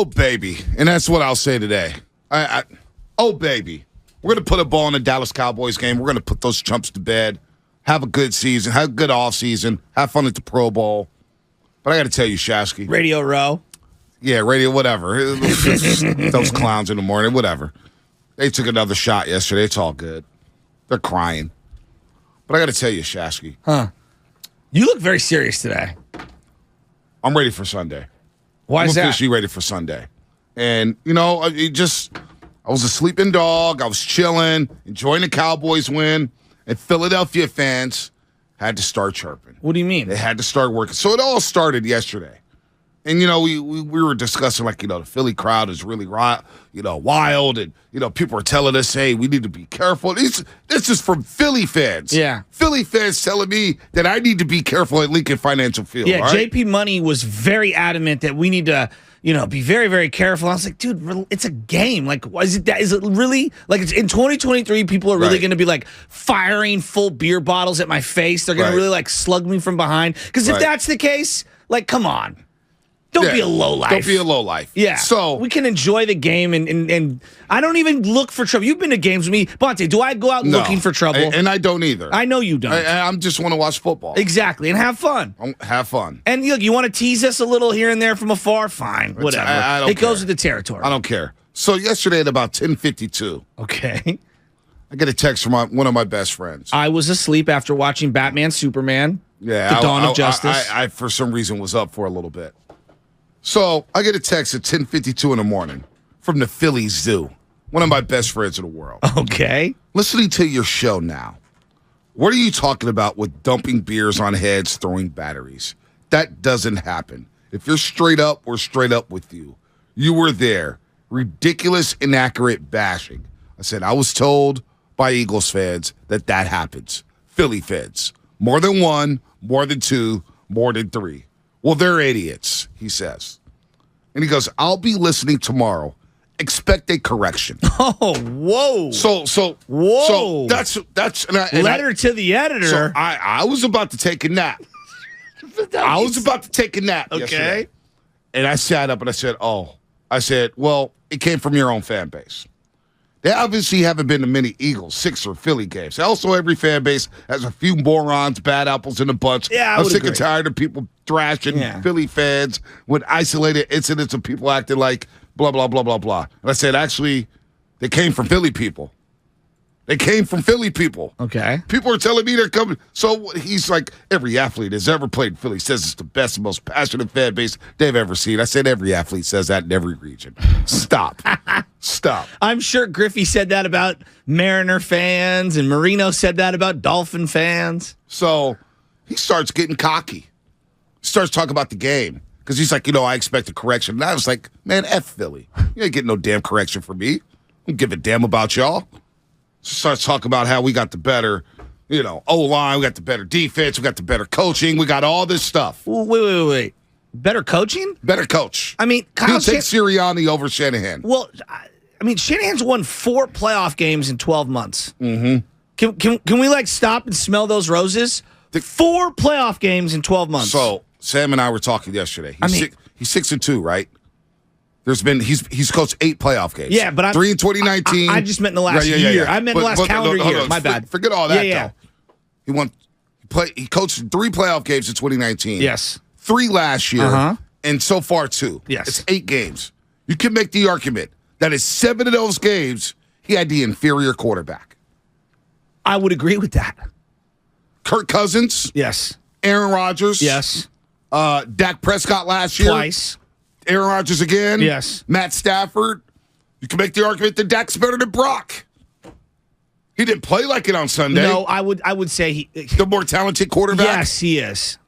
Oh, baby. And that's what I'll say today. Oh, baby. We're going to put a ball in the Dallas Cowboys game. We're going to put those chumps to bed. Have a good season. Have a good offseason. Have fun at the Pro Bowl. But I got to tell you, Shasky. Radio Row. Yeah, radio, whatever. Those clowns in the morning, whatever. They took another shot yesterday. It's all good. They're crying. But I got to tell you, Shasky. Huh. You look very serious today. I'm ready for Sunday. Why is that? I'm officially ready for Sunday. And, I was a sleeping dog. I was chilling, enjoying the Cowboys win. And Philadelphia fans had to start chirping. What do you mean? They had to start working. So it all started yesterday. And, we were discussing, the Philly crowd is really, wild. And, people are telling us, hey, we need to be careful. This is from Philly fans. Yeah. Philly fans telling me that I need to be careful at Lincoln Financial Field. Yeah, right? JP Money was very adamant that we need to, be very, very careful. I was like, dude, it's a game. Like, is it really? Like, it's in 2023, people are really going to be, firing full beer bottles at my face. They're going to really, slug me from behind. Because if that's the case, come on. Don't be a lowlife. Don't be a lowlife. Yeah. So we can enjoy the game, and I don't even look for trouble. You've been to games with me. Bonte, do I go out looking for trouble? And I don't either. I know you don't. I just want to watch football. Exactly, and have fun. Have fun. And look, you want to tease us a little here and there from afar? Fine, whatever. I don't it care. Goes with the territory. I don't care. So yesterday at about 10:52, okay, I get a text from one of my best friends. I was asleep after watching Batman, Superman, The Dawn of Justice. I for some reason, was up for a little bit. So I get a text at 10:52 in the morning from the Philly Zoo, one of my best friends in the world. Okay. Listening to your show now, what are you talking about with dumping beers on heads, throwing batteries? That doesn't happen. If you're straight up, we're straight up with you. You were there. Ridiculous, inaccurate bashing. I said, I was told by Eagles fans that happens. Philly fans. More than one, more than two, more than three. Well, they're idiots, he says. And he goes, I'll be listening tomorrow. Expect a correction. Oh, whoa. Whoa. So that's letter to the editor. So I was about to take a nap. Okay. Yesterday. And I sat up and I said, well, it came from your own fan base. They obviously haven't been to many Eagles, Sixers, or Philly games. Also, every fan base has a few morons, bad apples in a bunch. Yeah, I'm sick and tired of people thrashing Philly fans with isolated incidents of people acting like blah, blah, blah, blah, blah. And I said, actually, they came from Philly people. Okay. People are telling me they're coming. So he's like, every athlete that's ever played in Philly says it's the best and most passionate fan base they've ever seen. I said every athlete says that in every region. Stop. I'm sure Griffey said that about Mariner fans, and Marino said that about Dolphin fans. So he starts getting cocky. Starts talking about the game. Because he's like, I expect a correction. And I was like, man, F Philly. You ain't getting no damn correction from me. I don't give a damn about y'all. Starts talking about how we got the better, O-line, we got the better defense, we got the better coaching, we got all this stuff. Wait. Better coaching? Better coach. I mean, he'll take Sirianni over Shanahan. Well, I mean, Shanahan's won 4 playoff games in 12 months. Mm-hmm. Can we stop and smell those roses? 4 playoff games in 12 months. So Sam and I were talking yesterday. He's 6-2, right? He's coached 8 playoff games. Yeah, but 3 in 2019. I just meant in the last year. I meant the last calendar year. My bad. Forget all that. Though. He coached 3 playoff games in 2019. Yes. 3 last year, and so far 2. Yes. It's 8 games. You can make the argument that in 7 of those games he had the inferior quarterback. I would agree with that. Kirk Cousins. Yes. Aaron Rodgers. Yes. Dak Prescott last year. Twice. Aaron Rodgers again. Yes. Matt Stafford. You can make the argument that Dak's better than Brock. He didn't play like it on Sunday. No, I would say the more talented quarterback. Yes, he is.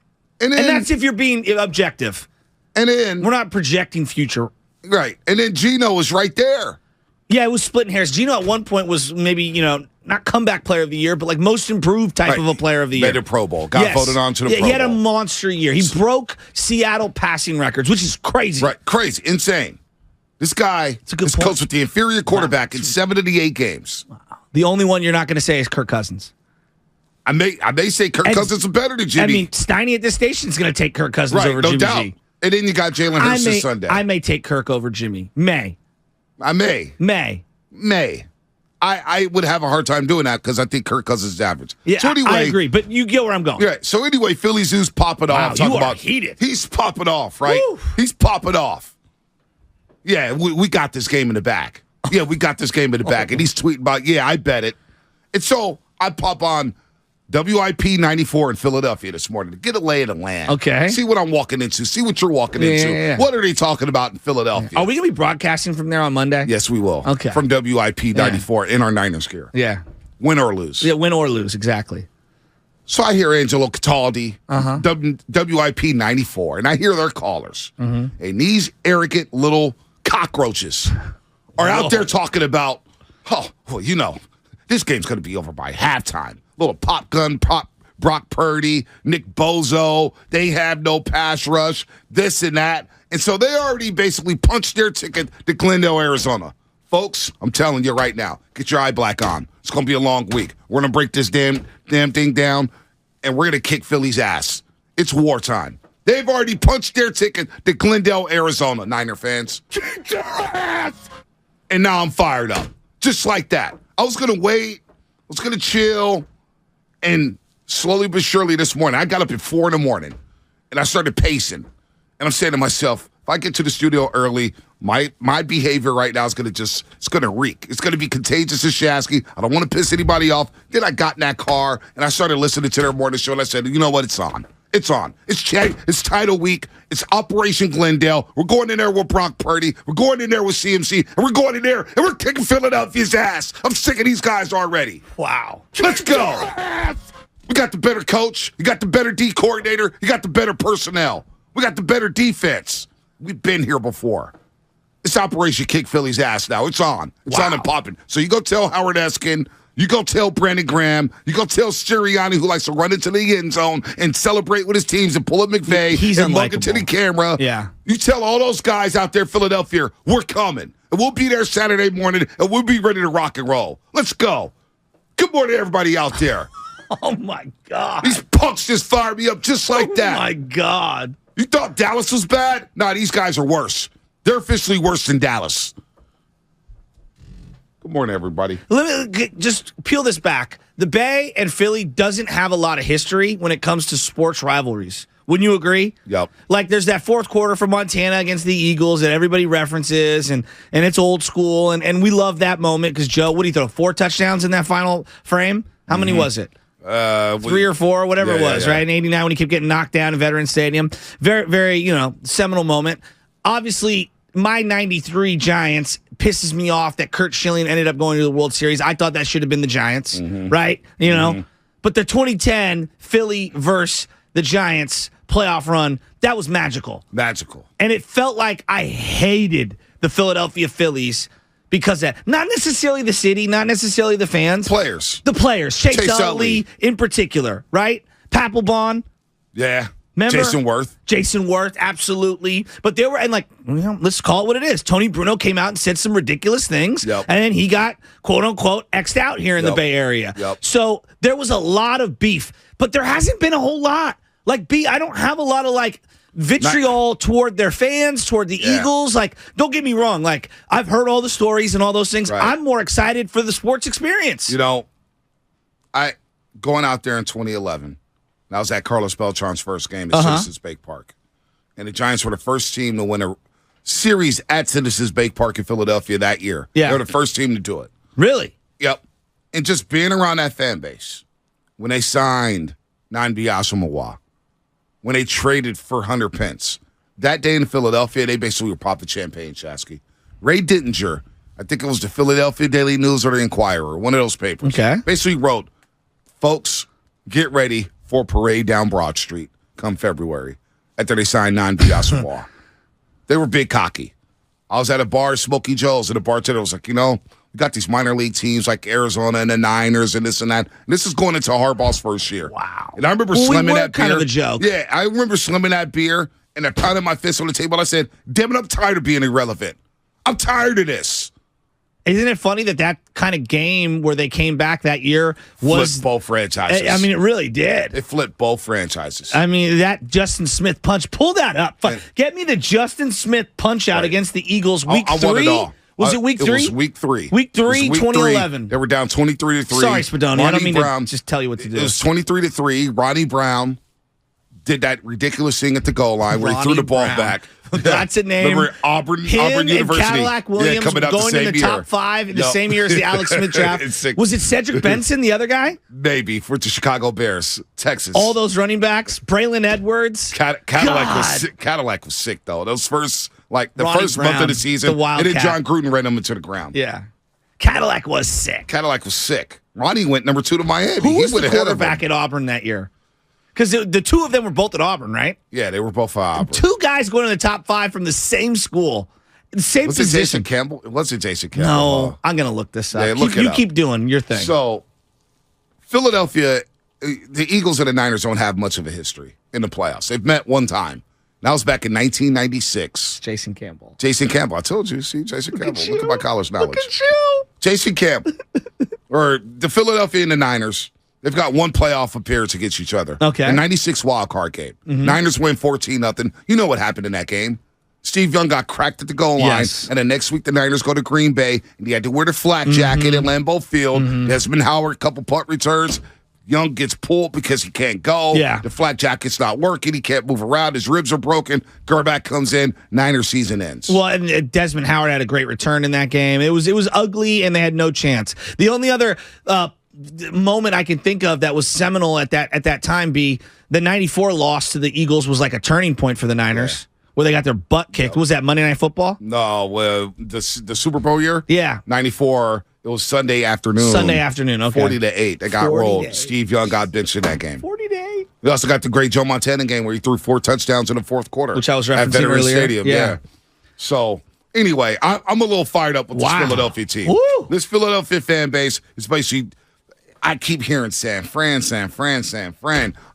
And that's if you're being objective. And then we're not projecting future. Right. And then Geno was right there. Yeah, it was splitting hairs. Geno at one point was maybe, not comeback player of the year, but most improved type of a player of the year. Made a Pro Bowl. Got voted on to the Pro Bowl. He had a monster year. He broke Seattle passing records, which is crazy. Right. Crazy. Insane. This guy is coached with the inferior quarterback in 7 of the 8 games. Wow. The only one you're not going to say is Kirk Cousins. I may say Kirk Cousins is better than Jimmy. I mean, Steiny at this station is going to take Kirk Cousins over Jimmy doubt. G. And then you got Jalen Hurts this Sunday. I may take Kirk over Jimmy. I may. I would have a hard time doing that because I think Kirk Cousins is average. Yeah, so anyway, I agree, but you get where I'm going. Yeah. So anyway, Philly Zoo's popping off. You are heated. He's popping off, right? Woo. He's popping off. Yeah, we got this game in the bag. Yeah, we got this game in the bag. And he's tweeting about, yeah, I bet it. And so I pop on WIP 94 in Philadelphia this morning to get a lay of the land. Okay. See what I'm walking into. See what you're walking into. Yeah. What are they talking about in Philadelphia? Are we going to be broadcasting from there on Monday? Yes, we will. Okay. From WIP 94 in our Niners gear. Yeah. Win or lose. Yeah, win or lose, exactly. So I hear Angelo Cataldi, Uh-huh. WIP 94, and I hear their callers. And these arrogant little cockroaches are out there talking about, this game's going to be over by halftime. Little Brock Purdy, Nick Bozo, they have no pass rush, this and that. And so they already basically punched their ticket to Glendale, Arizona. Folks, I'm telling you right now, get your eye black on. It's going to be a long week. We're going to break this damn thing down, and we're going to kick Philly's ass. It's wartime. They've already punched their ticket to Glendale, Arizona, Niner fans. Kick your ass! And now I'm fired up. Just like that. I was going to wait. I was going to chill. And slowly but surely this morning, I got up at 4 in the morning, and I started pacing. And I'm saying to myself, if I get to the studio early, my behavior right now is going to it's going to reek. It's going to be contagious as Shasky. I don't want to piss anybody off. Then I got in that car, and I started listening to their morning show, and I said, you know what? It's on. It's on. It's title week. It's Operation Glendale. We're going in there with Brock Purdy. We're going in there with CMC. And we're going in there, and we're kicking Philadelphia's ass. I'm sick of these guys already. Wow. Let's go. We got the better coach. You got the better D coordinator. You got the better personnel. We got the better defense. We've been here before. It's Operation Kick Philly's ass now. It's on. It's on and popping. So you go tell Howard Eskin. You go tell Brandon Graham. You go tell Sirianni, who likes to run into the end zone and celebrate with his teams and pull up McVay and look into the camera. Yeah. You tell all those guys out there, Philadelphia, we're coming. And we'll be there Saturday morning, and we'll be ready to rock and roll. Let's go. Good morning, everybody out there. Oh, my God. These punks just fired me up just like that. Oh, my God. You thought Dallas was bad? Nah, these guys are worse. They're officially worse than Dallas. Good morning, everybody. Let me just peel this back. The Bay and Philly doesn't have a lot of history when it comes to sports rivalries. Wouldn't you agree? Yep. Like there's that fourth quarter for Montana against the Eagles that everybody references, and it's old school, and we love that moment because Joe, what did he throw? 4 touchdowns in that final frame? How many was it? 3 or 4, whatever it was, right? In '89 when he kept getting knocked down in Veterans Stadium. Very, very, seminal moment. Obviously, my '93 Giants pisses me off that Kurt Schilling ended up going to the World Series. I thought that should have been the Giants, right? But the 2010 Philly versus the Giants playoff run, that was magical. Magical. And it felt like I hated the Philadelphia Phillies because of that. Not necessarily the city, not necessarily the fans. Players. The players. Chase Utley in particular, right? Papelbon. Yeah. Remember? Jason Worth, absolutely. But they were, and let's call it what it is. Tony Bruno came out and said some ridiculous things, and then he got, quote unquote, X'd out here in the Bay Area. So there was a lot of beef, but there hasn't been a whole lot. I don't have a lot of vitriol toward their fans, toward the Eagles. Don't get me wrong. I've heard all the stories and all those things. Right. I'm more excited for the sports experience. I going out there in 2011. That was at Carlos Beltran's first game at Citizens Bank Park. And the Giants were the first team to win a series at Citizens Bank Park in Philadelphia that year. Yeah. They were the first team to do it. Really? Yep. And just being around that fan base, when they signed Nnamdi Asomugha, when they traded for Hunter Pence, that day in Philadelphia, they basically were popping champagne, Shasky. Ray Dittinger, I think it was the Philadelphia Daily News or the Inquirer, one of those papers, basically wrote, folks, get ready for a parade down Broad Street come February after they signed Nnamdi Asomugha. They were big cocky. I was at a bar, Smokey Joe's, and the bartender was like, we got these minor league teams like Arizona and the Niners and this and that. And this is going into Harbaugh's first year. Wow. And I remember slamming that beer. Kind of a joke. Yeah, I remember slamming that beer, and I pounded my fist on the table. I said, damn it, I'm tired of being irrelevant. I'm tired of this. Isn't it funny that kind of game where they came back that year was flipped both franchises? I mean, it really did. It flipped both franchises. I mean, that Justin Smith punch. Pull that up. Get me the Justin Smith punch out against the Eagles week 3. Want it all. Was it week 3? It was week 3. Week 3, 2011. They were down 23-3. Sorry, Spadoni. I don't mean to just tell you what to do. It was 23-3. Ronnie Brown did that ridiculous thing at the goal line where he threw the ball back. That's a name. Remember Auburn University. And Cadillac Williams coming in the top 5 in the same year as the Alex Smith draft. Was it Cedric Benson, the other guy? Maybe, for the Chicago Bears, Texas. All those running backs. Braylon Edwards. Cadillac was sick, though. Those first, Ronnie first Brown, month of the season, and then John Gruden ran him into the ground. Yeah. Cadillac was sick. Ronnie went number 2 to Miami. Who was the quarterback at Auburn that year? Because the two of them were both at Auburn, right? Yeah, they were both at Auburn. 2 guys going to the top 5 from the same school. Same position. Was it Jason Campbell? It wasn't Jason Campbell. No, I'm going to look this up. Yeah, you keep doing your thing. So, Philadelphia, the Eagles and the Niners don't have much of a history in the playoffs. They've met one time. That was back in 1996. Jason Campbell. I told you. See, Jason Campbell. Look at my college knowledge. Look at you. Jason Campbell. Or the Philadelphia and the Niners. They've got one playoff appearance against each other. Okay. The 96 wild card game. Mm-hmm. Niners win 14-0. You know what happened in that game. Steve Young got cracked at the goal line, and the next week the Niners go to Green Bay, and he had to wear the flak jacket at Lambeau Field. Desmond Howard, a couple punt returns. Young gets pulled because he can't go. Yeah. The flak jacket's not working. He can't move around. His ribs are broken. Gerback comes in. Niners season ends. Well, and Desmond Howard had a great return in that game. It was ugly, and they had no chance. The only other moment I can think of that was seminal at that time be the 94 loss to the Eagles was like a turning point for the Niners. Where they got their butt kicked. Was that Monday Night Football? No, the Super Bowl year? Yeah. 94, it was Sunday afternoon. Okay. 40-8. They got rolled. Steve Young got benched in that game. 40-8. We also got the great Joe Montana game where he threw 4 touchdowns in the fourth quarter. Which I was referencing at Veterans earlier. Stadium. Yeah. So, anyway, I'm a little fired up with this Philadelphia team. Woo. This Philadelphia fan base is basically... I keep hearing San Fran.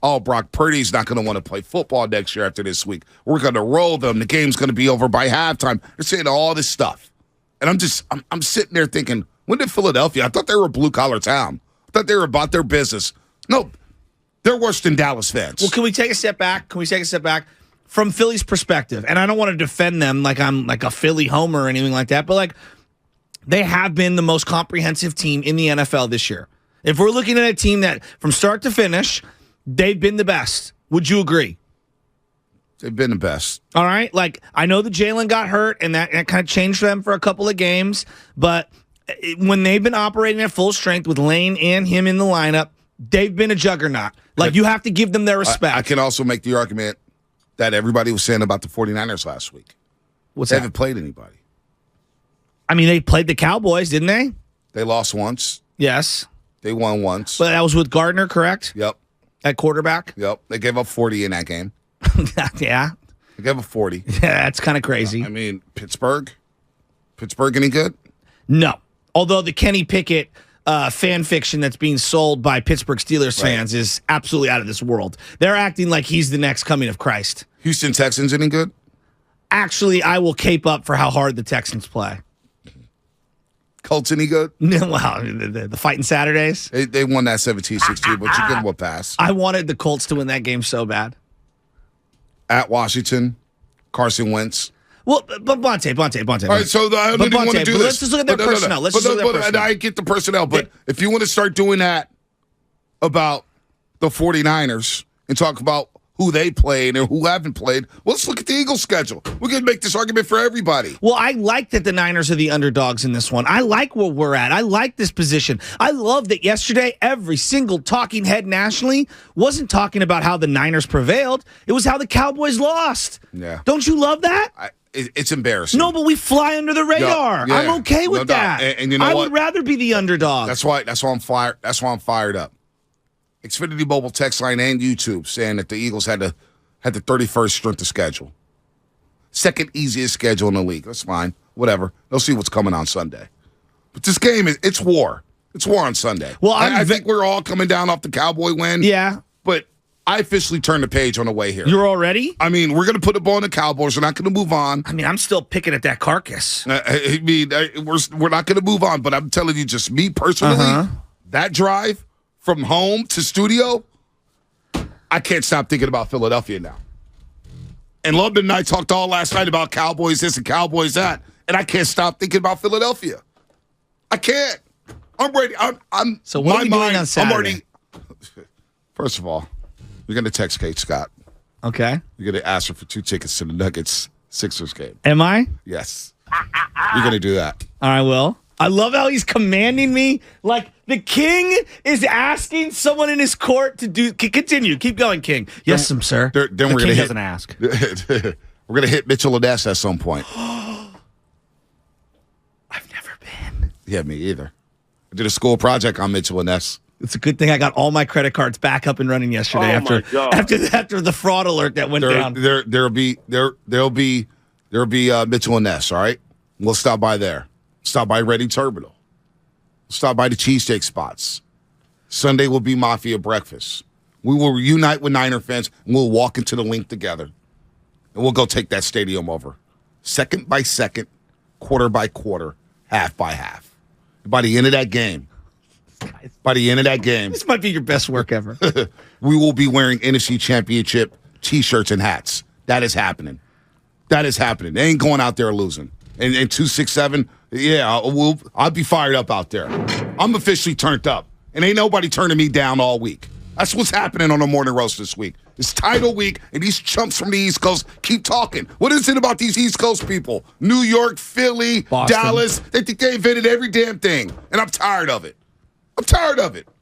Oh, Brock Purdy's not going to want to play football next year after this week. We're going to roll them. The game's going to be over by halftime. They're saying all this stuff. And I'm sitting there thinking, when did Philadelphia? I thought they were a blue-collar town. I thought they were about their business. No, they're worse than Dallas fans. Well, can we take a step back? From Philly's perspective? And I don't want to defend them like I'm like a Philly homer or anything like that, but like they have been the most comprehensive team in the NFL this year. If we're looking at a team that, from start to finish, they've been the best. Would you agree? They've been the best. All right? Like, I know that Jalen got hurt, and that kind of changed them for a couple of games, but when they've been operating at full strength with Lane and him in the lineup, they've been a juggernaut. Like, you have to give them their respect. I can also make the argument that everybody was saying about the 49ers last week. They haven't played anybody. I mean, they played the Cowboys, didn't they? They lost once. Yes. They won once. But that was with Gardner, correct? Yep. At quarterback? Yep. They gave up 40 in that game. Yeah. They gave up 40. Yeah, that's kind of crazy. I mean, Pittsburgh any good? No. Although the Kenny Pickett fan fiction that's being sold by Pittsburgh Steelers fans is absolutely out of this world. They're acting like he's the next coming of Christ. Houston Texans any good? Actually, I will cape up for how hard the Texans play. Colts any good? No, wow, the fighting Saturdays. They won that 17-16, but you give them a pass. I wanted the Colts to win that game so bad. At Washington, Carson Wentz. Well, but Bonte. All right, so I don't even want to do this. Let's just look at their personnel. Let's just look at their personnel. I get the personnel, but if you want to start doing that about the 49ers and talk about who they played and who haven't played, well, let's look at the Eagles' schedule. We can make this argument for everybody. Well, I like that the Niners are the underdogs in this one. I like where we're at. I like this position. I love that yesterday every single talking head nationally wasn't talking about how the Niners prevailed. It was how the Cowboys lost. Yeah. Don't you love that? It's embarrassing. No, but we fly under the radar. Yeah. I'm okay with that. And you know I what? would rather be the underdog. That's why I'm fired. That's why I'm fired up. Xfinity Mobile text line and YouTube saying that the Eagles had the 31st strength of schedule. Second easiest schedule in the league. That's fine. Whatever. They'll see what's coming on Sunday. But this game it's war. It's war on Sunday. Well, I think we're all coming down off the Cowboy win. Yeah. But I officially turned the page on the way here. You're already? I mean, we're going to put the ball on the Cowboys. We're not going to move on. I mean, I'm still picking at that carcass. I mean, we're not going to move on, but I'm telling you, just me personally, that drive from home to studio, I can't stop thinking about Philadelphia now. And London and I talked all last night about Cowboys this and Cowboys that, and I can't stop thinking about Philadelphia. I can't. I'm ready. So what are we doing on Saturday? I'm already. First of all, you're going to text Kate Scott. Okay. You're going to ask her for 2 tickets to the Nuggets Sixers game. Am I? Yes. You're going to do that. All right, Will. I love how he's commanding me. Like the king is asking someone in his court to do. Continue. Keep going, King. Yes, sir. Then the we're king going to doesn't ask. We're going to hit Mitchell and Ness at some point. I've never been. Yeah, me either. I did a school project on Mitchell and Ness. It's a good thing I got all my credit cards back up and running yesterday after the fraud alert that went down. There'll be Mitchell and Ness. All right, we'll stop by there. Stop by Reading Terminal. Stop by the cheesesteak spots. Sunday will be Mafia breakfast. We will reunite with Niner fans and we'll walk into the link together, and we'll go take that stadium over, second by second, quarter by quarter, half by half. By the end of that game. This might be your best work ever. We will be wearing NFC Championship T-shirts and hats. That is happening. They ain't going out there losing. And 267, yeah, I'll be fired up out there. I'm officially turned up. And ain't nobody turning me down all week. That's what's happening on the morning roast this week. It's title week, and these chumps from the East Coast keep talking. What is it about these East Coast people? New York, Philly, Boston. Dallas. They think they invented every damn thing. And I'm tired of it.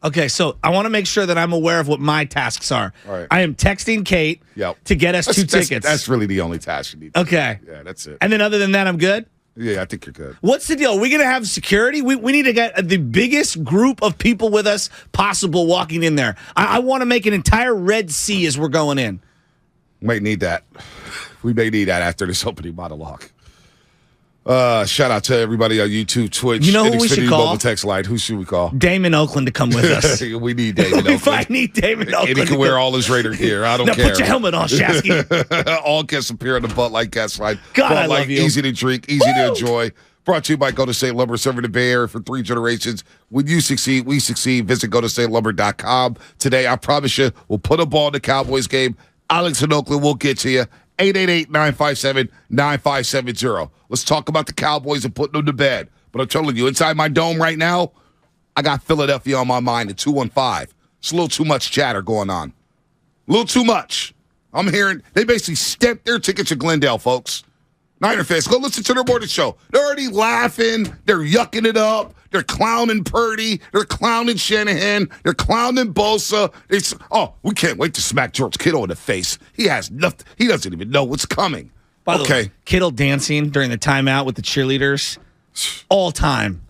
Okay, so I want to make sure that I'm aware of what my tasks are. All right. I am texting Kate to get us 2 tickets. That's really the only task you need. Okay. Yeah, that's it. And then other than that, I'm good? Yeah, I think you're good. What's the deal? Are we going to have security? We need to get the biggest group of people with us possible walking in there. I want to make an entire Red Sea as we're going in. Might need that. We may need that after this opening monologue. Shout out to everybody on YouTube, Twitch, you know who we should call? Mobile text line. Who should we call? Damon Oakland to come with us. We need Damon Oakland. I need Damon Oakland. And he can wear all his Raider gear. I don't care. Now put your helmet on, Shasky. All guests appear on the Bud Light guest line. God, Bud I Light, love you. easy to drink, easy to enjoy. Brought to you by Go to State Lumber, serving the Bay Area for 3 generations. When you succeed, we succeed. Visit GoToStateLumber.com. Today, I promise you, we'll put a ball in the Cowboys game. Alex in Oakland will get to you. 888-957-9570. Let's talk about the Cowboys and putting them to bed. But I'm telling you, inside my dome right now, I got Philadelphia on my mind at 215. It's a little too much chatter going on. A little too much. I'm hearing they basically stamped their tickets to Glendale, folks. Niner fans, go listen to their morning show. They're already laughing. They're yucking it up. They're clowning Purdy. They're clowning Shanahan. They're clowning Bosa. We can't wait to smack George Kittle in the face. He has nothing. He doesn't even know what's coming. By the way, Kittle dancing during the timeout with the cheerleaders. All time.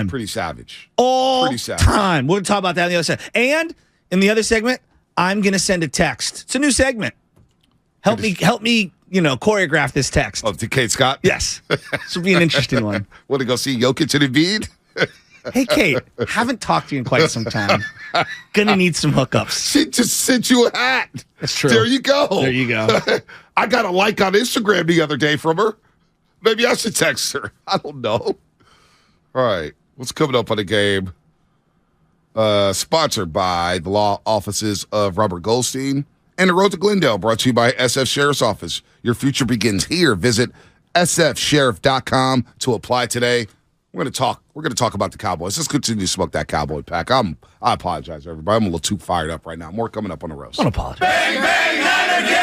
Pretty savage. All time. We'll talk about that on the other side. And in the other segment, I'm going to send a text. It's a new segment. Help me, choreograph this text. Oh, to Kate Scott? Yes. This will be an interesting one. Want to go see Jokic and Embiid? Hey, Kate, haven't talked to you in quite some time. Gonna need some hookups. She just sent you a hat. That's true. There you go. I got a like on Instagram the other day from her. Maybe I should text her. I don't know. All right. What's coming up on the game? Sponsored by the law offices of Robert Goldstein and the Road to Glendale, brought to you by SF Sheriff's Office. Your future begins here. Visit sfsheriff.com to apply today. We're going to talk about the Cowboys. Let's continue to smoke that Cowboy pack. I apologize, everybody. I'm a little too fired up right now. More coming up on the roast. Don't apologize. Bang, bang, Niner game!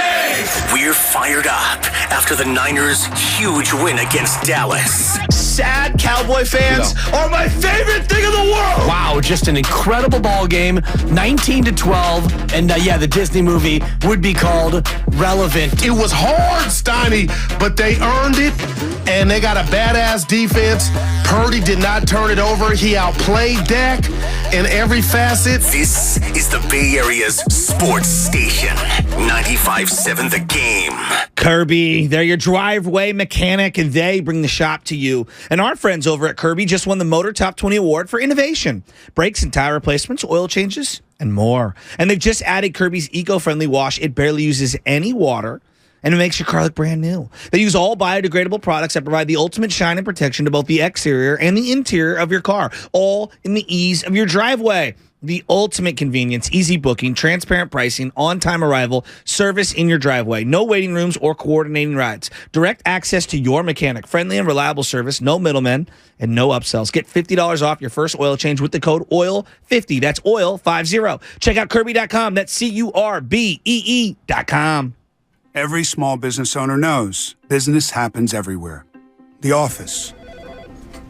We're fired up after the Niners' huge win against Dallas. Sad Cowboy fans are my favorite thing in the world. Wow, just an incredible ball game, 19-12, and the Disney movie would be called Relevant. It was hard, Steiny, but they earned it. and they got a badass defense. Purdy did not turn it over. He outplayed Dak in every facet. This is the Bay Area's sports station. 95.7 The Game. Kirby, they're your driveway mechanic, and they bring the shop to you. And our friends over at Kirby just won the Motor Top 20 Award for innovation. Brakes and tire replacements, oil changes, and more. And they've just added Kirby's eco-friendly wash. It barely uses any water, and it makes your car look brand new. They use all biodegradable products that provide the ultimate shine and protection to both the exterior and the interior of your car, all in the ease of your driveway. The ultimate convenience, easy booking, transparent pricing, on-time arrival, service in your driveway. No waiting rooms or coordinating rides. Direct access to your mechanic. Friendly and reliable service. No middlemen and no upsells. Get $50 off your first oil change with the code OIL50. That's OIL50. Check out Kirby.com. That's CURBEE.com. Every small business owner knows business happens everywhere. The office,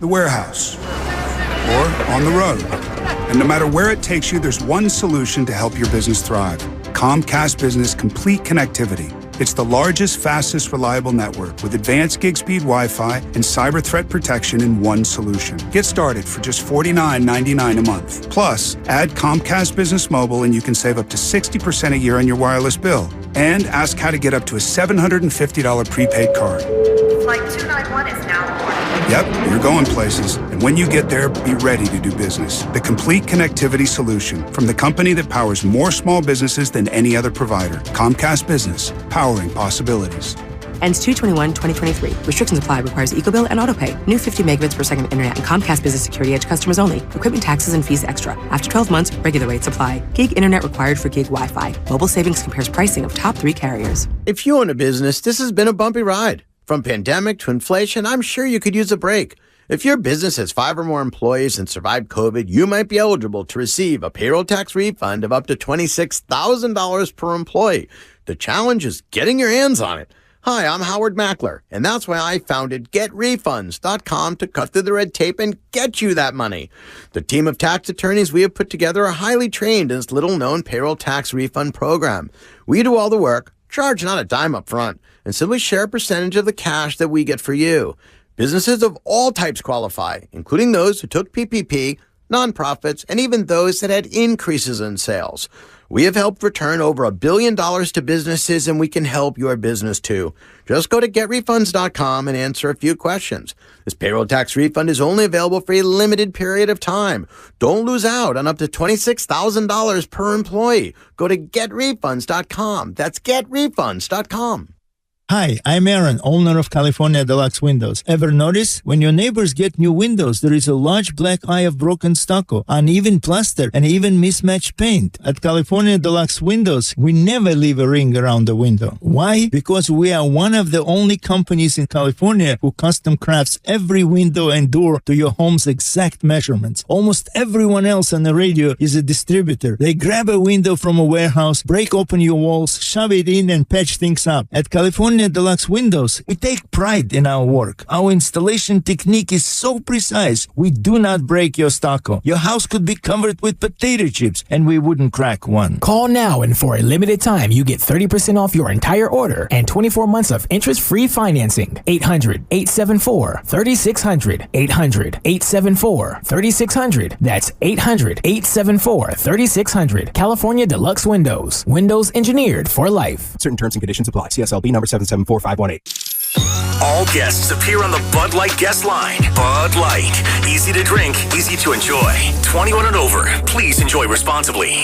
the warehouse, or on the road. And no matter where it takes you, there's one solution to help your business thrive. Comcast Business Complete Connectivity. It's the largest, fastest, reliable network with advanced gig speed Wi-Fi and cyber threat protection in one solution. Get started for just $49.99 a month. Plus, add Comcast Business Mobile and you can save up to 60% a year on your wireless bill. And ask how to get up to a $750 prepaid card. Flight 291 is now aboard. Yep, you're going places. And when you get there, be ready to do business. The complete connectivity solution from the company that powers more small businesses than any other provider. Comcast Business, powering possibilities. Ends 2/21/2023. Restrictions apply. Requires EcoBill and AutoPay. New 50 megabits per second internet and Comcast Business Security Edge customers only. Equipment taxes and fees extra. After 12 months, regular rates apply. Gig internet required for gig Wi-Fi. Mobile Savings compares pricing of top 3 carriers. If you own a business, this has been a bumpy ride. From pandemic to inflation, I'm sure you could use a break. If your business has 5 or more employees and survived COVID, you might be eligible to receive a payroll tax refund of up to $26,000 per employee. The challenge is getting your hands on it. Hi, I'm Howard Mackler, and that's why I founded GetRefunds.com to cut through the red tape and get you that money. The team of tax attorneys we have put together are highly trained in this little-known payroll tax refund program. We do all the work, charge not a dime up front, and simply share a percentage of the cash that we get for you. Businesses of all types qualify, including those who took PPP, nonprofits, and even those that had increases in sales. We have helped return over $1 billion to businesses, and we can help your business too. Just go to GetRefunds.com and answer a few questions. This payroll tax refund is only available for a limited period of time. Don't lose out on up to $26,000 per employee. Go to GetRefunds.com. That's GetRefunds.com. Hi, I'm Aaron, owner of California Deluxe Windows. Ever notice? When your neighbors get new windows, there is a large black eye of broken stucco, uneven plaster, and even mismatched paint. At California Deluxe Windows, we never leave a ring around the window. Why? Because we are one of the only companies in California who custom crafts every window and door to your home's exact measurements. Almost everyone else on the radio is a distributor. They grab a window from a warehouse, break open your walls, shove it in, and patch things up. At California Deluxe Windows, we take pride in our work. Our installation technique is so precise, we do not break your stucco. Your house could be covered with potato chips, and we wouldn't crack one. Call now, and for a limited time, you get 30% off your entire order and 24 months of interest-free financing. 800-874-3600. 800-874-3600. That's 800-874-3600. California Deluxe Windows. Windows engineered for life. Certain terms and conditions apply. CSLB number 774518. All guests appear on the Bud Light guest line. Bud Light. Easy to drink, easy to enjoy. 21 and over. Please enjoy responsibly.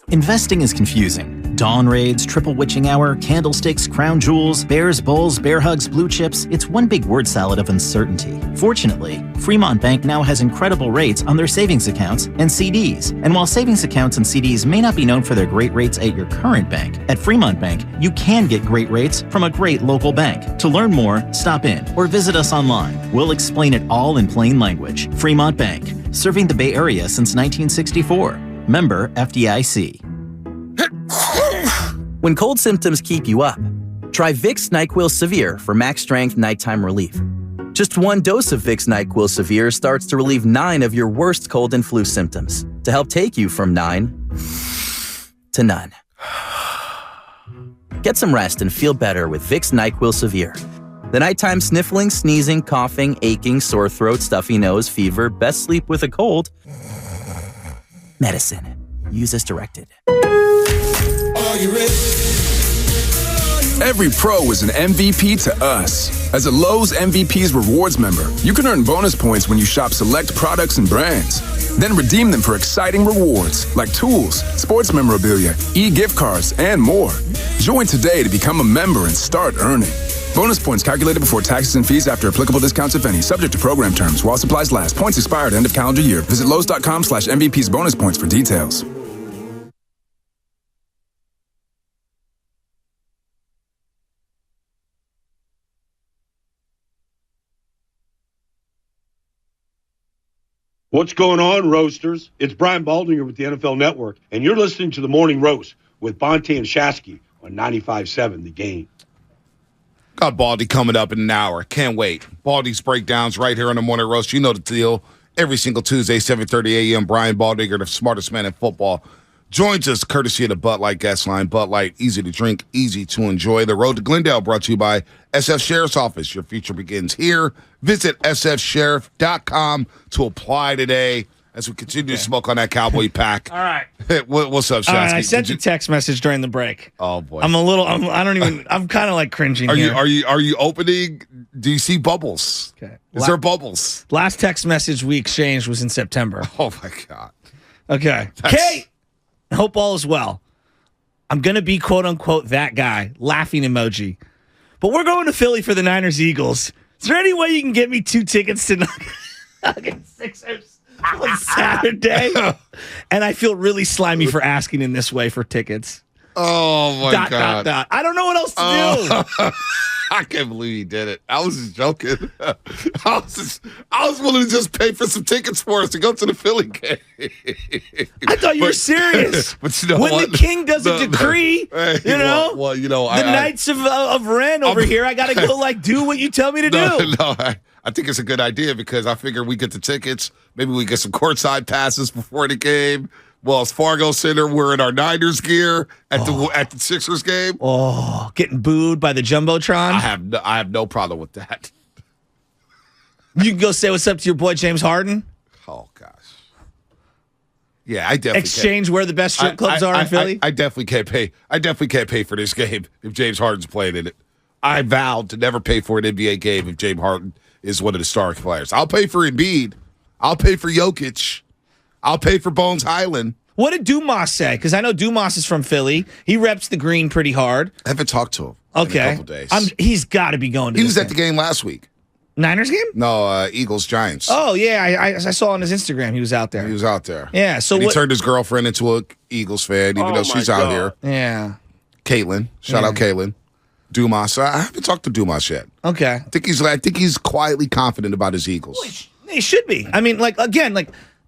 Investing is confusing. Dawn raids, triple witching hour, candlesticks, crown jewels, bears, bulls, bear hugs, blue chips. It's one big word salad of uncertainty. Fortunately, Fremont Bank now has incredible rates on their savings accounts and CDs. And while savings accounts and CDs may not be known for their great rates at your current bank, at Fremont Bank, you can get great rates from a great local bank. To learn more, stop in or visit us online. We'll explain it all in plain language. Fremont Bank, serving the Bay Area since 1964. Member FDIC. When cold symptoms keep you up, try Vicks NyQuil Severe for max strength nighttime relief. Just one dose of Vicks NyQuil Severe starts to relieve 9 of your worst cold and flu symptoms to help take you from 9 to none. Get some rest and feel better with Vicks NyQuil Severe. The nighttime sniffling, sneezing, coughing, aching, sore throat, stuffy nose, fever, best sleep with a cold. Medicine. Use as directed. Are you ready? Every pro is an MVP to us. As a Lowe's MVP's Rewards member, you can earn bonus points when you shop select products and brands. Then redeem them for exciting rewards like tools, sports memorabilia, e-gift cards, and more. Join today to become a member and start earning. Bonus points calculated before taxes and fees after applicable discounts, if any. Subject to program terms. While supplies last. Points expire at end of calendar year. Visit Lowe's.com/MVP's bonus points for details. What's going on, Roasters? It's Brian Baldinger with the NFL Network, and you're listening to the Morning Roast with Bonte and Shasky on 95.7 The Game. Got Baldy coming up in an hour. Can't wait. Baldy's breakdowns right here on the Morning Roast. You know the deal. Every single Tuesday, 7:30 a.m., Brian Baldinger, the smartest man in football, joins us courtesy of the Bud Light guest line. Bud Light, easy to drink, easy to enjoy. The Road to Glendale brought to you by SF Sheriff's Office. Your future begins here. Visit sfsheriff.com to apply today as we continue to smoke on that Cowboy pack. All right. What's up, Shasky? I sent you a text message during the break. Oh, boy. I'm kind of like cringing Are here. Are you opening? Do you see bubbles? Okay. Is there bubbles? Last text message we exchanged was in September. Oh, my God. Okay. Kate, hope all is well. I'm going to be, quote unquote, that guy. Laughing emoji. But we're going to Philly for the Niners-Eagles. Is there any way you can get me 2 tickets to Nuggets Sixers on Saturday? And I feel really slimy for asking in this way for tickets. Oh, my God. I don't know what else to do. I can't believe he did it. I was just joking. I was willing to just pay for some tickets for us to go to the Philly game. I thought you were serious. But you know when what? the king does a decree, hey, you know, the Knights of Ren over here, I got to go do what you tell me to do. No, I think it's a good idea because I figure we get the tickets. Maybe we get some courtside passes before the game. Wells Fargo Center, we're in our Niners gear at the Sixers game. Oh, getting booed by the Jumbotron. I have no problem with that. You can go say what's up to your boy James Harden. Oh gosh. Yeah, I definitely exchange where the best strip clubs are in Philly. I definitely can't pay. I definitely can't pay for this game if James Harden's playing in it. I vowed to never pay for an NBA game if James Harden is one of the star players. I'll pay for Embiid. I'll pay for Jokic. I'll pay for Bones Highland. What did Dumas say? Because I know Dumas is from Philly. He reps the green pretty hard. I haven't talked to him in a couple days. He's got to be going to He was at the game last week. Niners game? No, Eagles, Giants. Oh, yeah. I saw on his Instagram he was out there. He was out there. Yeah. So he turned his girlfriend into a Eagles fan, even though she's out here. Yeah. Caitlin. Shout out Caitlin. Dumas. I haven't talked to Dumas yet. Okay. I think he's quietly confident about his Eagles. He should be. I mean,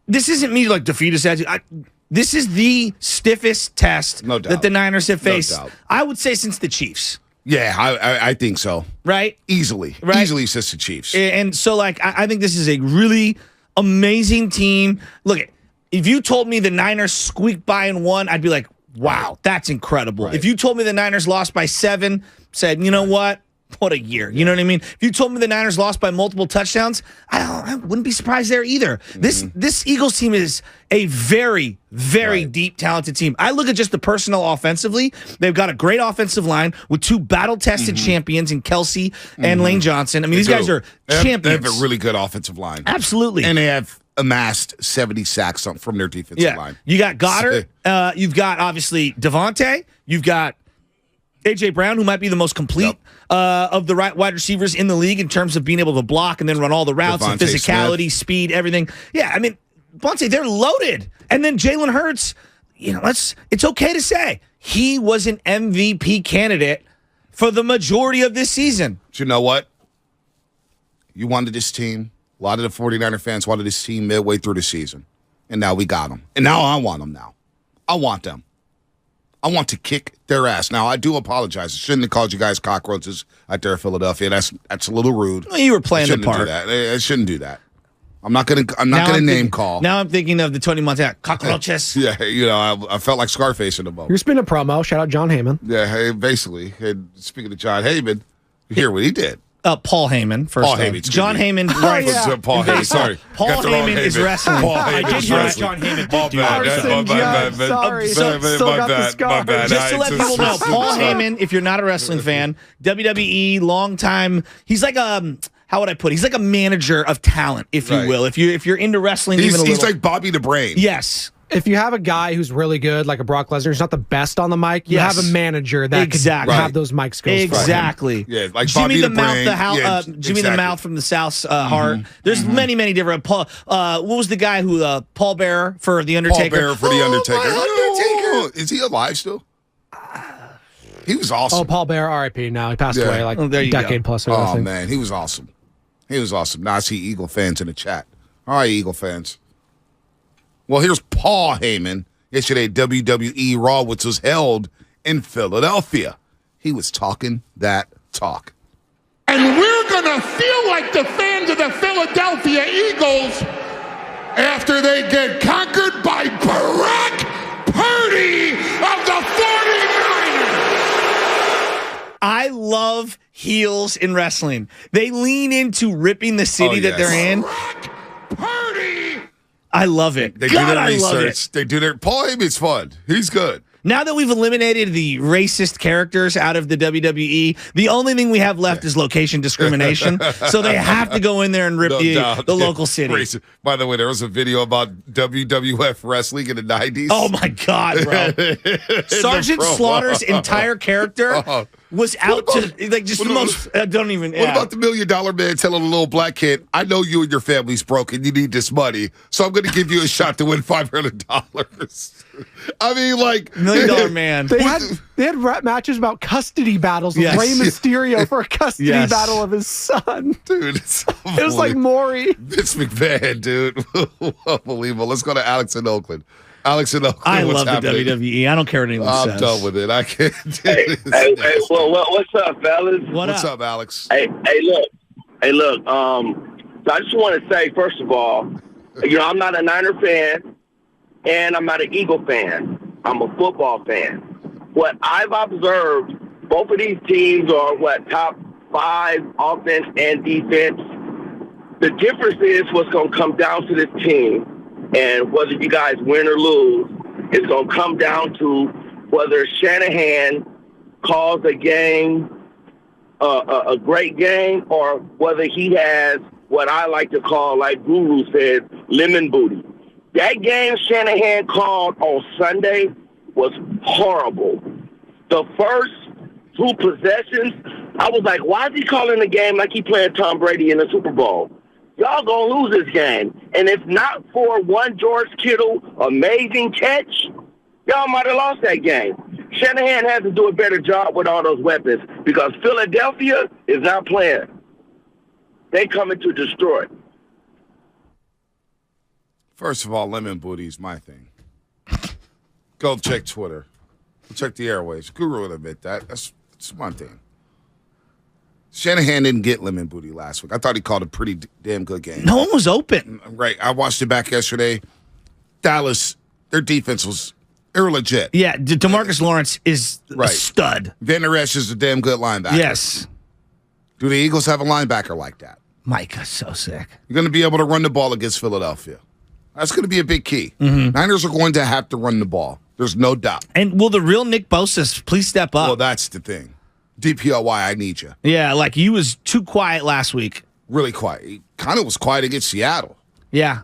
this isn't me defeat his attitude. This is the stiffest test that the Niners have faced. No doubt. I would say since the Chiefs. Yeah, I think so. Right? Easily. Right? Easily since the Chiefs. And so, I think this is a really amazing team. Look, if you told me the Niners squeaked by and won, I'd be like, wow, that's incredible. Right. If you told me the Niners lost by 7, said, you know what? What a year. You know what I mean? If you told me the Niners lost by multiple touchdowns, I wouldn't be surprised there either. Mm-hmm. This Eagles team is a very, very deep, talented team. I look at just the personnel offensively. They've got a great offensive line with 2 battle-tested champions in Kelsey and Lane Johnson. I mean, these guys are champions. They have a really good offensive line. Absolutely. And they have amassed 70 sacks from their defensive line. You got Goddard. You've got, obviously, Devontae. You've got A.J. Brown, who might be the most complete of the wide receivers in the league in terms of being able to block and then run all the routes and physicality, speed, everything. Yeah, I mean, Bonte, they're loaded. And then Jalen Hurts, it's okay to say he was an MVP candidate for the majority of this season. But you know what? You wanted this team. A lot of the 49er fans wanted this team midway through the season. And now we got them. And now I want them now. I want them. I want to kick their ass. Now, I do apologize. I shouldn't have called you guys cockroaches out there in Philadelphia. That's a little rude. Well, you were playing the part. I shouldn't do that. I'm not gonna name call. Now I'm thinking of the Tony Montana cockroaches. Yeah, I felt like Scarface in the moment. You're spinning a promo. Shout out John Heyman. Yeah, basically. And speaking of John Heyman, you hear what he did. Paul Heyman, first Paul name. Heyman. John Heyman. Right. Paul Heyman. Sorry. Paul Got the wrong Heyman is wrestling. Paul I Heyman did is hear wrestling. John Heyman My did do bad. that. My bad. Sorry. Still got the scar. Just to let people know, Paul Heyman, if you're not a wrestling fan, WWE, long time. He's like how would I put it? He's like a manager of talent, if you will. If you're into wrestling, he's like Bobby the Brain. Yes. If you have a guy who's really good, like a Brock Lesnar, who's not the best on the mic, you have a manager that can have those mic skills. Exactly. Yeah, like Jimmy Bobby the the Mouth, Brain. Jimmy the Mouth from the South's Heart. There's many different. Paul, what was the guy who Paul Bearer for the Undertaker? Paul Bearer for the Undertaker. Is he alive still? He was awesome. Oh, Paul Bearer, R.I.P. Now he passed away like a decade plus ago. Oh man, he was awesome. He was awesome. Now I see Eagle fans in the chat. All right, Eagle fans. Well, here's Paul Heyman. Yesterday, WWE Raw, which was held in Philadelphia. He was talking that talk. And we're going to feel like the fans of the Philadelphia Eagles after they get conquered by Brock Purdy of the 49ers. I love heels in wrestling. They lean into ripping the city that they're in. I love it. They do their research. They do their. Paul Heyman's fun. He's good. Now that we've eliminated the racist characters out of the WWE, the only thing we have left is location discrimination. So they have to go in there and rip the local city. Racist. By the way, there was a video about WWF wrestling in the 90s. Oh, my God, bro. Sergeant Slaughter's entire character was out to, like, just the most, don't even. What about the $1 Million Man telling a little black kid, I know you and your family's broken. You need this money. So I'm going to give you a shot to win $500. I mean, like. $1 Million Man. They had matches about custody battles with Rey Mysterio for a custody battle of his son. Dude, it's it was like Maury. Vince McMahon, dude. Unbelievable. Let's go to Alex in Oakland. Alex in Oakland. I love the WWE. I don't care what anyone says. I'm done with it. I can't do this. Well, what's up, fellas? What's up, Alex? Hey, look. So I just want to say, first of all, I'm not a Niner fan, and I'm not an Eagle fan. I'm a football fan. What I've observed, both of these teams are top 5 offense and defense. The difference is what's going to come down to this team. And whether you guys win or lose, it's going to come down to whether Shanahan calls a game a great game or whether he has what I like to call, like Guru said, lemon booty. That game Shanahan called on Sunday was horrible. The first 2 possessions, I was like, why is he calling the game like he playing Tom Brady in the Super Bowl? Y'all gonna lose this game. And if not for one George Kittle amazing catch, y'all might have lost that game. Shanahan has to do a better job with all those weapons because Philadelphia is not playing. They coming to destroy. First of all, lemon booty is my thing. Go check Twitter. Go check the airwaves. Guru would admit that. That's my thing. Shanahan didn't get lemon booty last week. I thought he called a pretty damn good game. No one was open. Right. I watched it back yesterday. Dallas, their defense was legit. Yeah, DeMarcus Lawrence is a stud. Van Der Esch is a damn good linebacker. Yes. Do the Eagles have a linebacker like that? Micah's so sick. You're going to be able to run the ball against Philadelphia. That's going to be a big key. Niners are going to have to run the ball. There's no doubt. And will the real Nick Bosa please step up? Well, that's the thing. DPOY, I need you. Yeah, like he was too quiet last week. Really quiet. He kind of was quiet against Seattle. Yeah.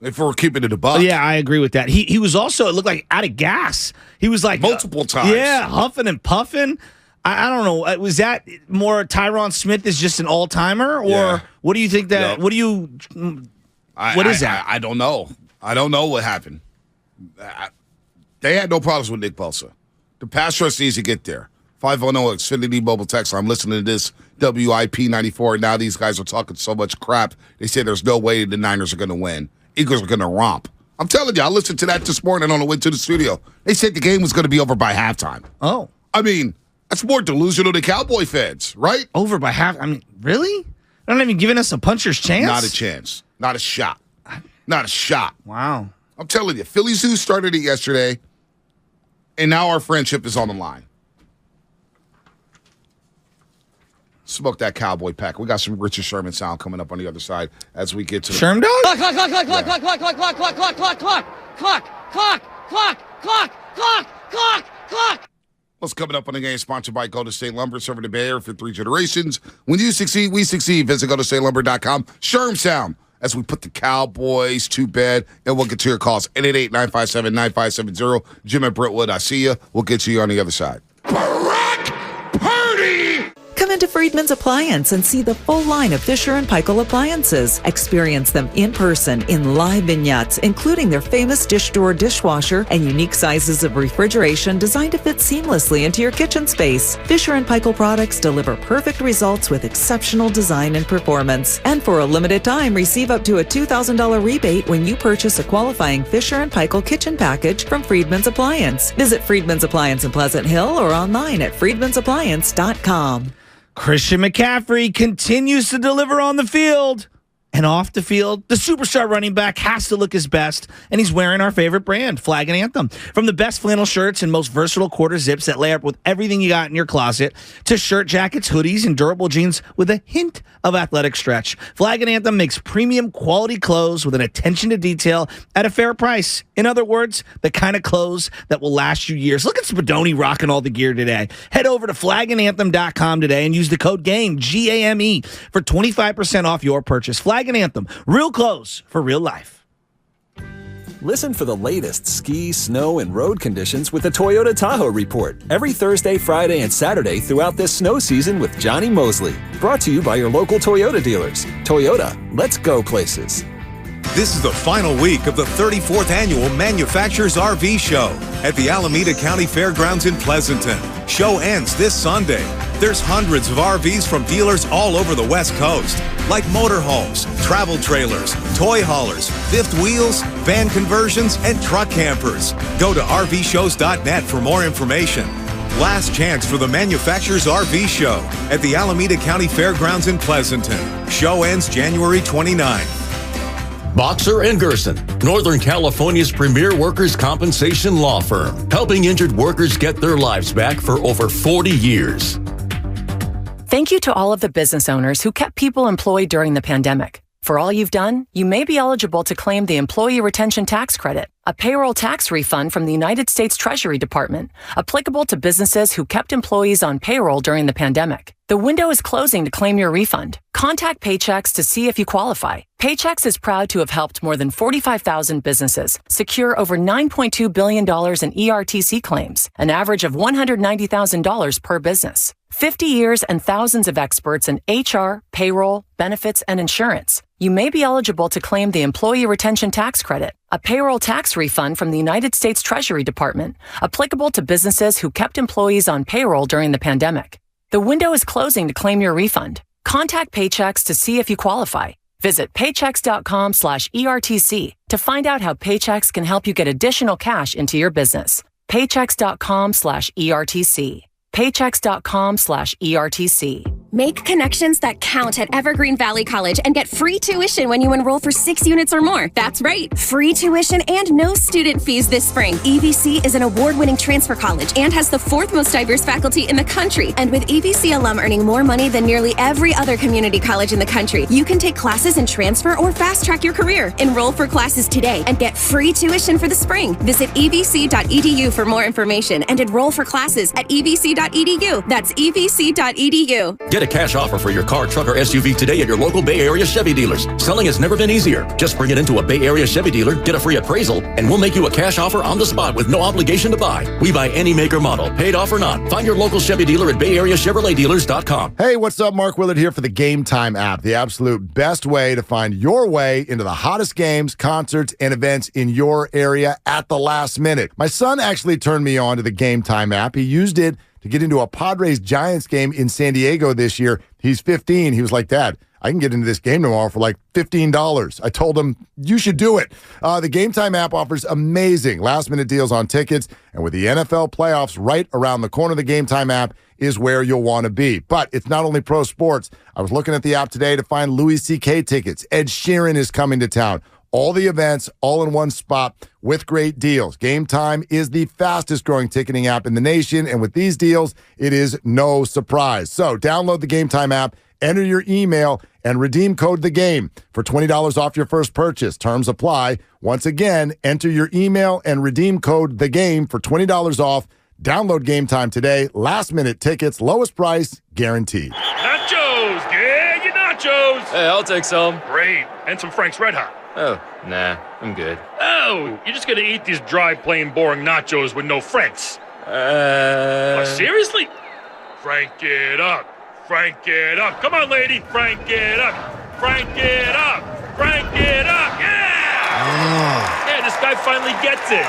If we're keeping it a buck. Yeah, I agree with that. He was also, it looked like out of gas. He was like multiple times. Yeah, huffing and puffing. I don't know. Was that more Tyron Smith is just an all-timer? Or what do you think that, what is that? I don't know. I don't know what happened. They had no problems with Nick Bosa. The pass rush needs to get there. 510 Xfinity Mobile Text. I'm listening to this WIP 94. Now these guys are talking so much crap. They say there's no way the Niners are going to win. Eagles are going to romp. I'm telling you, I listened to that this morning on the way to the studio. They said the game was going to be over by halftime. Oh. I mean, that's more delusional than Cowboy fans, right? Over by half. I mean, really? They're not even giving us a puncher's chance? Not a chance. Not a shot. Not a shot. Wow. I'm telling you, Philly Zoo started it yesterday, and now our friendship is on the line. Smoke that cowboy pack. We got some Richard Sherman sound coming up on the other side as we get to the Sherm dog? Clock, clock, clock, clock, clock, clock, clock, clock, clock, clock, clock, clock, clock, clock, clock, clock, clock, clock, clock, clock. What's coming up on the game? Sponsored by Golden State Lumber, serving the Bay Area for 3 generations. When you succeed, we succeed. Visit GoldenStateLumber.com. Sherm sound as we put the Cowboys to bed, and we'll get to your calls. 888-957-9570. Jim and Brentwood, I see you. We'll get to you on the other side. Come into Friedman's Appliance and see the full line of Fisher & Paykel appliances. Experience them in person in live vignettes, including their famous dish door dishwasher and unique sizes of refrigeration designed to fit seamlessly into your kitchen space. Fisher & Paykel products deliver perfect results with exceptional design and performance. And for a limited time, receive up to a $2,000 rebate when you purchase a qualifying Fisher & Paykel kitchen package from Friedman's Appliance. Visit Friedman's Appliance in Pleasant Hill or online at friedmansappliance.com. Christian McCaffrey continues to deliver on the field. And off the field, the superstar running back has to look his best, and he's wearing our favorite brand, Flag and Anthem. From the best flannel shirts and most versatile quarter zips that lay up with everything you got in your closet, to shirt jackets, hoodies, and durable jeans with a hint of athletic stretch, Flag and Anthem makes premium quality clothes with an attention to detail at a fair price. In other words, the kind of clothes that will last you years. Look at Spadoni rocking all the gear today. Head over to flagandanthem.com today and use the code GAME, G-A-M-E, for 25% off your purchase. Flag and Anthem, real clothes for real life. Listen for the latest ski, snow, and road conditions with the Toyota Tahoe Report every Thursday, Friday, and Saturday throughout this snow season with Johnny Mosley. Brought to you by your local Toyota dealers. Toyota, let's go places. This is the final week of the 34th Annual Manufacturers RV Show at the Alameda County Fairgrounds in Pleasanton. Show ends this Sunday. There's hundreds of RVs from dealers all over the West Coast, like motorhomes, travel trailers, toy haulers, fifth wheels, van conversions, and truck campers. Go to RVshows.net for more information. Last chance for the Manufacturers RV Show at the Alameda County Fairgrounds in Pleasanton. Show ends January 29th. Boxer & Gerson, Northern California's premier workers' compensation law firm, helping injured workers get their lives back for over 40 years. Thank you to all of the business owners who kept people employed during the pandemic. For all you've done, you may be eligible to claim the Employee Retention Tax Credit, a payroll tax refund from the United States Treasury Department, applicable to businesses who kept employees on payroll during the pandemic. The window is closing to claim your refund. Contact Paychex to see if you qualify. Paychex is proud to have helped more than 45,000 businesses secure over $9.2 billion in ERTC claims, an average of $190,000 per business. 50 years and thousands of experts in HR, payroll, benefits, and insurance. You may be eligible to claim the Employee Retention Tax Credit, a payroll tax refund from the United States Treasury Department, applicable to businesses who kept employees on payroll during the pandemic. The window is closing to claim your refund. Contact Paychex to see if you qualify. Visit paychex.com/ERTC to find out how Paychex can help you get additional cash into your business. Paychex.com/ERTC. Paychex.com/ERTC. Make connections that count at Evergreen Valley College and get free tuition when you enroll for 6 units or more. That's right, free tuition and no student fees this spring. EVC is an award-winning transfer college and has the 4th most diverse faculty in the country. And with EVC alum earning more money than nearly every other community college in the country, you can take classes and transfer or fast-track your career. Enroll for classes today and get free tuition for the spring. Visit evc.edu for more information and enroll for classes at evc.edu. That's evc.edu. Get a cash offer for your car, truck, or SUV today at your local Bay Area Chevy dealers. Selling has never been easier. Just bring it into a Bay Area Chevy dealer, get a free appraisal, and we'll make you a cash offer on the spot with no obligation to buy. We buy any make or model, paid off or not. Find your local Chevy dealer at BayAreaChevroletDealers.com. Hey, what's up? Mark Willard here for the Game Time app, the absolute best way to find your way into the hottest games, concerts, and events in your area at the last minute. My son actually turned me on to the Game Time app. He used it to get into a Padres-Giants game in San Diego this year. He's 15. He was like, Dad, I can get into this game tomorrow for like $15. I told him, you should do it. The Game Time app offers amazing last-minute deals on tickets, and with the NFL playoffs right around the corner, the Game Time app is where you'll want to be. But it's not only pro sports. I was looking at the app today to find Louis C.K. tickets. Ed Sheeran is coming to town. All the events, all in one spot with great deals. Game Time is the fastest growing ticketing app in the nation, and with these deals, it is no surprise. So download the Game Time app, enter your email, and redeem code THEGAME for $20 off your first purchase. Terms apply. Once again, enter your email and redeem code THEGAME for $20 off. Download Game Time today. Last-minute tickets, lowest price, guaranteed. Nachos! Yeah, your nachos! Hey, I'll take some. Great. And some Frank's Red Hot. Oh, nah, I'm good. Oh, you're just gonna eat these dry, plain, boring nachos with no Franks? Seriously? Frank it up. Frank it up. Come on, lady. Frank it up. Frank it up. Frank it up. Yeah! Yeah, this guy finally gets it.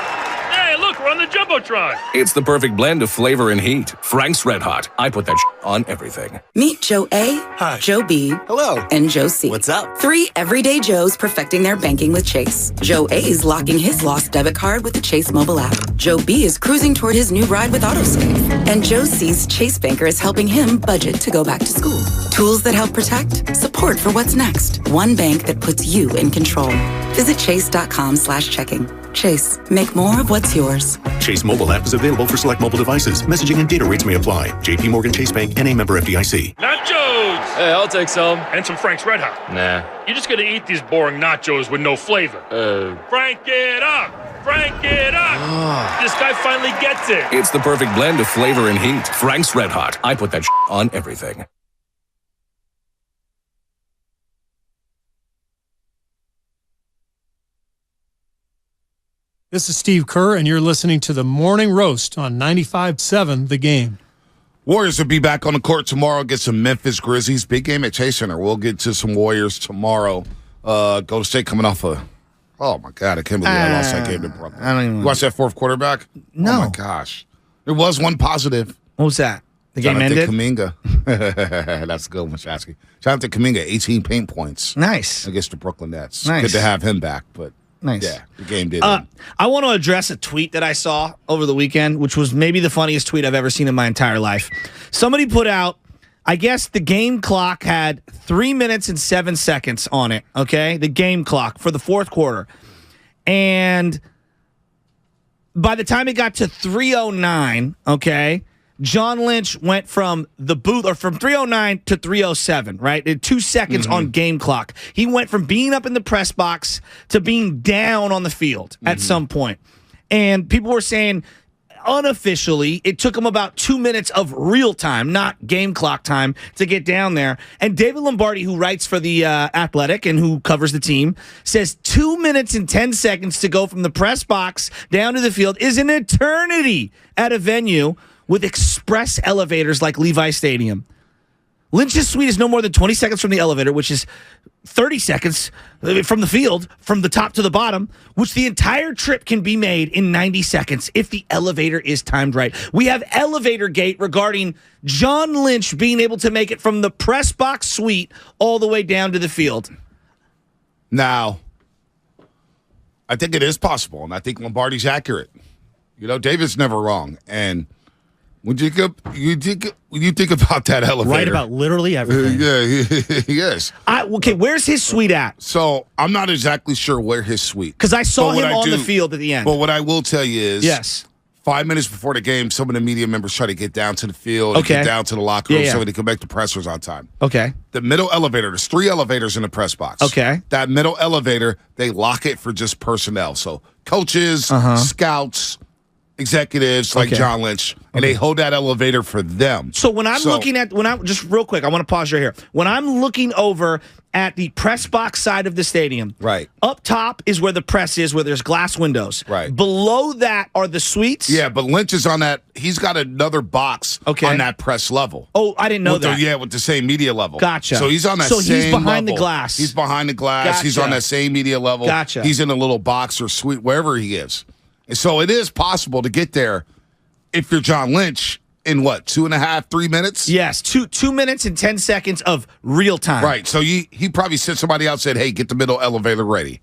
Hey, look, we're on the Jumbotron. It's the perfect blend of flavor and heat. Frank's Red Hot. I put that on everything. Meet Joe A, Hi. Joe B, Hello, and Joe C. What's up? 3 everyday Joes perfecting their banking with Chase. Joe A is locking his lost debit card with the Chase mobile app. Joe B is cruising toward his new ride with Autosave. And Joe C's Chase banker is helping him budget to go back to school. Tools that help protect, support for what's next. One bank that puts you in control. Visit chase.com/checking. Chase, make more of what's yours. Chase mobile app is available for select mobile devices. Messaging and data rates may apply. JP Morgan Chase Bank, N.A. member FDIC. Nachos! Hey, I'll take some. And some Frank's Red Hot. Nah. You're just gonna eat these boring nachos with no flavor. Frank it up! Frank it up! This guy finally gets it. It's the perfect blend of flavor and heat. Frank's Red Hot. I put that on everything. This is Steve Kerr, and you're listening to the Morning Roast on 95.7 The Game. Warriors will be back on the court tomorrow against some Memphis Grizzlies. Big game at Chase Center. We'll get to some Warriors tomorrow. Golden State coming off oh, my God, I can't believe I lost that game to Brooklyn. I don't even You watch that fourth quarterback? No. Oh, my gosh. There was one positive. What was that? The game ended? Kuminga. That's a good one, Shasky. Jonathan Kuminga, 18 paint points. Nice. Against the Brooklyn Nets. Nice. Good to have him back, but nice. Yeah, the game did. I want to address a tweet that I saw over the weekend, which was maybe the funniest tweet I've ever seen in my entire life. Somebody put out, I guess the game clock had 3 minutes and 7 seconds on it, okay? The game clock for the fourth quarter. And by the time it got to 3:09, okay, John Lynch went from the booth, or from 3:09 to 3:07, right? In 2 seconds on game clock. He went from being up in the press box to being down on the field at some point. And people were saying, unofficially, it took him about 2 minutes of real time, not game clock time, to get down there. And David Lombardi, who writes for The Athletic and who covers the team, says 2 minutes and 10 seconds to go from the press box down to the field is an eternity at a venue with express elevators like Levi Stadium. Lynch's suite is no more than 20 seconds from the elevator, which is 30 seconds from the field, from the top to the bottom, which the entire trip can be made in 90 seconds if the elevator is timed right. We have elevator gate regarding John Lynch being able to make it from the press box suite all the way down to the field. Now, I think it is possible, and I think Lombardi's accurate. You know, David's never wrong, and when you think about that elevator, right about literally everything. Yes. Okay, where's his suite at? So I'm not exactly sure where his suite. Because I saw him on the field at the end. But what I will tell you is, yes, 5 minutes before the game, some of the media members try to get down to the field, and get down to the locker room so they can make the pressers on time. Okay. The middle elevator, there's 3 elevators in the press box. Okay. That middle elevator, they lock it for just personnel. So coaches, scouts, executives like John Lynch, and they hold that elevator for them. So when I'm looking at, just real quick, I want to pause right here. When I'm looking over at the press box side of the stadium, right, up top is where the press is, where there's glass windows. Right. Below that are the suites. Yeah, but Lynch is on that. He's got another box on that press level. Oh, I didn't know that. With the same media level. Gotcha. So he's on that same same he's behind level. the glass. He's behind the glass. Gotcha. He's on that same media level. Gotcha. He's in a little box or suite, wherever he is. And so it is possible to get there if you're John Lynch in 2.5, 3 minutes? Yes, 2 minutes and 10 seconds of real time. Right. So he probably sent somebody out and said, hey, get the middle elevator ready.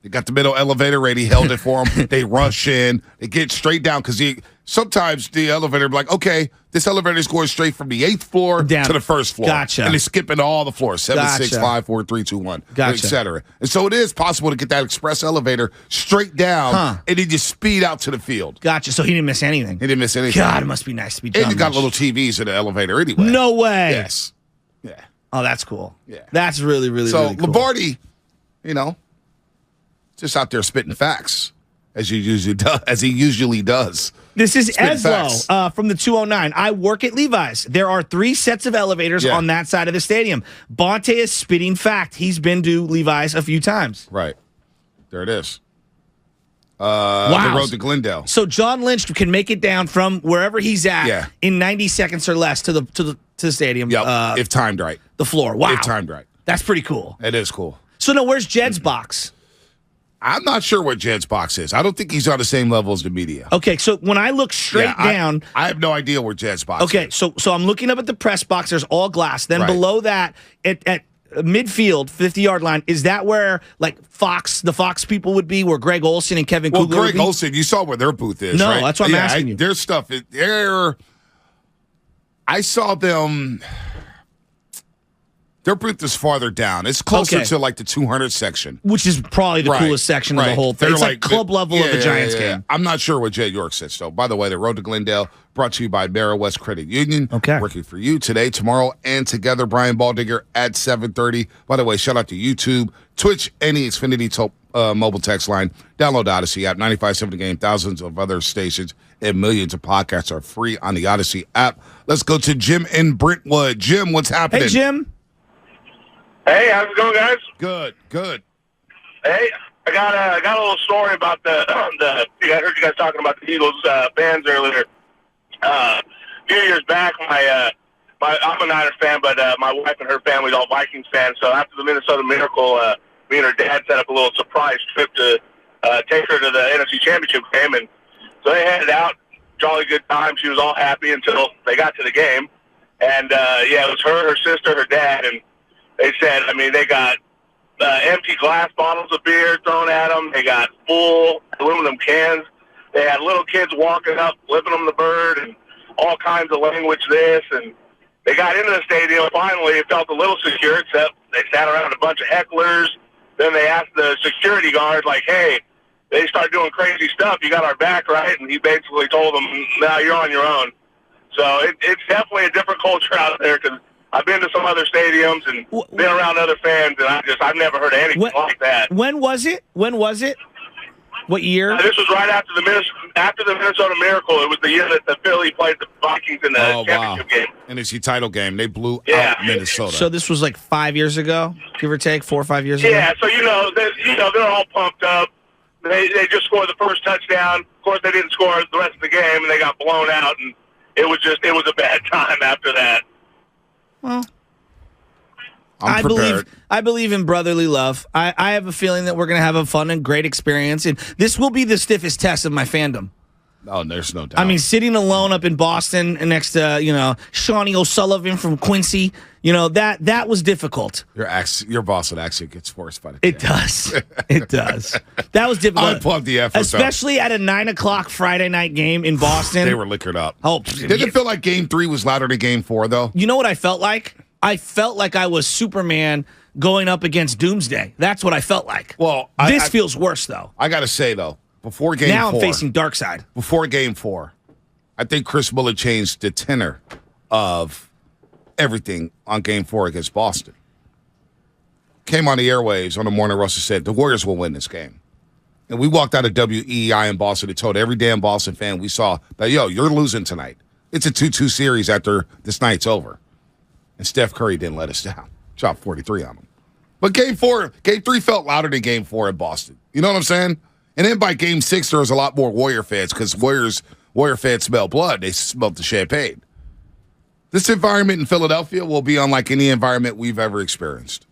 They got the middle elevator ready, held it for them. They rush in. They get straight down because sometimes the elevator be like, okay, this elevator is going straight from the 8th floor down to the 1st floor. Gotcha. And they skip into all the floors, 7, Gotcha. 6, 5, 4, 3, 2, 1, Gotcha. et cetera. And so it is possible to get that express elevator straight down and then just speed out to the field. Gotcha. So he didn't miss anything. He didn't miss anything. God, it must be nice to be John And you got Lynch. little TVs in the elevator anyway. No way. Yes. Yeah. Oh, that's cool. Yeah. That's really, really, so really cool. Lombardi, just out there spitting facts as he usually does. This is Spitting facts. Eslo from the 209. I work at Levi's. There are 3 sets of elevators on that side of the stadium. Bonte is spitting fact. He's been to Levi's a few times. Right. There it is. Wow. The road to Glendale. So John Lynch can make it down from wherever he's at in 90 seconds or less to the stadium. Yep. If timed right. The floor. Wow. If timed right. That's pretty cool. It is cool. So now where's Jed's box? I'm not sure what Jed's box is. I don't think he's on the same level as the media. Okay, so when I look straight down, I have no idea where Jed's box is. Okay, so I'm looking up at the press box. There's all glass. Then below that, at midfield, 50-yard line, is that where like the Fox people would be, where Greg Olsen and Kevin Kugler would Greg be? Olsen, you saw where their booth is, No, right? that's what I'm asking you. Their stuff, I saw them. Their booth is farther down. It's closer to like the 200 section. Which is probably the coolest section of the whole thing. It's like club level of a Giants game. I'm not sure where Jed York sits, though. By the way, the Road to Glendale brought to you by Mara West Credit Union. Okay. Working for you today, tomorrow, and together. Brian Baldinger at 7:30. By the way, shout out to YouTube, Twitch, and the Xfinity mobile text line. Download the Odyssey app, 95.7 The Game, thousands of other stations, and millions of podcasts are free on the Odyssey app. Let's go to Jim in Brentwood. Jim, what's happening? Hey, Jim. Hey, how's it going, guys? Good. Hey, I got a little story about I heard you guys talking about the Eagles fans earlier. A few years back, I'm a Niners fan, but my wife and her family's all Vikings fans. So after the Minnesota Miracle, me and her dad set up a little surprise trip to take her to the NFC Championship game, and so they headed out. Jolly good time. She was all happy until they got to the game, and it was her sister, her dad, and they said, they got empty glass bottles of beer thrown at them. They got full aluminum cans. They had little kids walking up, flipping them the bird, and all kinds of language and they got into the stadium. Finally, it felt a little secure, except they sat around a bunch of hecklers. Then they asked the security guard, like, hey, they start doing crazy stuff. You got our back, right? And he basically told them, no, you're on your own. So it's definitely a different culture out there, because I've been to some other stadiums and been around other fans, and I've never heard of anything like that. When was it? What year? This was right after the Minnesota Miracle. It was the year that the Philly played the Vikings in the championship game. NFC title game. They blew out Minnesota. So this was like 5 years ago, give or take, 4 or 5 years ago? Yeah, so they're all pumped up. They just scored the first touchdown. Of course, they didn't score the rest of the game, and they got blown out, and it was a bad time after that. Well, I'm prepared. I believe in brotherly love. I have a feeling that we're going to have a fun and great experience, and this will be the stiffest test of my fandom. Oh, there's no doubt. Sitting alone up in Boston next to, Shawnee O'Sullivan from Quincy, that was difficult. Your Boston accent gets forced by the It does. It does. That was difficult. I plug the effort. Especially at a 9:00 Friday night game in Boston. They were liquored up. Oh, didn't it feel like Game 3 was louder than Game 4, though? You know what I felt like? I felt like I was Superman going up against Doomsday. That's what I felt like. Well, this feels worse, though. I got to say, though, before Game 4. Now I'm facing Darkseid. Before Game 4, I think Chris Muller changed the tenor of everything on Game 4 against Boston. Came on the airwaves on the morning, Russell said, the Warriors will win this game. And we walked out of WEEI in Boston and told every damn Boston fan we saw that, you're losing tonight. It's a 2-2 series after this night's over. And Steph Curry didn't let us down. Dropped 43 on them. But Game 3 felt louder than Game 4 in Boston. You know what I'm saying? And then by Game 6, there was a lot more Warrior fans because Warrior fans smell blood. They smelled the champagne. This environment in Philadelphia will be unlike any environment we've ever experienced.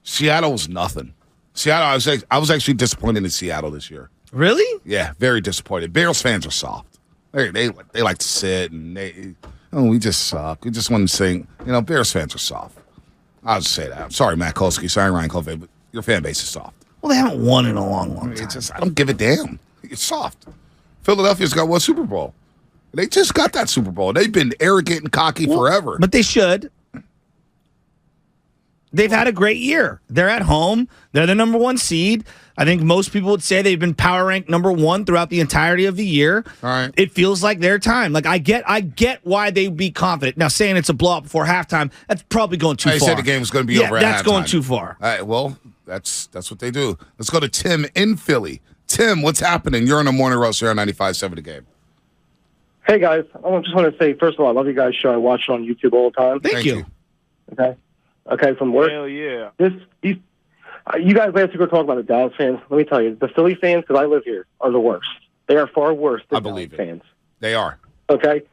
Seattle was nothing. Seattle, I was actually disappointed in Seattle this year. Really? Yeah, very disappointed. Bears fans are soft. They like to sit and we just suck. We just want to sing. Bears fans are soft. I'll just say that. I'm sorry, Matt Kolsky. Sorry, Ryan Colvey, but your fan base is soft. Well, they haven't won in a long time. I don't give a damn. It's soft. Philadelphia's got one Super Bowl. They just got that Super Bowl. They've been arrogant and cocky forever. But they should. They've had a great year. They're at home. They're the number 1 seed. I think most people would say they've been power ranked number 1 throughout the entirety of the year. All right. It feels like their time. Like I get why they'd be confident. Now saying it's a blowout before halftime, that's probably going too far. I said the game was going to be over at that's halftime. going too far. All right, well, that's what they do. Let's go to Tim in Philly. Tim, what's happening? You're on the morning roast here on 95.7 The Game. Hey, guys. I just want to say, first of all, I love you guys' show. I watch it on YouTube all the time. Thank you. Okay, from work. Hell yeah. You guys last week were talking about the Dallas fans. Let me tell you, the Philly fans, because I live here, are the worst. They are far worse than Dallas fans. They are. Okay?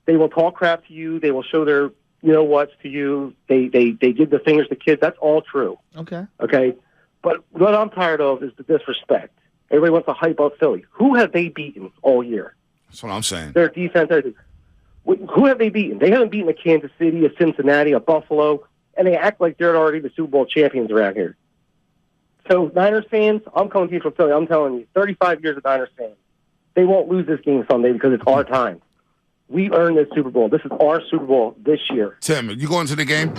They will talk crap to you. They will show their you-know-whats to you. They give the fingers to kids. That's all true. Okay. Okay? But what I'm tired of is the disrespect. Everybody wants to hype up Philly. Who have they beaten all year? That's what I'm saying. Their defense, everything. Who have they beaten? They haven't beaten a Kansas City, a Cincinnati, a Buffalo, and they act like they're already the Super Bowl champions around here. So, Niners fans, I'm coming to you from Philly. I'm telling you, 35 years of Niners fans, they won't lose this game someday because it's our time. We earned this Super Bowl. This is our Super Bowl this year. Tim, are you going to the game?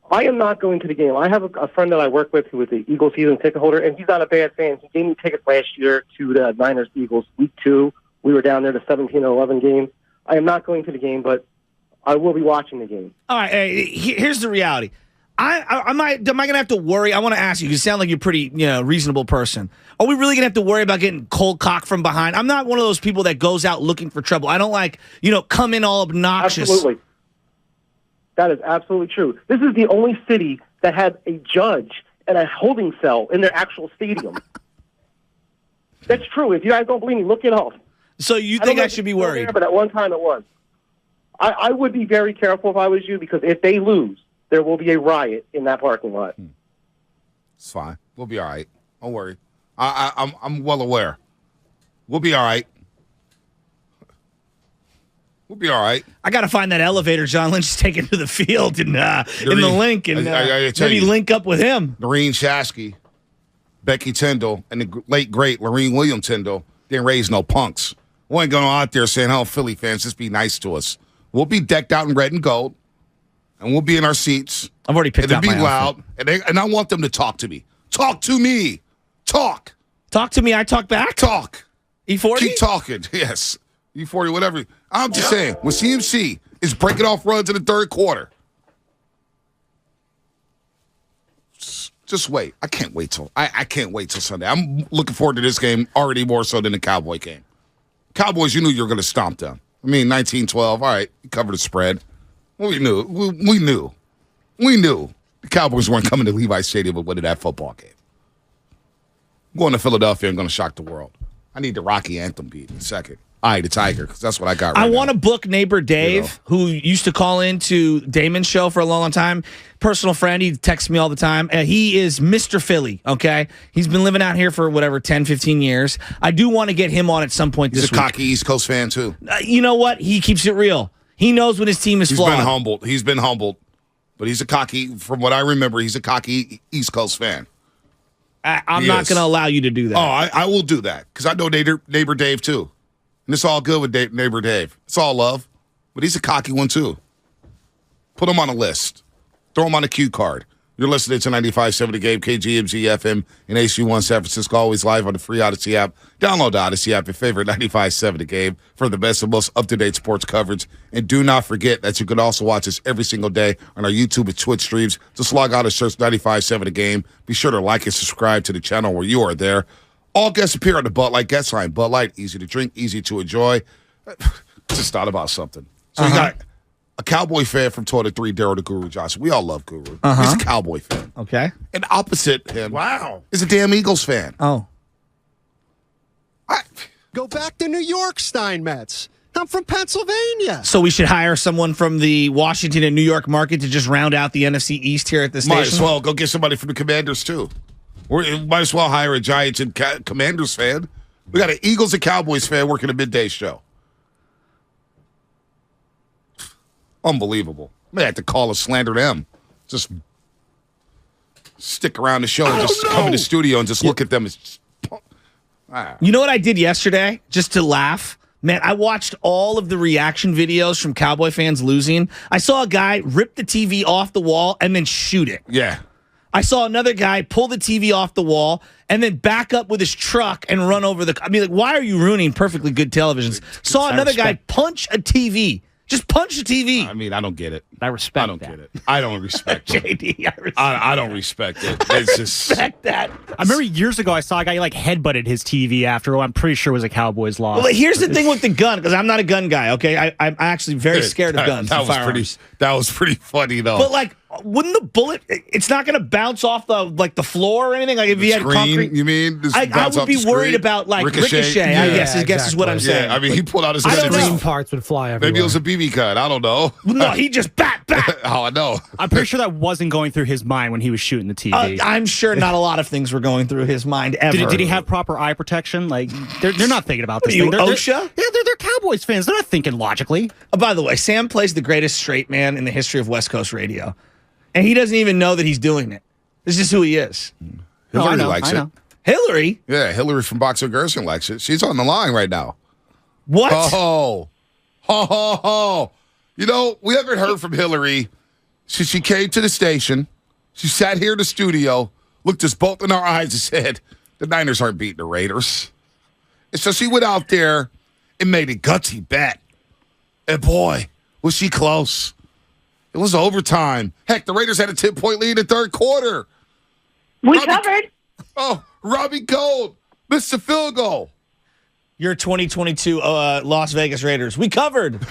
I am not going to the game. I have a friend that I work with who is the Eagles season ticket holder, and he's not a bad fan. He gave me tickets last year to the Niners-Eagles Week 2. We were down there the 17-11 game. I am not going to the game, but I will be watching the game. All right, here's the reality. Am I going to have to worry? I want to ask you. You sound like you're a pretty reasonable person. Are we really going to have to worry about getting cold cocked from behind? I'm not one of those people that goes out looking for trouble. I don't like, come in all obnoxious. Absolutely. That is absolutely true. This is the only city that had a judge and a holding cell in their actual stadium. That's true. If you guys don't believe me, look it up. So you think I should be worried? There, but at one time it was. I would be very careful if I was you, because if they lose, there will be a riot in that parking lot. It's fine. We'll be all right. Don't worry. I'm well aware. We'll be all right. We'll be all right. I got to find that elevator John Lynch is taking to the field in the link, and maybe link up with him. Noreen Shasky, Becky Tyndall, and the late, great Lorene William Tyndall didn't raise no punks. We ain't going out there saying, oh, Philly fans, just be nice to us. We'll be decked out in red and gold, and we'll be in our seats. I've already picked out my It'll be loud, and I want them to talk to me. Talk to me. Talk. Talk to me, I talk back? Talk. E40? Keep talking, yes. E40, whatever. I'm just saying, when CMC is breaking off runs in the third quarter, just wait. I can't wait till Sunday. I'm looking forward to this game already more so than the Cowboy game. Cowboys, you knew you were going to stomp them. I mean, 19-12, all right, you covered the spread. We knew. We knew. The Cowboys weren't coming to Levi Stadium and winning that football game. I'm going to Philadelphia and going to shock the world. I need the Rocky Anthem beat in a second. Eye the Tiger, because that's what I got right now. I want to book neighbor Dave, who used to call into Damon's show for a long time. Personal friend. He texts me all the time. He is Mr. Philly, okay? He's been living out here for, 10, 15 years. I do want to get him on at some point this week. He's a cocky East Coast fan, too. You know what? He keeps it real. He knows when his team is flawed. He's been humbled. But he's a cocky, from what I remember, he's a cocky East Coast fan. I'm not going to allow you to do that. Oh, I will do that, because I know neighbor Dave, too. And it's all good with neighbor Dave. It's all love. But he's a cocky one, too. Put him on a list. Throw him on a cue card. You're listening to 95.7 The Game, KGMZ FM, and AC1 San Francisco, always live on the free Odyssey app. Download the Odyssey app, your favorite 95.7 The Game, for the best and most up-to-date sports coverage. And do not forget that you can also watch us every single day on our YouTube and Twitch streams. Just log out and search 95.7 The Game. Be sure to like and subscribe to the channel where you are there. All guests appear on the Bud Light guest line. Bud Light, easy to drink, easy to enjoy. Just thought about something. So you got a Cowboy fan from Toilet 3, Daryl the Guru Johnson. We all love Guru. He's a Cowboy fan. Okay. And opposite him is a damn Eagles fan. Oh. Go back to New York, Steinmetz. I'm from Pennsylvania. So we should hire someone from the Washington and New York market to just round out the NFC East here at the station? Might as well. Go get somebody from the Commanders, too. We might as well hire a Giants and Commanders fan. We got an Eagles and Cowboys fan working a midday show. Unbelievable. I may have to call and slander them. Just stick around the show and just come in the studio and just look at them as. You know what I did yesterday, just to laugh? Man, I watched all of the reaction videos from Cowboy fans losing. I saw a guy rip the TV off the wall and then shoot it. Yeah. I saw another guy pull the TV off the wall and then back up with his truck and run over the... I mean, like, why are you ruining perfectly good televisions? Saw another guy punch a TV. Just punch a TV. I mean, I don't get it. I respect I don't get it. I don't respect it. JD, I don't respect it. It's just... respect that. I remember years ago I saw a guy like headbutted his TV after what I'm pretty sure was a Cowboys loss. Well, here's the thing with the gun, because I'm not a gun guy, okay? I'm actually very scared of guns and firearms. That was pretty funny, though. But, like, wouldn't the bullet... It's not going to bounce off the floor or anything? Like, if you had concrete... You mean? I would be worried about, like, ricochet I guess is what I'm saying. Yeah, I mean, he pulled out his... Screen parts would fly everywhere. Maybe it was a BB gun. I don't know. No, he just bat. Oh, I know. I'm pretty sure that wasn't going through his mind when he was shooting the TV. I'm sure not a lot of things were going through his mind ever. Did he have proper eye protection? Like, they're not thinking about this thing. They're OSHA? They're Cowboys fans. They're not thinking logically. Oh, by the way, Sam plays the greatest straight man in the history of West Coast radio. And he doesn't even know that he's doing it. It's just who he is. Hillary likes it. Hillary? Yeah, Hillary from Boxer Gerson likes it. She's on the line right now. What? Oh. You know, we haven't heard from Hillary since she came to the station. She sat here in the studio, looked us both in our eyes and said, the Niners aren't beating the Raiders. And so she went out there and made a gutsy bet. And boy, was she close. It was overtime. Heck, the Raiders had a 10-point lead in the third quarter. We covered. Oh, Robbie Gold missed a field goal. Your 2022 Las Vegas Raiders. We covered. Once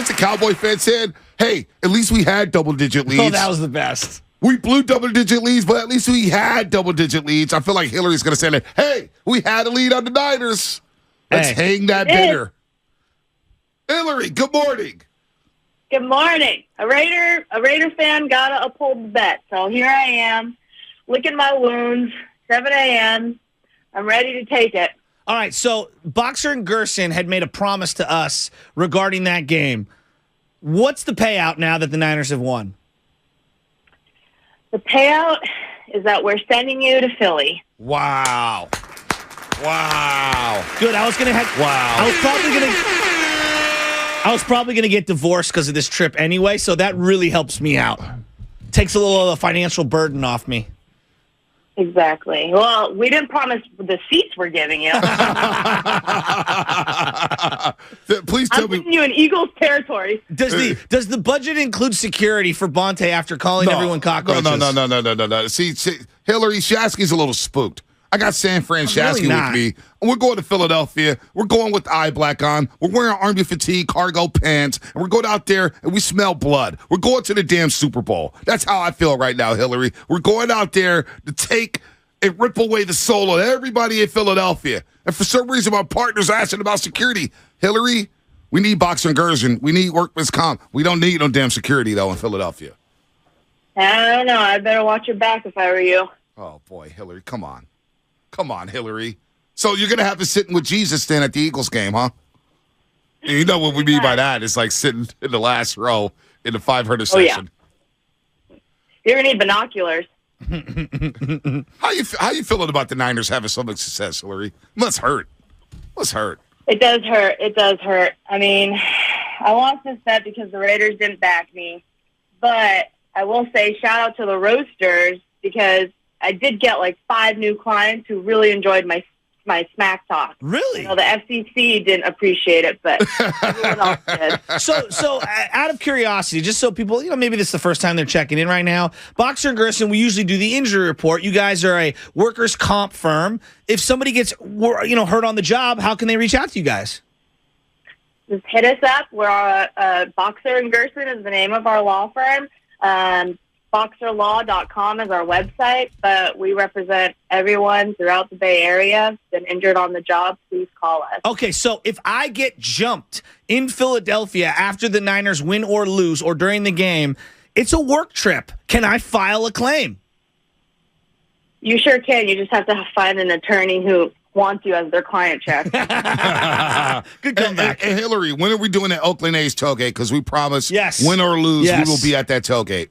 the Cowboy fan said, hey, at least we had double-digit leads. Oh, that was the best. We blew double-digit leads, but at least we had double-digit leads. I feel like Hillary's going to say that, hey, we had a lead on the Niners. Let's hang that banner. Hillary, good morning. Good morning. A Raider fan got to uphold the bet. So here I am, licking my wounds, 7 a.m., I'm ready to take it. All right, so Boxer and Gerson had made a promise to us regarding that game. What's the payout now that the Niners have won? The payout is that we're sending you to Philly. Wow. Good. I was probably gonna get divorced because of this trip anyway, so that really helps me out. Takes a little of the financial burden off me. Exactly. Well, we didn't promise the seats we're giving you. Please tell I'm putting you in Eagles territory. Does the budget include security for Bonte after calling everyone cockroaches? No. See, Hillary Shasky's a little spooked. I got San Fran Shasky with me. We're going to Philadelphia. We're going with the eye black on. We're wearing Army fatigue, cargo pants, and we're going out there and we smell blood. We're going to the damn Super Bowl. That's how I feel right now, Hillary. We're going out there to take and rip away the soul of everybody in Philadelphia. And for some reason, my partner's asking about security. Hillary, we need Boxer and Gerson. We need workman's comp. We don't need no damn security, though, in Philadelphia. I don't know. I better watch your back if I were you. Oh, boy, Hillary, come on. Come on, Hillary. So you're going to have us sitting with Jesus then at the Eagles game, huh? And you know what we mean by that. It's like sitting in the last row in the 500 section. Yeah. You're going to need binoculars. How you feeling about the Niners having so much success, Hillary? Must hurt. It does hurt. I mean, I lost this bet because the Raiders didn't back me. But I will say shout out to the Roasters because I did get like 5 new clients who really enjoyed my smack talk. Really? You know, the FCC didn't appreciate it, but everyone else did. So out of curiosity, just so people, maybe this is the first time they're checking in right now, Boxer and Gerson, we usually do the injury report. You guys are a workers' comp firm. If somebody gets, hurt on the job, how can they reach out to you guys? Just hit us up. We're Boxer and Gerson is the name of our law firm. Boxerlaw.com is our website, but we represent everyone throughout the Bay Area. Been injured on the job, please call us. Okay, so if I get jumped in Philadelphia after the Niners win or lose or during the game, it's a work trip. Can I file a claim? You sure can. You just have to find an attorney who wants you as their client check. Good comeback. And Hillary, when are we doing that Oakland A's tailgate? Because we promised, yes, win or lose, we will be at that tailgate.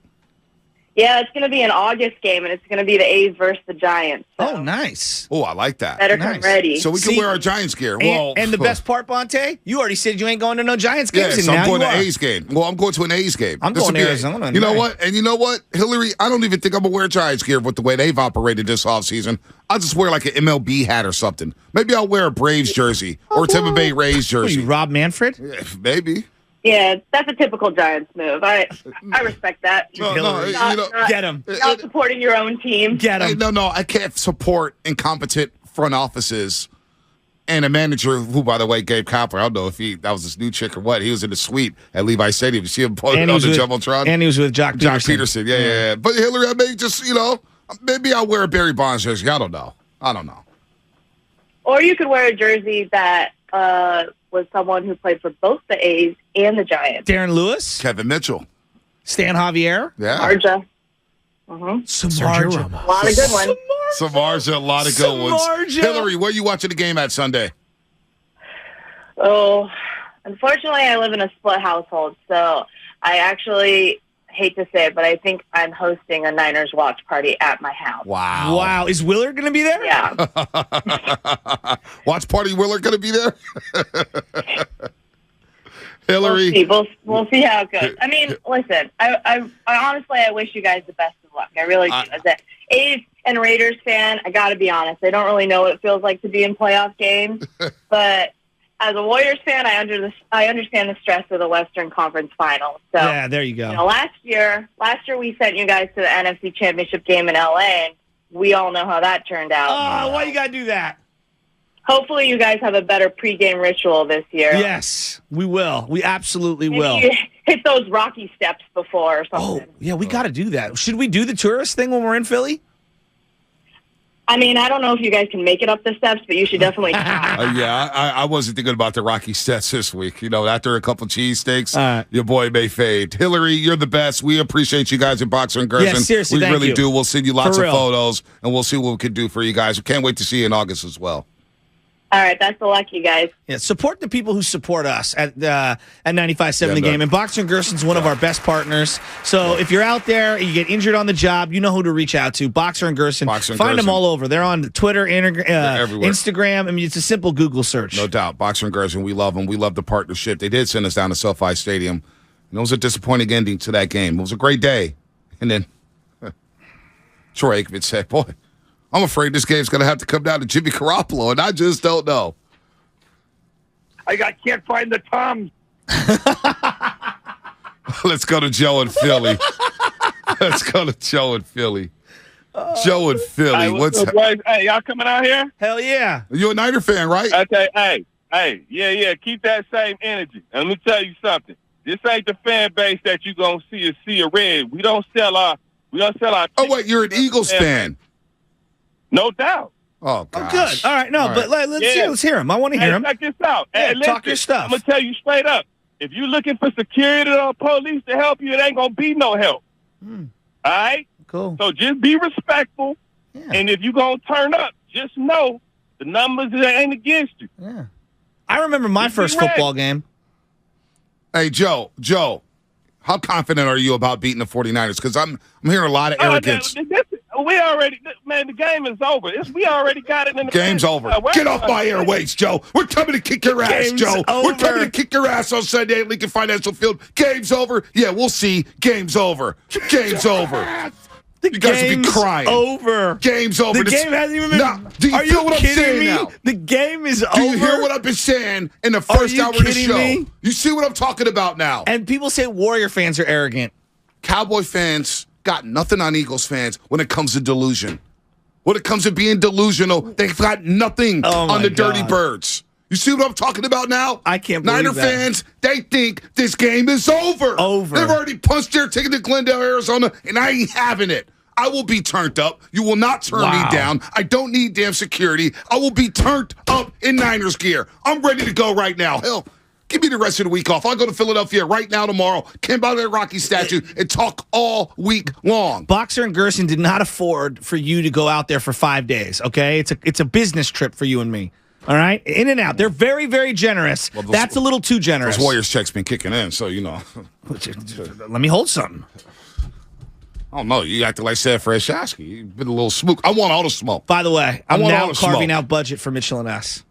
Yeah, it's going to be an August game, and it's going to be the A's versus the Giants. So. Oh, nice. Oh, I like that. Better come ready. So we can wear our Giants gear. Well, and the best part, Bonte, you already said you ain't going to no Giants games. Yes, and I'm now going you to are. A's game. Well, I'm going to an A's game. I'm going to Arizona. You know what? And you know what, Hillary? I don't even think I'm going to wear Giants gear with the way they've operated this offseason. I'll just wear like an MLB hat or something. Maybe I'll wear a Braves jersey or a Tampa Bay Rays jersey. What are you, Rob Manfred? Yeah, maybe. Yeah, that's a typical Giants move. I respect that. Get him. Not supporting your own team. Get him. No, I can't support incompetent front offices and a manager who, by the way, Gabe Cowboy, I don't know if that was his new chick or what. He was in the suite at Levi Stadium. You see him put it on the Jumbotron? And he was with Jock Peterson. Yeah. But Hillary, I may just, maybe I'll wear a Barry Bonds jersey. I don't know. Or you could wear a jersey that was someone who played for both the A's and the Giants. Darren Lewis? Kevin Mitchell. Stan Javier? Yeah. Samardzija. Samardzija. A lot of good ones. Samardzija, a lot of good ones. Hillary, where are you watching the game at Sunday? Oh, unfortunately, I live in a split household, so I actually hate to say it, but I think I'm hosting a Niners watch party at my house. Wow. Is Willard going to be there? Yeah. Watch party Willard going to be there? Hillary. We'll see how it goes. I mean, listen, I honestly, I wish you guys the best of luck. I really do. As an A's and Raiders fan, I got to be honest. I don't really know what it feels like to be in playoff games, but as a Warriors fan, I understand the stress of the Western Conference Finals. So, yeah, there you go. Last year we sent you guys to the NFC Championship game in LA, and we all know how that turned out. Oh, why you got to do that? Hopefully you guys have a better pregame ritual this year. Yes, we will. We absolutely Maybe will. You hit those rocky steps before or something. Oh, yeah, we got to do that. Should we do the tourist thing when we're in Philly? I mean, I don't know if you guys can make it up the steps, but you should definitely try. I wasn't thinking about the Rocky Steps this week. After a couple cheesesteaks, your boy may fade. Hillary, you're the best. We appreciate you guys in Boxer and Gerson. Yeah, seriously, we thank really you. do. We'll send you lots For of real. photos, and we'll see what we can do for you guys. We can't wait to see you in August as well. All right, best of luck, you guys. Yeah, support the people who support us at 95.7 The Game. And Boxer and Gerson's one of our best partners. So if you're out there and you get injured on the job, you know who to reach out to. Boxer and Gerson. Find them all over. They're on Twitter, Instagram. I mean, it's a simple Google search. No doubt. Boxer and Gerson, we love them. We love the partnership. They did send us down to SoFi Stadium. And it was a disappointing ending to that game. It was a great day. And then Troy Aikman said, boy, I'm afraid this game's going to have to come down to Jimmy Garoppolo, and I just don't know. I can't find the Toms. Let's go to Joe in Philly. Joe in Philly. What's boys, hey, y'all coming out here? Hell yeah. You're a Niner fan, right? Okay, hey, yeah. Keep that same energy. And let me tell you something. This ain't the fan base that you gonna see a sea of red. We don't sell our. Oh wait, you're an Eagles fan. No doubt. Oh, gosh. Good. All right, but let's hear him. I want to hear him. Check this out. Yeah, hey, talk your stuff. I'm gonna tell you straight up. If you're looking for security or police to help you, it ain't gonna be no help. All right. Cool. So just be respectful, and if you gonna turn up, just know the numbers ain't against you. Yeah. I remember my first football game. Hey, Joe, how confident are you about beating the 49ers? Because I'm hearing a lot of arrogance. The game is over. We already got it in the Game's over. Get off my airways, Joe. We're coming to kick your ass, Game's Joe. over. We're coming to kick your ass on Sunday at Lincoln Financial Field. Game's over. Yeah, we'll see. Game's over. Game's over. You guys will be crying. Over. Game's over. The game hasn't even been. No, do you Are feel you what I'm kidding saying me? now? The game is over. Do you hear what I've been saying in the first hour of the show? Me? You see what I'm talking about now? And people say Warrior fans are arrogant. Cowboy fans got nothing on Eagles fans when it comes to delusion. When it comes to being delusional, they've got nothing on the Dirty Birds. You see what I'm talking about now? I can't believe Niner that. fans, they think this game is over. They've already punched their ticket to Glendale, Arizona, and I ain't having it. I will be turned up. You will not turn me down. I don't need damn security. I will be turned up in Niners gear. I'm ready to go right now. Hell, give me the rest of the week off. I'll go to Philadelphia right now tomorrow, camp out at the Rocky statue, and talk all week long. Boxer and Gerson did not afford for you to go out there for 5 days, okay? It's a business trip for you and me. All right? In and out. They're very, very generous. Well, that's a little too generous. Those Warriors checks been kicking in, so you know. Let me hold something. Oh, no, you acted like Seth Freshowski. You've been a little smoke. I want all the smoke. By the way, I'm now carving smoke out budget for Mitchell and S.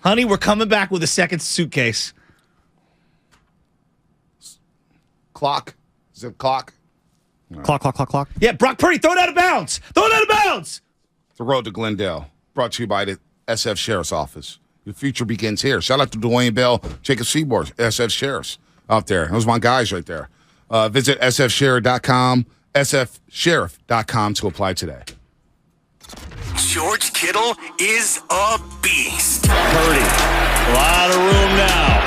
Honey, we're coming back with a second suitcase. Clock. Is it clock? Clock. Yeah, Brock Purdy, throw it out of bounds. Throw it out of bounds. The road to Glendale. Brought to you by the SF Sheriff's Office. Your future begins here. Shout out to Dwayne Bell, Jacob Seaboard, SF Sheriffs out there. Those are my guys right there. Visit sfsheriff.com, sfsheriff.com to apply today. George Kittle is a beast. Purdy, a lot of room now.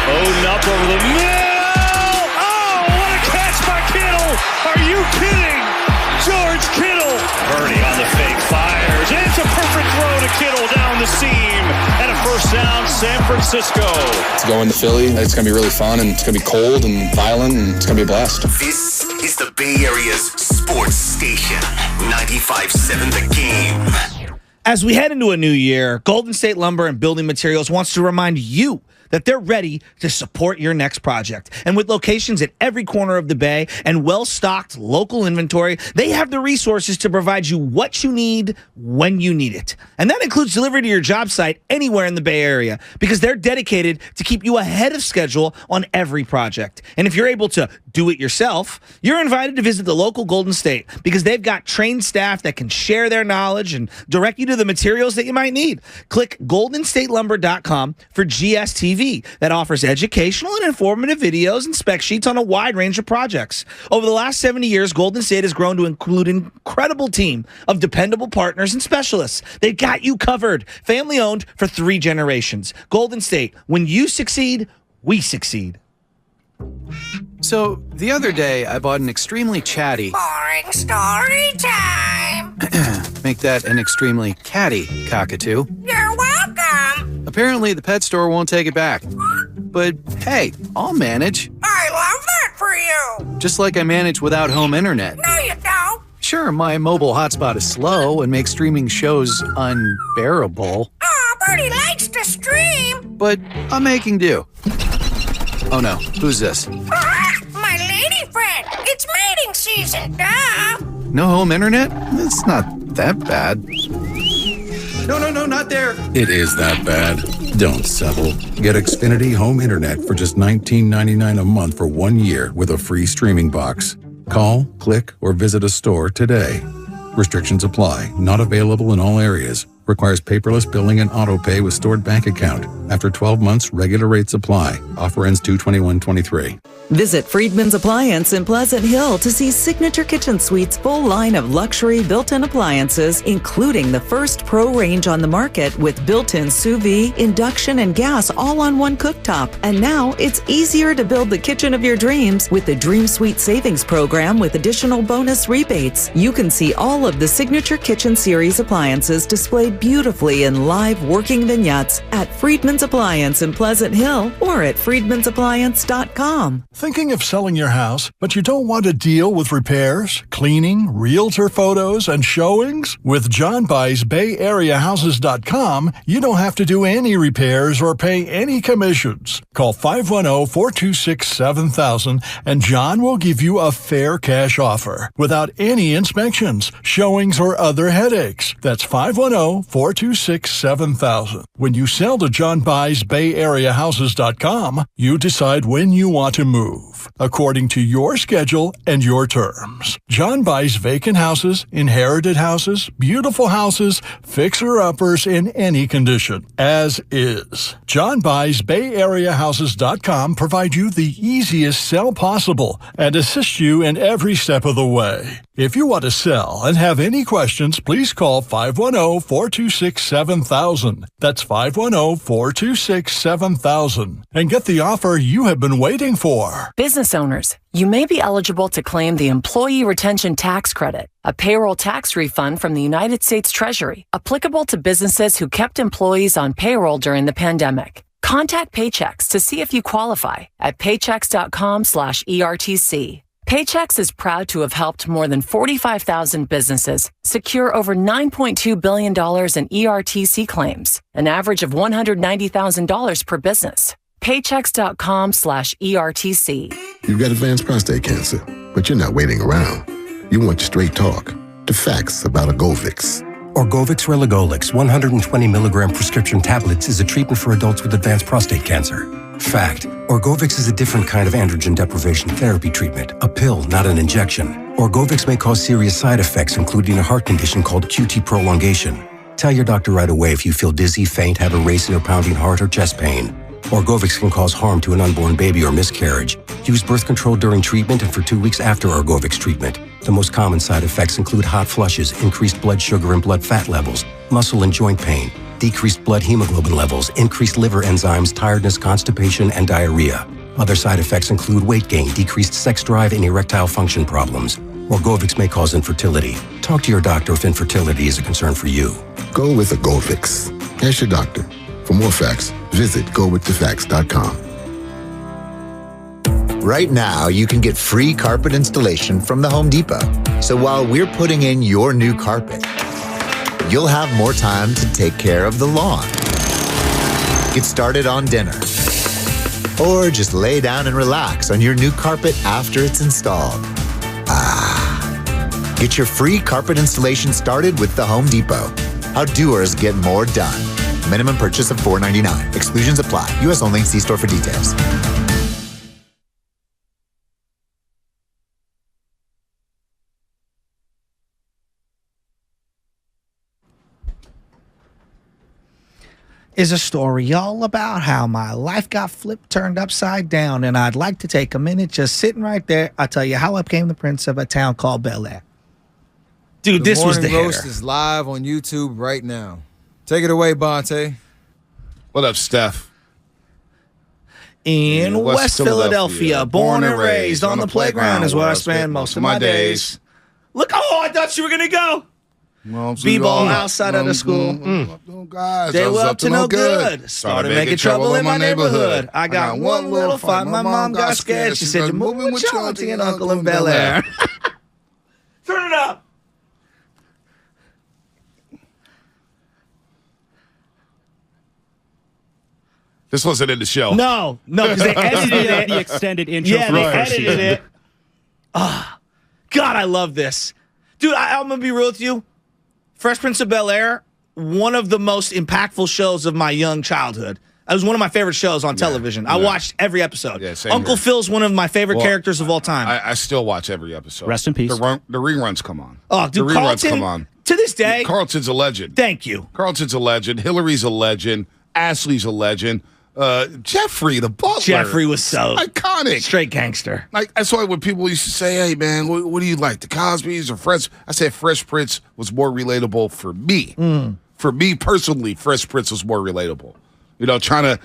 Bowden up over the middle. Oh, what a catch by Kittle. Are you kidding? George Kittle. Purdy on the fake fires. It's a perfect throw to Kittle down the seam. And a first down, San Francisco. To go into Philly, it's going to be really fun, and it's going to be cold and violent, and it's going to be a blast. This is the Bay Area's sports station, 95.7 The Game. As we head into a new year, Golden State Lumber and Building Materials wants to remind you that they're ready to support your next project. And with locations at every corner of the Bay and well-stocked local inventory, they have the resources to provide you what you need when you need it. And that includes delivery to your job site anywhere in the Bay Area, because they're dedicated to keep you ahead of schedule on every project. And if you're able to do it yourself, you're invited to visit the local Golden State, because they've got trained staff that can share their knowledge and direct you to the materials that you might need. Click goldenstatelumber.com for GSTV. That offers educational and informative videos and spec sheets on a wide range of projects. Over the last 70 years, Golden State has grown to include an incredible team of dependable partners and specialists. They've got you covered. Family owned for 3 generations. Golden State, when you succeed, we succeed. So, the other day, I bought an extremely chatty... Boring story time! Make that an extremely catty cockatoo. You're welcome! Apparently, the pet store won't take it back. But, hey, I'll manage. I love that for you! Just like I manage without home internet. No, you don't! Sure, my mobile hotspot is slow and makes streaming shows unbearable. Oh, Bertie likes to stream! But I'm making do. Oh no, who's this? My lady friend! It's mating season, duh! No home internet? It's not that bad. No, not there! It is that bad. Don't settle. Get Xfinity Home Internet for just $19.99 a month for 1 year with a free streaming box. Call, click, or visit a store today. Restrictions apply. Not available in all areas. Requires paperless billing and auto pay with stored bank account. After 12 months, regular rates apply. Offer ends 2/21/23. Visit Friedman's Appliance in Pleasant Hill to see Signature Kitchen Suite's full line of luxury built-in appliances, including the first Pro range on the market with built-in sous vide, induction, and gas all on one cooktop. And now it's easier to build the kitchen of your dreams with the Dream Suite Savings Program with additional bonus rebates. You can see all of the Signature Kitchen Series appliances displayed beautifully in live working vignettes at Friedman's Appliance in Pleasant Hill or at friedmansappliance.com. Thinking of selling your house, but you don't want to deal with repairs, cleaning, realtor photos, and showings? With John Buy's BayAreaHouses.com, you don't have to do any repairs or pay any commissions. Call 510-426-7000 and John will give you a fair cash offer without any inspections, showings, or other headaches. That's 510-426-7000. When you sell to John Buy's BayAreaHouses.com, you decide when you want to move, according to your schedule and your terms. John buys vacant houses, inherited houses, beautiful houses, fixer-uppers in any condition, as is. John Buy's BayAreaHouses.com provide you the easiest sell possible and assist you in every step of the way. If you want to sell and have any questions, please call 510-426-7000. That's 510-426-7000. And get the offer you have been waiting for. Business owners, you may be eligible to claim the Employee Retention Tax Credit, a payroll tax refund from the United States Treasury, applicable to businesses who kept employees on payroll during the pandemic. Contact Paychex to see if you qualify at paychex.com/ERTC. Paychex is proud to have helped more than 45,000 businesses secure over $9.2 billion in ERTC claims, an average of $190,000 per business. Paychex.com/ERTC. You've got advanced prostate cancer. But you're not waiting around. You want straight talk. The facts about Orgovix. Orgovix Relagolix 120 milligram prescription tablets is a treatment for adults with advanced prostate cancer. Fact: Orgovix is a different kind of androgen deprivation therapy treatment, a pill, not an injection. Orgovix may cause serious side effects, including a heart condition called QT prolongation. Tell your doctor right away if you feel dizzy, faint, have a racing or pounding heart, or chest pain. Orgovix can cause harm to an unborn baby or miscarriage. Use birth control during treatment and for 2 weeks after Orgovix treatment. The most common side effects include hot flushes, increased blood sugar and blood fat levels, muscle and joint pain, decreased blood hemoglobin levels, increased liver enzymes, tiredness, constipation, and diarrhea. Other side effects include weight gain, decreased sex drive, and erectile function problems. Orgovix may cause infertility. Talk to your doctor if infertility is a concern for you. Go with Orgovix. Ask your doctor. For more facts, visit gowiththefacts.com. Right now, you can get free carpet installation from the Home Depot. So while we're putting in your new carpet, you'll have more time to take care of the lawn, get started on dinner, or just lay down and relax on your new carpet after it's installed. Get your free carpet installation started with the Home Depot. How doers get more done. Minimum purchase of $4.99. Exclusions apply. U.S. only. See store for details. Is a story all about how my life got flipped, turned upside down, and I'd like to take a minute just sitting right there. I'll tell you how I became the prince of a town called Bel Air. Dude, this was the Morning Roast hitter. is live on YouTube right now. Take it away, Bonte. What up, Steph? In West Philadelphia, born and raised on the playground is where I spend most of my days. Look, I thought you were going to go. B-ball outside of the school. Guys, They I was were up to no good. Started Started making trouble in my neighborhood. I got one little fight. My mom got scared. She said, "You're moving with your auntie and uncle in Bel Air." Turn it up. This wasn't in the show. No, because they edited it. The extended intro. Yeah, for they the first edited season. it. God, I love this. Dude, I'm going to be real with you. Fresh Prince of Bel-Air, one of the most impactful shows of my young childhood. It was one of my favorite shows on television. I watched every episode. Yeah, same Uncle here. Phil's one of my favorite characters of all time. I still watch every episode. Rest in peace. The reruns come on. Oh, dude, the reruns Carlton, come on. To this day. Carlton's a legend. Thank you. Carlton's a legend. Hillary's a legend. Ashley's a legend. Jeffrey, the butler. Jeffrey was so iconic. Straight gangster. Like, that's why when people used to say, "Hey, man, what do you like, the Cosbys or Fresh?" I said Fresh Prince was more relatable for me. For me personally, Fresh Prince was more relatable. You know, trying to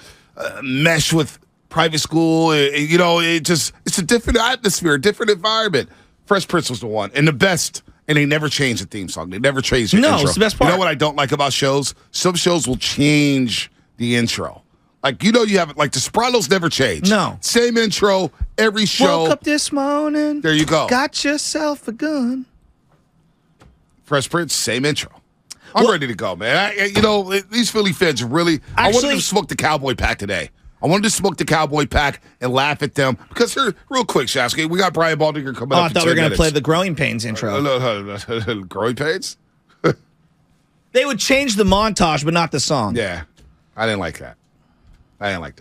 mesh with private school. You know, it's a different atmosphere, a different environment. Fresh Prince was the one. And the best, and they never changed the theme song. They never changed the intro. It's the best part. You know what I don't like about shows? Some shows will change the intro. Like, you know, you have like The Sopranos never change. No. Same intro every show. Woke up this morning. There you go. Got yourself a gun. Fresh Prince, same intro. I'm ready to go, man. You know, these Philly fans really. I wanted to smoke the Cowboy pack today. I wanted to smoke the Cowboy pack and laugh at them because here, real quick, Shasky, we got Brian Baldinger coming up. I thought we were going to play the Growing Pains intro. Growing Pains? They would change the montage, but not the song. Yeah, I didn't like that. I didn't like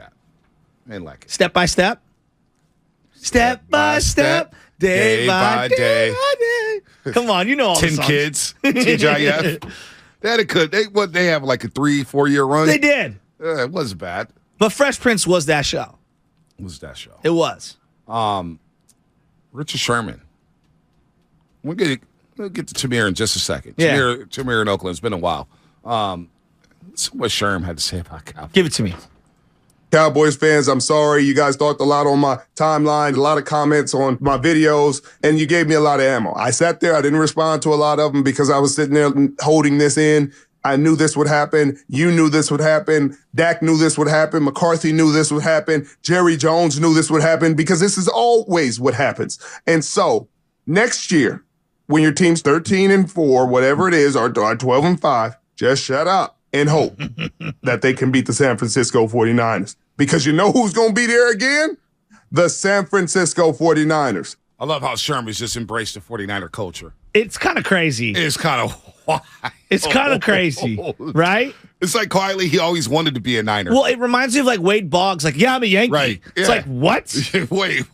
it. Step by step. Step by step. Day by day. Come on, you know all the 10 songs. Kids. TGIF. They have like a 3-4 year run. They did. It wasn't bad. But Fresh Prince was that show. It was. Richard Sherman. We'll get to Tamir in just a second. Yeah. Tamir in Oakland. It's been a while. Let's see what Sherman had to say about Cowboys. Give it to me. Cowboys fans, I'm sorry. You guys talked a lot on my timeline, a lot of comments on my videos, and you gave me a lot of ammo. I sat there. I didn't respond to a lot of them because I was sitting there holding this in. I knew this would happen. You knew this would happen. Dak knew this would happen. McCarthy knew this would happen. Jerry Jones knew this would happen because this is always what happens. And so next year, when your team's 13-4, whatever it is, or 12-5, just shut up and hope that they can beat the San Francisco 49ers. Because you know who's going to be there again? The San Francisco 49ers. I love how Sherman's just embraced the 49er culture. It's kind of crazy. It's kind of wild. It's kind of crazy, right? It's like quietly he always wanted to be a Niner. Well, it reminds me of like Wade Boggs. Like, yeah, I'm a Yankee. Right. It's like, what? wait,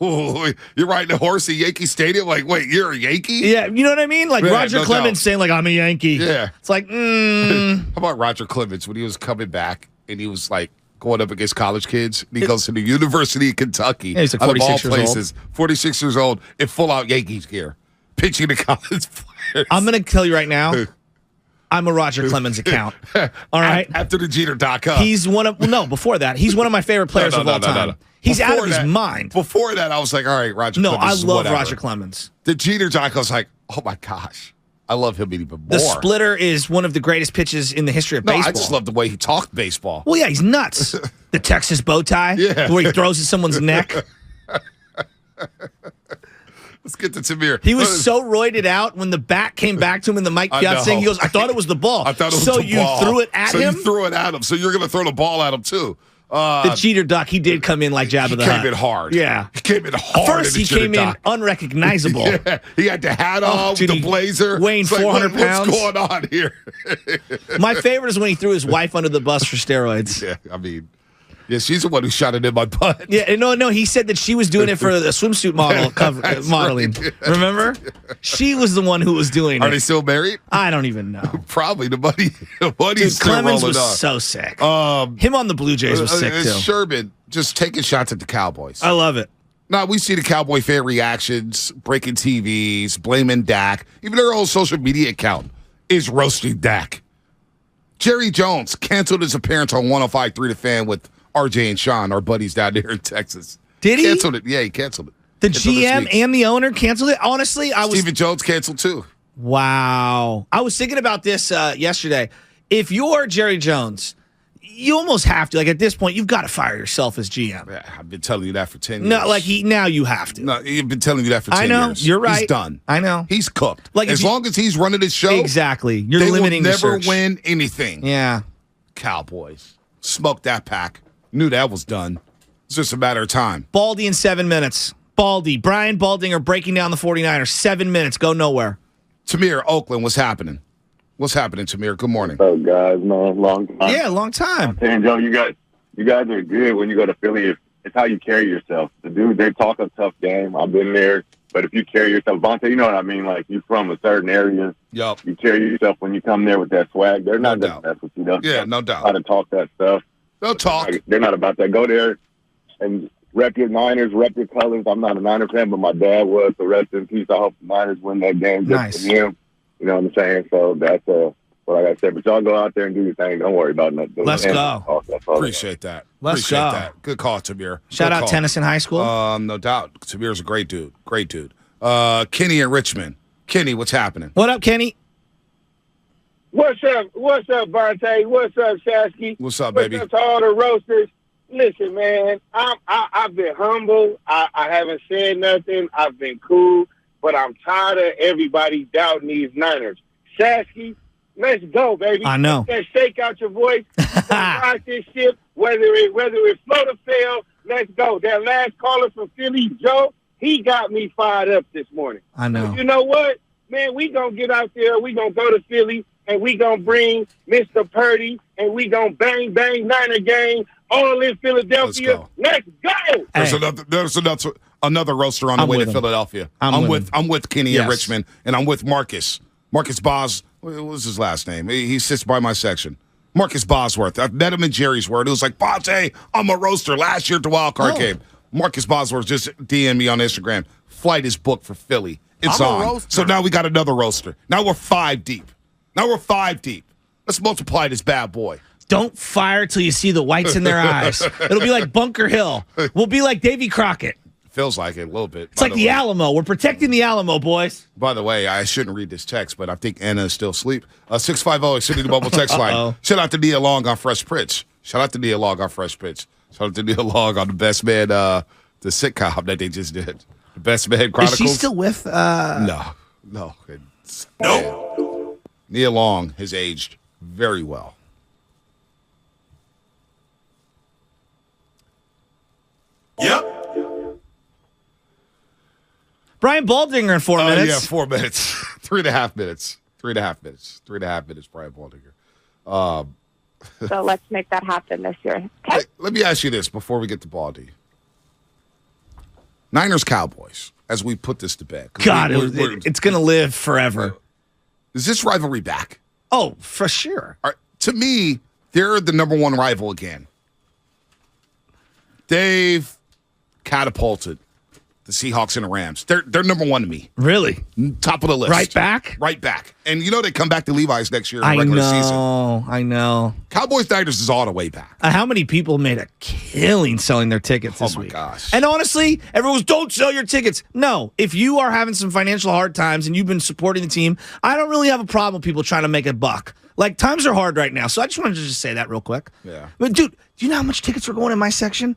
you're riding a horse at Yankee Stadium? Like, wait, you're a Yankee? Yeah, you know what I mean? Like Roger Clemens saying like, I'm a Yankee. Yeah. It's like, How about Roger Clemens when he was coming back and he was like going up against college kids? And he goes to the University of Kentucky. Yeah, he's like 46 years old. 46 years old in full-out Yankees gear, pitching to college players. I'm going to tell you right now, I'm a Roger Clemens account. All right? After the Jeter.com. He's one of, before that. He's one of my favorite players of all time. No. He's Before out of his mind. Before that, I was like, all right, Roger No, Clemens. I love whatever. Roger Clemens. The Jeter.com, I was like, oh my gosh. I love him even more. The splitter is one of the greatest pitches in the history of baseball. I just love the way he talked baseball. Well, yeah, he's nuts. The Texas bow tie, where he throws at someone's neck. Let's get to Tamir. He was so roided out when the bat came back to him in the Mike Piazza thing. He goes, I thought it was the ball. I thought it was so the ball. So you threw it at him? So you threw it at him. So you're going to throw the ball at him, too. The Jeter duck, he did come in like Jabba the Hutt. He came in hard. Yeah. He came in hard. First, he came in unrecognizable. Yeah. He had the hat on with the blazer. Weighing 400 pounds. What's going on here? My favorite is when he threw his wife under the bus for steroids. Yeah, I mean, yeah, she's the one who shot it in my butt. Yeah, no, he said that she was doing it for the swimsuit modeling. Right. Remember? She was the one who was doing it. Are they still married? I don't even know. Probably. The money's Dude, still Clemens rolling was on. so sick. Him on the Blue Jays was sick, too. Sherman just taking shots at the Cowboys. I love it. Now, we see the Cowboy fan reactions, breaking TVs, blaming Dak. Even their own social media account is roasting Dak. Jerry Jones canceled his appearance on 105.3 The Fan with RJ and Sean, our buddies down there in Texas. Did he? Canceled it. Yeah, he canceled it. The GM and the owner canceled it? Honestly, Stephen Jones canceled too. Wow. I was thinking about this yesterday. If you're Jerry Jones, you almost have to. Like at this point, you've got to fire yourself as GM. Yeah, I've been telling you that for 10 years. No, like now you have to. No, you've been telling you that for 10 years. I know. You're right. He's done. I know. He's cooked. Like as long as he's running his show. Exactly. You're they limiting will the never search. win anything. Yeah. Cowboys. Smoked that pack. Knew that was done. It's just a matter of time. Baldy in 7 minutes. Baldy. Brian Baldinger breaking down the 49ers. 7 minutes. Go nowhere. Tamir, Oakland, what's happening? What's happening, Tamir? Good morning. Oh, guys, man, long time. Yeah, long time. And Joe, you guys are good when you go to Philly. It's how you carry yourself. The dude, they talk a tough game. I've been there. But if you carry yourself, Vontae, you know what I mean? Like, you're from a certain area. Yep. You carry yourself when you come there with that swag. They're not going to mess with you, though. Yeah, no doubt. How to talk that stuff. They'll talk. They're not about that. Go there and rep your Niners, rep your colors. I'm not a Niner fan, but my dad was, so rest in peace. I hope the Niners win that game just for him. You know what I'm saying? So that's what I got to say. But y'all go out there and do your thing. Don't worry about nothing. Let's go. Appreciate that. Let's Appreciate go. that. Good call, Tamir. Shout Good out call. Tennyson High School. No doubt. Tamir's a great dude. Great dude. Kenny in Richmond. Kenny, what's happening? What up, Kenny? What's up? What's up, Vontae? What's up, Shasky? What's up, baby? What's up to all the roasters? Listen, man, I've been humble. I haven't said nothing. I've been cool, but I'm tired of everybody doubting these Niners. Shasky, let's go, baby. I know. Let's shake out your voice. Let's ride this ship, whether it float or fail. Let's go. That last caller from Philly, Joe, he got me fired up this morning. I know. But you know what? Man, we going to get out there. We going to go to Philly, and we going to bring Mr. Purdy, and we going to bang, bang, Niner gang all in Philadelphia. Let's go. There's another roaster on the way to Philadelphia. I'm with Kenny in Richmond, and I'm with Marcus. Marcus Bos, what was his last name? He sits by my section. Marcus Bosworth. I've met him in Jerry's Word. It was like, Bonte, I'm a roaster. Last year at the Wild Card game. Marcus Bosworth just DM'd me on Instagram. Flight is booked for Philly. It's on. So now we got another roaster. Now we're 5 deep. Let's multiply this bad boy. Don't fire till you see the whites in their eyes. It'll be like Bunker Hill. We'll be like Davy Crockett. Feels like it a little bit. It's like the Alamo. We're protecting the Alamo, boys. By the way, I shouldn't read this text, but I think Anna is still asleep. 650 City the Bubble text line. Shout out to Nia Long on Fresh Pitch. Shout out to Nia Long on the Best Man, the sitcom that they just did. The Best Man Chronicles. Is she still with? No. Nia Long has aged very well. Yep. Brian Baldinger in 4 minutes. Yeah, 4 minutes. 3.5 minutes. 3.5 minutes. 3.5 minutes, Brian Baldinger. So let's make that happen this year. Okay? Hey, let me ask you this before we get to Baldy. Niners Cowboys, as we put this to bed. God, it's going to live forever. Is this rivalry back? Oh, for sure. To me, they're the number one rival again. They've catapulted the Seahawks and the Rams. They're number one to me. Really? Top of the list. Right back? Right back. And they come back to Levi's next year in the regular season. I know. Cowboys Niners is all the way back. How many people made a killing selling their tickets this week? Oh, my gosh. And honestly, everyone goes, don't sell your tickets. No. If you are having some financial hard times and you've been supporting the team, I don't really have a problem with people trying to make a buck. Like, times are hard right now. So I just wanted to just say that real quick. Yeah. But, dude, do you know how much tickets are going in my section?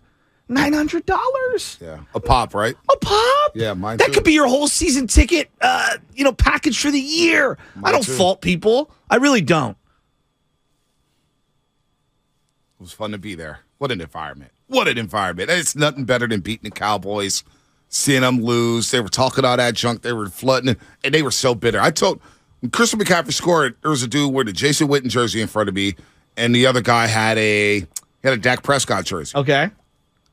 $900. Yeah. A pop, right? A pop? Yeah, mine That too. could be your whole season ticket, package for the year. I don't fault people. I really don't. It was fun to be there. What an environment. What an environment. It's nothing better than beating the Cowboys, seeing them lose. They were talking all that junk. They were flooding, and they were so bitter. I told, when Christian McCaffrey scored, there was a dude with a Jason Witten jersey in front of me, and the other guy had a Dak Prescott jersey. Okay.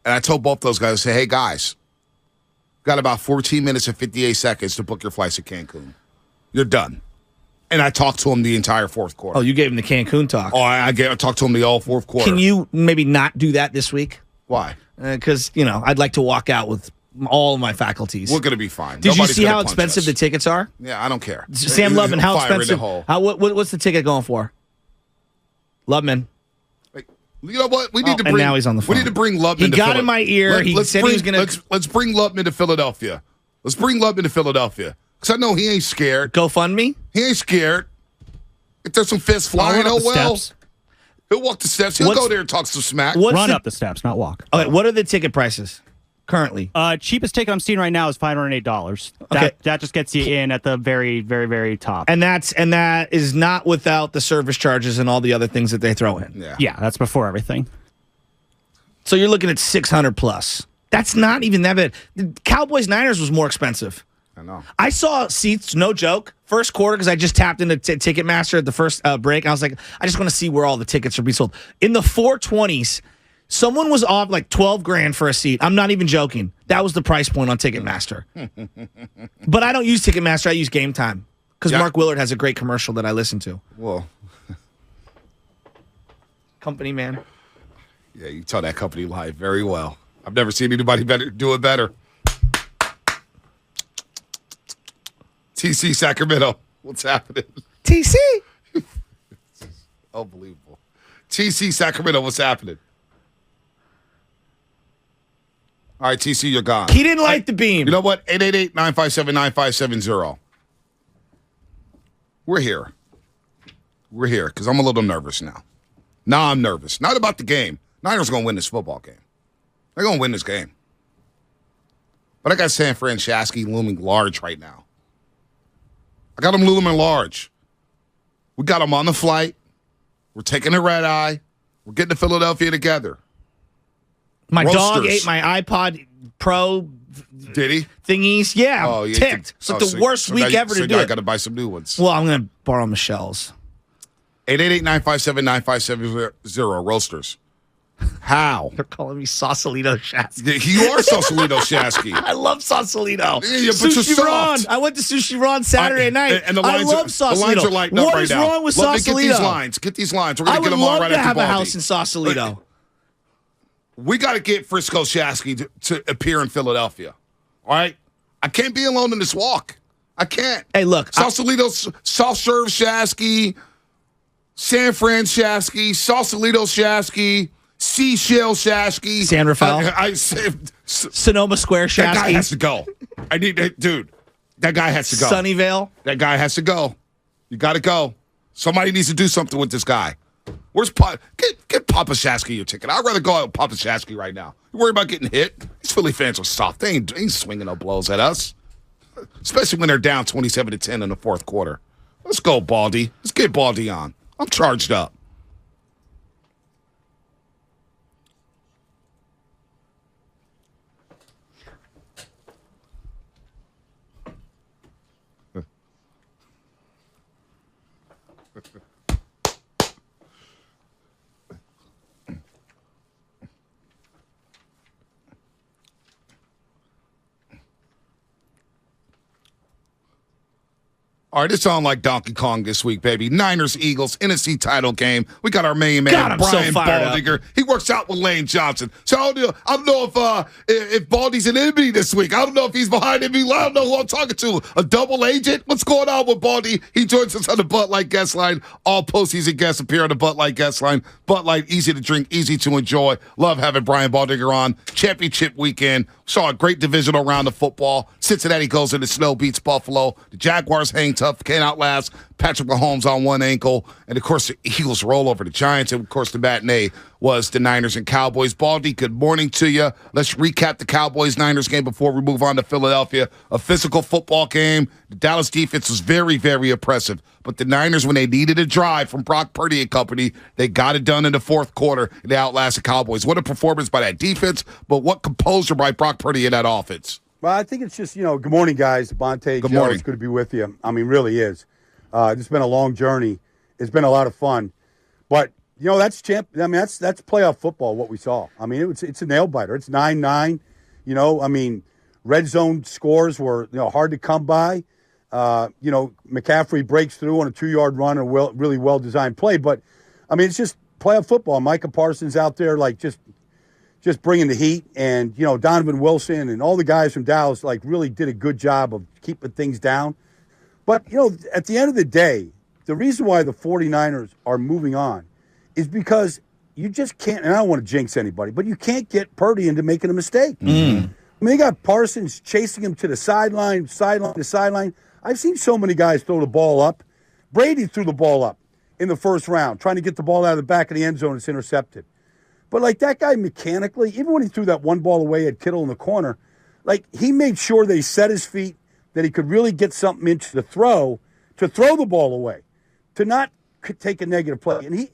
And I told both those guys, I said, hey, guys, got about 14 minutes and 58 seconds to book your flights to Cancun. You're done. And I talked to him the entire fourth quarter. Oh, you gave him the Cancun talk. Oh, I talked to him the all fourth quarter. Can you maybe not do that this week? Why? Because, I'd like to walk out with all of my faculties. We're going to be fine. Did Nobody's you see gonna how punch expensive us. the tickets are? Yeah, I don't care. Sam Lubman, how Fire in the expensive? hole. What's the ticket going for? Lubman. You know what? We need to and bring. now he's on the phone. We need to bring Lubman. He got in my ear. He said he was going to. Let's bring Lubman to Philadelphia. Let's bring Lubman to Philadelphia because I know he ain't scared. GoFundMe. He ain't scared. If there's some fists flying, steps. He'll walk the steps. He'll go there and talk some smack. Run up the steps, not walk. Okay, what are the ticket prices currently? Cheapest ticket I'm seeing right now is $508. Okay. That just gets you in at the very, very, very top. And that is not without the service charges and all the other things that they throw in. Yeah, that's before everything. So you're looking at $600 plus. That's not even that bad. The Cowboys Niners was more expensive. I know. I saw seats, no joke, first quarter because I just tapped into Ticketmaster at the first break. I was like, I just want to see where all the tickets are being sold. In the 420s, someone was off like $12,000 for a seat. I'm not even joking. That was the price point on Ticketmaster. But I don't use Ticketmaster. I use Game Time because Mark Willard has a great commercial that I listen to. Well, company man. Yeah, you tell that company live very well. I've never seen anybody do it better. TC Sacramento. What's happening? TC? Unbelievable. TC Sacramento, what's happening? All right, TC, you're gone. He didn't light the beam. You know what? 888-957-9570. We're here. We're here because I'm a little nervous now. Now I'm nervous. Not about the game. Niners going to win this football game. They're going to win this game. But I got San Fran Shasky looming large right now. I got him looming large. We got him on the flight. We're taking the red eye. We're getting to Philadelphia together. My Roasters. dog ate my iPod Pro. Did he? Thingies. Yeah, Oh, yeah, ticked. It's like the worst week ever to do I it. got to buy some new ones. Well, I'm going to borrow Michelle's. 888-957-9570. Roasters. How? They're calling me Sausalito Shasky. You are Sausalito Shasky. I love Sausalito. Yeah, but you're Sushi Ron. soft. I went to Sushi Ron Saturday night. And the lines I love Sausalito. The lines are lighting up What right is now. wrong with Let me Sausalito? get these lines. Get these lines. We're going to get them on right I would love to after have a Baldy. house in Sausalito. We got to get Frisco Shasky to appear in Philadelphia. All right? I can't be alone in this walk. I can't. Hey, look. Sausalito, South Serve Shasky, San Fran Shasky, Sausalito Shasky, Seashell Shasky. San Rafael. Sonoma Square Shasky. That guy has to go. I need that dude. That guy has to go. Sunnyvale. That guy has to go. You got to go. Somebody needs to do something with this guy. Where's get Papa Shasky your ticket? I'd rather go out with Papa Shasky right now. You worry about getting hit? These Philly fans are soft. They ain't swinging no blows at us, especially when they're down 27-10 in the fourth quarter. Let's go, Baldy. Let's get Baldy on. I'm charged up. All right, it's on like Donkey Kong this week, baby. Niners, Eagles, NFC title game. We got our main man, God, Brian so Baldinger. He works out with Lane Johnson. So I don't know if Baldy's an enemy this week. I don't know if he's behind me. I don't know who I'm talking to. A double agent? What's going on with Baldy? He joins us on the Bud Light guest line. All postseason guests appear on the Bud Light guest line. Bud Light, easy to drink, easy to enjoy. Love having Brian Baldinger on. Championship weekend. Saw a great divisional round of football. Cincinnati goes in the snow, beats Buffalo. The Jaguars hang tough, can't outlast Patrick Mahomes on one ankle. And, of course, the Eagles roll over the Giants. And, of course, the matinee was the Niners and Cowboys. Baldy, good morning to you. Let's recap the Cowboys-Niners game before we move on to Philadelphia. A physical football game. The Dallas defense was very, very impressive. But the Niners, when they needed a drive from Brock Purdy and company, they got it done in the fourth quarter, and they outlasted the Cowboys. What a performance by that defense, but what composure by Brock Purdy in that offense. Well, I think it's just, good morning, guys. Bonte, good Joe, morning. It's good to be with you. I mean, really is. It's been a long journey. It's been a lot of fun. But, that's that's playoff football, what we saw. I mean, it's a nail-biter. It's 9-9. Red zone scores were, hard to come by. McCaffrey breaks through on a 2-yard run, a really well-designed play. But, it's just playoff football. Micah Parsons out there, just bringing the heat. And, Donovan Wilson and all the guys from Dallas, really did a good job of keeping things down. But, at the end of the day, the reason why the 49ers are moving on is because you just can't, and I don't want to jinx anybody, but you can't get Purdy into making a mistake. They got Parsons chasing him to the sideline to sideline. I've seen so many guys throw the ball up. Brady threw the ball up in the first round, trying to get the ball out of the back of the end zone. It's intercepted. But, that guy mechanically, even when he threw that one ball away at Kittle in the corner, he made sure that he set his feet, that he could really get something into the throw, to throw the ball away, to not take a negative play. And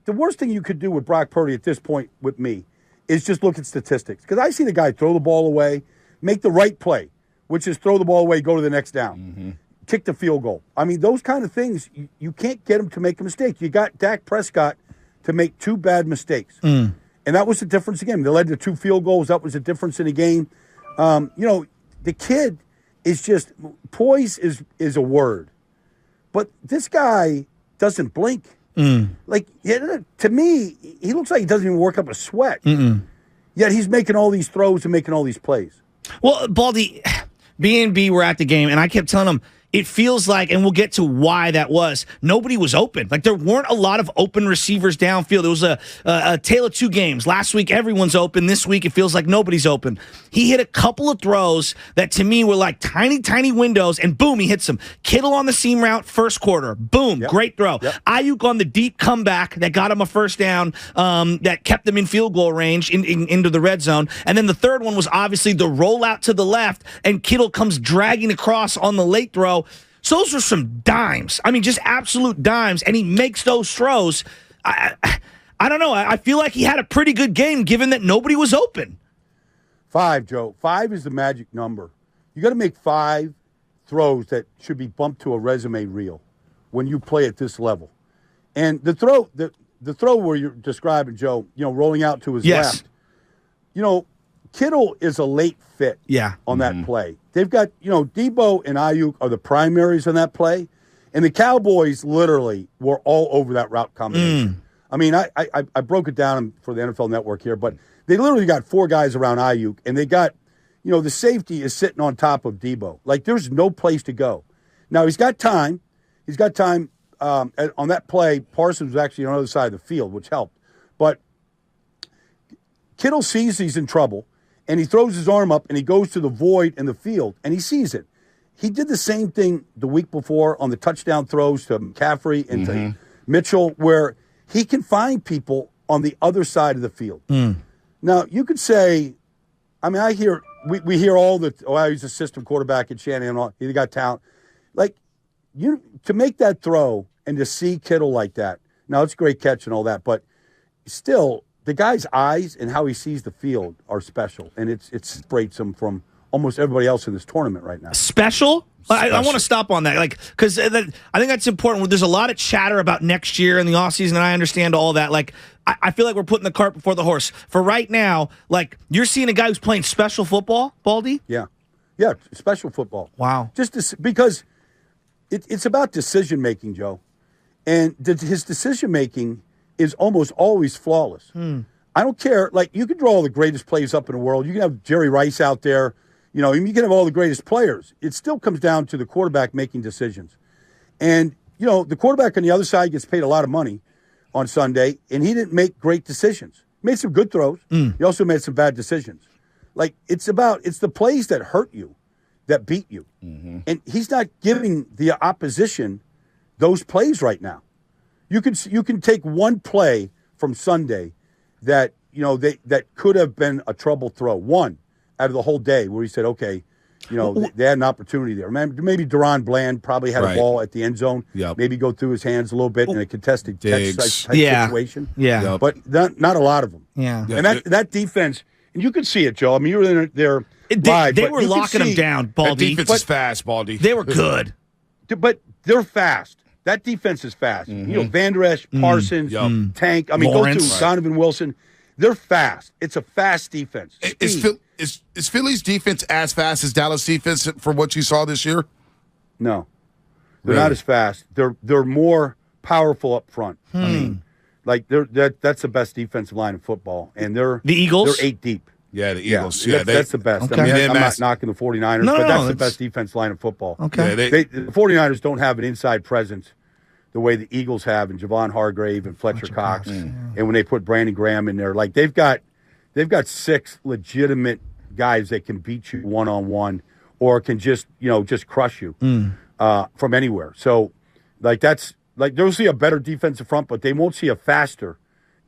the worst thing you could do with Brock Purdy at this point with me is just look at statistics. Because I see the guy throw the ball away, make the right play, which is throw the ball away, go to the next down, kick the field goal. Those kind of things, you can't get him to make a mistake. You got Dak Prescott to make 2 bad mistakes. And that was the difference again. They led to 2 field goals. That was the difference in the game. The kid is just, poise is a word. But this guy doesn't blink. To me, he looks like he doesn't even work up a sweat. Yet he's making all these throws and making all these plays. Well, Baldy, B&B were at the game, and I kept telling him, it feels like, and we'll get to why that was, nobody was open. There weren't a lot of open receivers downfield. It was a tale of 2 games. Last week, everyone's open. This week, it feels like nobody's open. He hit a couple of throws that, to me, were like tiny, tiny windows, and boom, he hits them. Kittle on the seam route, first quarter. Boom, great throw. Ayuk on the deep comeback that got him a first down, that kept them in field goal range into the red zone. And then the third one was obviously the rollout to the left, and Kittle comes dragging across on the late throw. So those were some dimes. Just absolute dimes, and he makes those throws. I don't know. I feel like he had a pretty good game given that nobody was open. 5, Joe. 5 is the magic number. You got to make 5 throws that should be bumped to a resume reel when you play at this level. And the throw where you're describing, Joe, rolling out to his left. Kittle is a late fit on that play. They've got, Debo and Ayuk are the primaries on that play, and the Cowboys literally were all over that route combination. I broke it down for the NFL Network here, but they literally got 4 guys around Ayuk, and they got, the safety is sitting on top of Debo. There's no place to go. Now, he's got time. On that play. Parsons was actually on the other side of the field, which helped. But Kittle sees he's in trouble, and he throws his arm up, and he goes to the void in the field, and he sees it. He did the same thing the week before on the touchdown throws to McCaffrey and to Mitchell, where he can find people on the other side of the field. Now, you could say, I hear, we hear all the, he's a system quarterback at Shanahan, he got talent. To make that throw and to see Kittle like that, now it's a great catch and all that, but still, the guy's eyes and how he sees the field are special, and it separates him from almost everybody else in this tournament right now. Special? I want to stop on that, because I think that's important. There's a lot of chatter about next year and the offseason, and I understand all that. I feel like we're putting the cart before the horse. For right now, you're seeing a guy who's playing special football, Baldy? Yeah, special football. Wow. Because it's about decision making, Joe, and his decision making is almost always flawless. I don't care. Like, you can draw all the greatest plays up in the world. You can have Jerry Rice out there. You know, you can have all the greatest players. It still comes down to the quarterback making decisions. And, you know, the quarterback on the other side gets paid a lot of money on Sunday, and he didn't make great decisions. He made some good throws. He also made some bad decisions. Like, it's the plays that hurt you that beat you. And he's not giving the opposition those plays right now. You can take one play from Sunday that, you know, that could have been a trouble throw. One out of the whole day where he said, okay, you know, they had an opportunity there. Maybe Deron Bland probably had a ball at the end zone. Maybe go through his hands a little bit in a contested catch type situation. But not a lot, of them. And that defense, and you could see it, Joe. I mean, you were there live. They were locking them down, Baldy. That defense is fast, Baldy. They were good. But they're fast. That defense is fast. You know, Van Der Esch, Parsons, Tank. I mean, Lawrence. go to Donovan Wilson. They're fast. It's a fast defense. Is Philly's defense as fast as Dallas defense for what you saw this year? No. They're not as fast. They're more powerful up front. I mean, like that's the best defensive line in football. And the Eagles? They're 8 deep. Yeah, the Eagles. That's the best. Okay. I mean, I'm not knocking the 49ers, but that's the best defense line in football. Okay. The 49ers don't have an inside presence the way the Eagles have, and Javon Hargrave and Fletcher Cox. And when they put Brandon Graham in there, like they've got 6 legitimate guys that can beat you one-on-one or can just crush you from anywhere. So they'll see a better defensive front, but they won't see a faster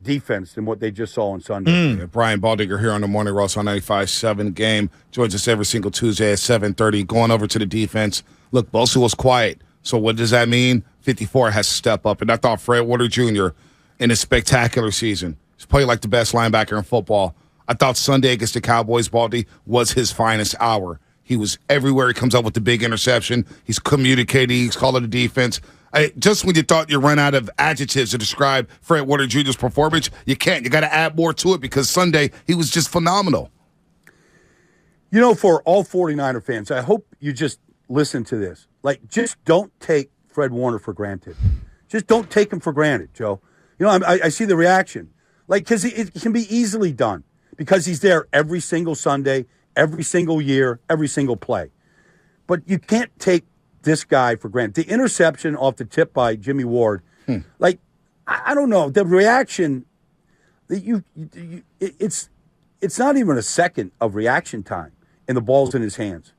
defense than what they just saw on Sunday. Yeah, Brian Baldinger here on the Morning Roast on 95.7 Game. Joins us every single Tuesday at 7:30. Going over to the defense. Look, Bosa was quiet. So what does that mean? 54 has to step up. And I thought Fred Warner Jr. in a spectacular season. He's playing like the best linebacker in football. I thought Sunday against the Cowboys, Baldy, was his finest hour. He was everywhere. He comes up with the big interception. He's communicating. He's calling the defense. Just when you thought you run out of adjectives to describe Fred Warner Jr.'s performance, you can't. You got to add more to it because Sunday he was just phenomenal. You know, for all 49er fans, I hope you just listen to this. Like, just don't take Fred Warner for granted. Just don't take him for granted, Joe. You know, I see the reaction. Like, because it can be easily done because he's there every single Sunday, every single year, every single play. But you can't take this guy for granted. The interception off the tip by Jimmy Ward, like, I don't know. The reaction, it's not even a second of reaction time, and the ball's in his hands.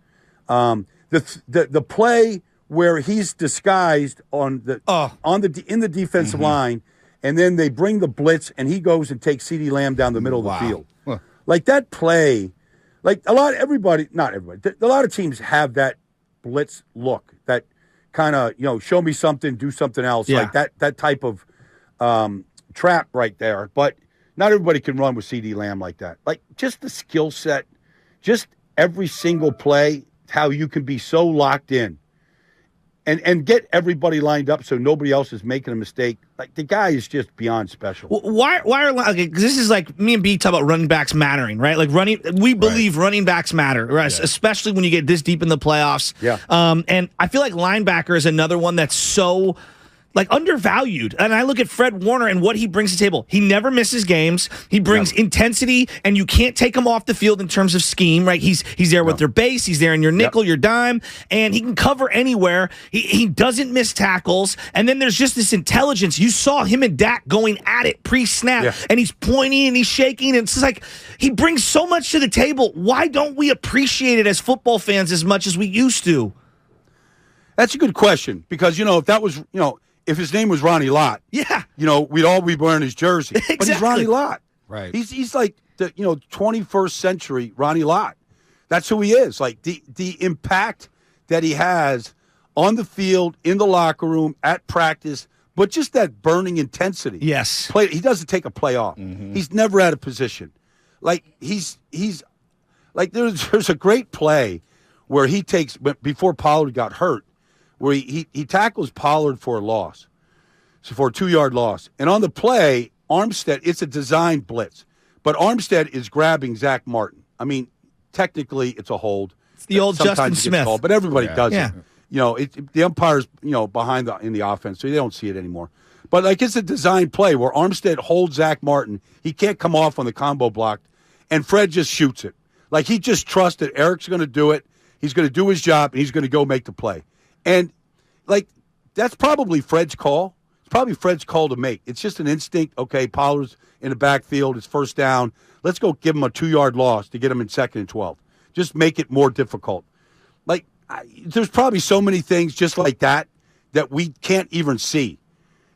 The play where he's disguised in the defensive line, and then they bring the blitz, and he goes and takes CeeDee Lamb down the middle of the field. Like that play, like not everybody, a lot of teams have that blitz look, that kind of, show me something, do something else, like that type of trap right there. But not everybody can run with CeeDee Lamb like that. Like, just the skill set, just every single play, how you can be so locked in and get everybody lined up so nobody else is making a mistake. Like, the guy is just beyond special. Why are because this is like me and B talk about running backs mattering, right? Like we believe running backs matter, right? Yeah. Especially when you get this deep in the playoffs. Yeah. And I feel like linebacker is another one that's so undervalued. And I look at Fred Warner and what he brings to the table. He never misses games. He brings intensity, and you can't take him off the field in terms of scheme, right? He's there with their base. He's there in your nickel, your dime, and he can cover anywhere. He doesn't miss tackles. And then there's just this intelligence. You saw him and Dak going at it pre-snap, and he's pointing and he's shaking. And it's just like he brings so much to the table. Why don't we appreciate it as football fans as much as we used to? That's a good question, because, if that was, if his name was Ronnie Lott, we'd all be wearing his jersey. Exactly. But he's Ronnie Lott. Right. He's like the 21st century Ronnie Lott. That's who he is. Like the impact that he has on the field, in the locker room, at practice, but just that burning intensity. Yes. He doesn't take a play off. He's never out of position. Like he's like there's a great play where he takes, before Pollard got hurt, where he tackles Pollard for a loss, so for a 2-yard loss. And on the play, Armstead, it's a design blitz, but Armstead is grabbing Zach Martin. I mean, technically it's a hold. It's the old Sometimes Justin Smith. Called, but everybody does it. the umpires, behind in the offense, so they don't see it anymore. But like it's a design play where Armstead holds Zach Martin. He can't come off on the combo block, and Fred just shoots it. Like he just trusts that Eric's going to do it. He's going to do his job, and he's going to go make the play. And like that's probably Fred's call. It's probably Fred's call to make. It's just an instinct. Okay, Pollard's in the backfield. It's first down. Let's go give him a 2-yard loss to get him in 2nd and 12. Just make it more difficult. Like there's probably so many things just like that we can't even see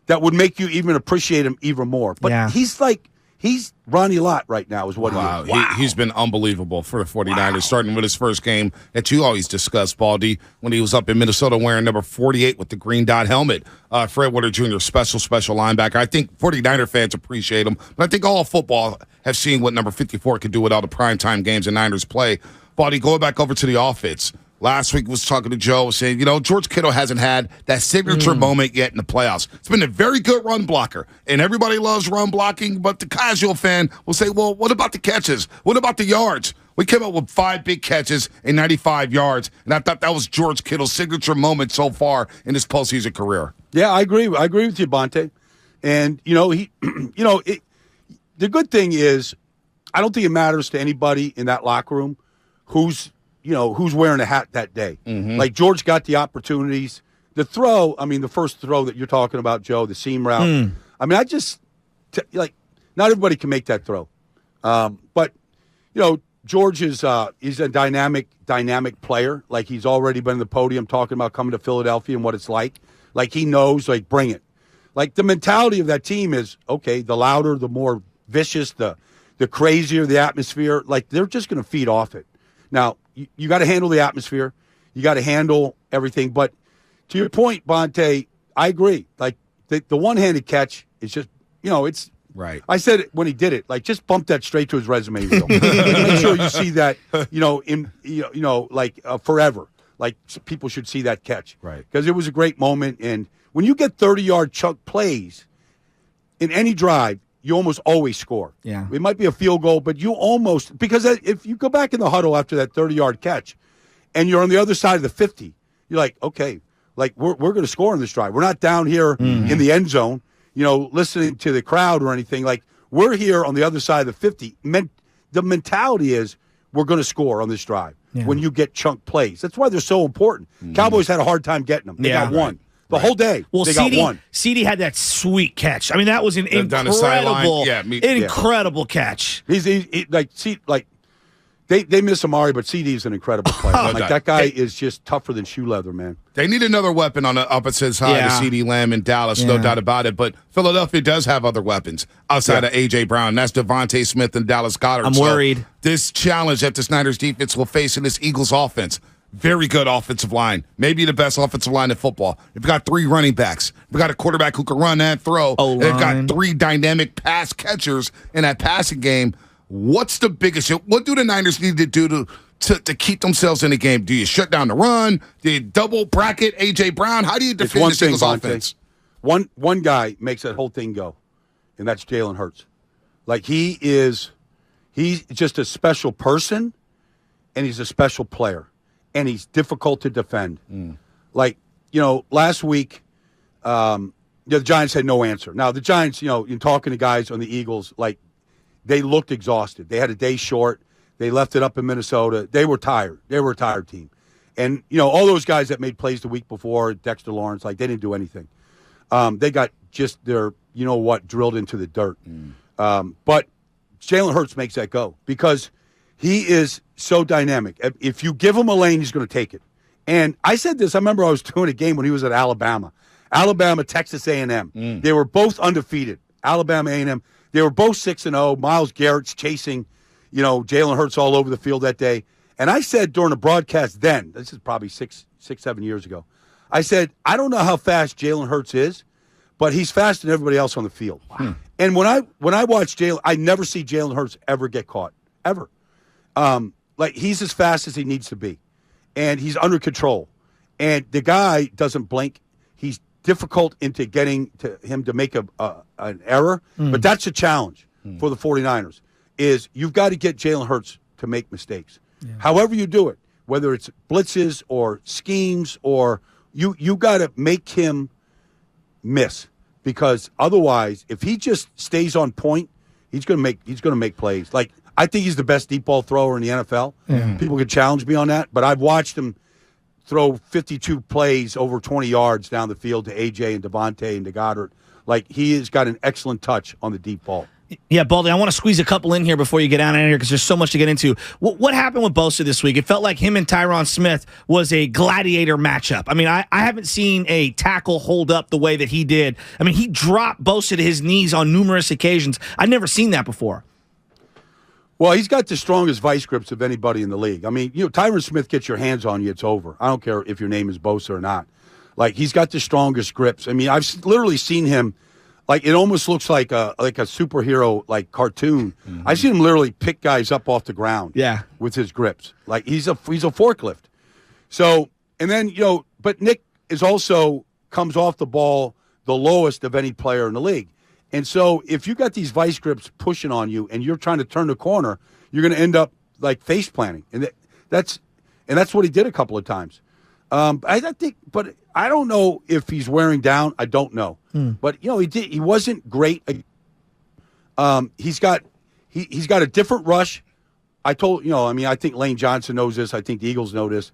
that would make you even appreciate him even more. But he's Ronnie Lott right now is what he is. Wow. He's been unbelievable for the 49ers, starting with his first game that you always discuss, Baldy, when he was up in Minnesota wearing number 48 with the green dot helmet. Fred Warner Jr., special linebacker. I think 49er fans appreciate him, but I think all football have seen what number 54 can do with all the primetime games the Niners play. Baldy, going back over to the offense. Last week was talking to Joe, saying, George Kittle hasn't had that signature moment yet in the playoffs. It's been a very good run blocker, and everybody loves run blocking, but the casual fan will say, well, what about the catches? What about the yards? We came up with 5 big catches and 95 yards, and I thought that was George Kittle's signature moment so far in his postseason career. Yeah, I agree. I agree with you, Bonte. And, the good thing is I don't think it matters to anybody in that locker room who's wearing a hat that day. Mm-hmm. Like George got the opportunities. The throw, the first throw that you're talking about, Joe, the seam route. Not everybody can make that throw. But George is he's a dynamic player. Like he's already been in the podium talking about coming to Philadelphia and what it's like. Like he knows, bring it. Like the mentality of that team is, okay, the louder, the more vicious, the crazier the atmosphere. Like they're just going to feed off it. Now, you got to handle the atmosphere. You got to handle everything. But to your point, Bonte, I agree. Like the one-handed catch is just, it's right. I said it when he did it. Like just bump that straight to his resume reel. Make sure you see that. Forever. Like people should see that catch. Right. Because it was a great moment. And when you get 30-yard chunk plays in any drive, you almost always score. Yeah. It might be a field goal, but you almost – because if you go back in the huddle after that 30-yard catch and you're on the other side of the 50, you're like, okay, like we're going to score on this drive. We're not down here in the end zone, listening to the crowd or anything. Like we're here on the other side of the 50. The mentality is we're going to score on this drive when you get chunk plays. That's why they're so important. Cowboys had a hard time getting them. They got one. The whole day, they got one. CD had that sweet catch. That was an incredible catch. They miss Amari, but CD's an incredible player. That guy is just tougher than shoe leather, man. They need another weapon on the opposite side of CD Lamb in Dallas, no doubt about it. But Philadelphia does have other weapons outside of A.J. Brown. That's Devontae Smith and Dallas Goedert. I'm worried. This challenge that this Niners defense will face in this Eagles offense. Very good offensive line. Maybe the best offensive line in football. We've got 3 running backs. We've got a quarterback who can run and throw. O-line. They've got 3 dynamic pass catchers in that passing game. What's the biggest? What do the Niners need to do to keep themselves in the game? Do you shut down the run? Do you double bracket A.J. Brown? How do you defend this Eagles offense? One guy makes that whole thing go, and that's Jalen Hurts. Like he's just a special person, and he's a special player. And he's difficult to defend. Last week, the Giants had no answer. Now, the Giants, in talking to guys on the Eagles, they looked exhausted. They had a day short. They left it up in Minnesota. They were tired. They were a tired team. And, all those guys that made plays the week before, Dexter Lawrence, they didn't do anything. They got just their, drilled into the dirt. But Jalen Hurts makes that go because he is so dynamic. If you give him a lane, he's going to take it. And I said this. I remember I was doing a game when he was at Alabama, Texas A&M. They were both undefeated. Alabama, A&M. They were both 6-0. Myles Garrett's chasing, Jalen Hurts all over the field that day. And I said during a broadcast then, this is probably 7 years ago, I said, I don't know how fast Jalen Hurts is, but he's faster than everybody else on the field. Wow. And when I watch Jalen, I never see Jalen Hurts ever get caught, ever. He's as fast as he needs to be, and he's under control. And the guy doesn't blink. He's difficult into getting to him to make an error, but that's a challenge for the 49ers, is you've got to get Jalen Hurts to make mistakes. Yeah. However you do it, whether it's blitzes or schemes, or you got to make him miss, because otherwise, if he just stays on point, he's going to make plays. Like, I think he's the best deep ball thrower in the NFL. People could challenge me on that, but I've watched him throw 52 plays over 20 yards down the field to AJ and Devontae and to Goddard. Like, he has got an excellent touch on the deep ball. Yeah, Baldy, I want to squeeze a couple in here before you get out of here because there's so much to get into. What happened with Bosa this week? It felt like him and Tyron Smith was a gladiator matchup. I mean, I haven't seen a tackle hold up the way that he did. I mean, he dropped Bosa to his knees on numerous occasions. I've never seen that before. Well, he's got the strongest vice grips of anybody in the league. I mean, Tyron Smith gets your hands on you, it's over. I don't care if your name is Bosa or not. Like, he's got the strongest grips. I mean, I've literally seen him. Like, it almost looks like a superhero, like, cartoon. I've seen him literally pick guys up off the ground. Yeah. With his grips. Like, he's a forklift. So, and then, but Nick is also comes off the ball the lowest of any player in the league. And so if you got these vice grips pushing on you and you're trying to turn the corner, you're going to end up, like, face planting. And that's what he did a couple of times. I think, but I don't know if he's wearing down. I don't know. But he wasn't great. He's got a different rush. I think Lane Johnson knows this. I think the Eagles know this.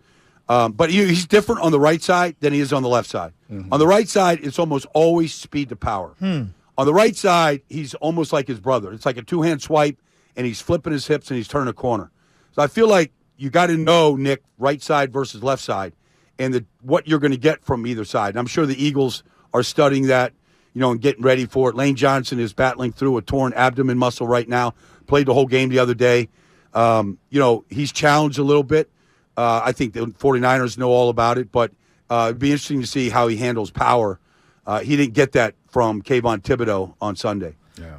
But he's different on the right side than he is on the left side. On the right side, it's almost always speed to power. On the right side, he's almost like his brother. It's like a two-hand swipe, and he's flipping his hips and he's turning a corner. So I feel like you got to know, Nick, right side versus left side, and what you're going to get from either side. And I'm sure the Eagles are studying that, and getting ready for it. Lane Johnson is battling through a torn abdomen muscle right now. Played the whole game the other day. He's challenged a little bit. I think the 49ers know all about it, but it'd be interesting to see how he handles power. He didn't get that from Kayvon Thibodeau on Sunday. Yeah.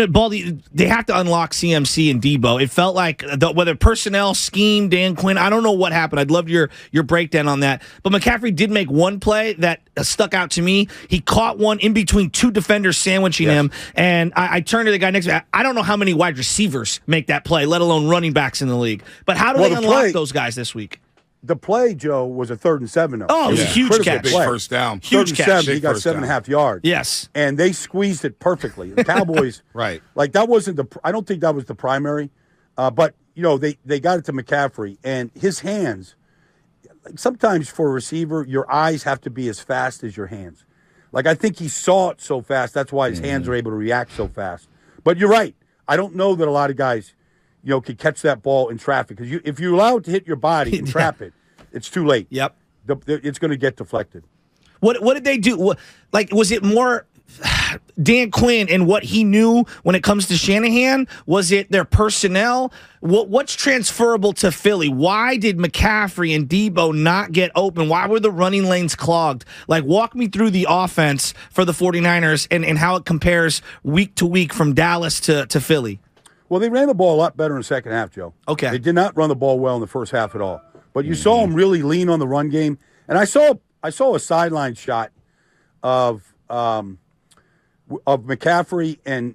Baldy, they have to unlock CMC and Debo. It felt like whether personnel, scheme, Dan Quinn, I don't know what happened. I'd love your breakdown on that. But McCaffrey did make one play that stuck out to me. He caught one in between two defenders sandwiching him, and I turned to the guy next to me. I don't know how many wide receivers make that play, let alone running backs in the league. But how do they unlock those guys this week? The play, Joe, was a 3rd and 7. Oh, it was a huge catch. Big first down. Huge catch. 7, he got 7.5 yards. Yes. And they squeezed it perfectly. The Cowboys, right. Like, that wasn't I don't think that was the primary. But, they got it to McCaffrey. And his hands, like, sometimes for a receiver, your eyes have to be as fast as your hands. Like, I think he saw it so fast. That's why his hands are able to react so fast. But you're right. I don't know that a lot of guys could catch that ball in traffic. Because if you allow it to hit your body and trap it, it's too late. Yep. It's going to get deflected. What did they do? Was it more Dan Quinn and what he knew when it comes to Shanahan? Was it their personnel? What's transferable to Philly? Why did McCaffrey and Debo not get open? Why were the running lanes clogged? Like, walk me through the offense for the 49ers and how it compares week to week from Dallas to Philly. Well, they ran the ball a lot better in the second half, Joe. Okay. They did not run the ball well in the first half at all. But you saw them really lean on the run game. And I saw a sideline shot of McCaffrey and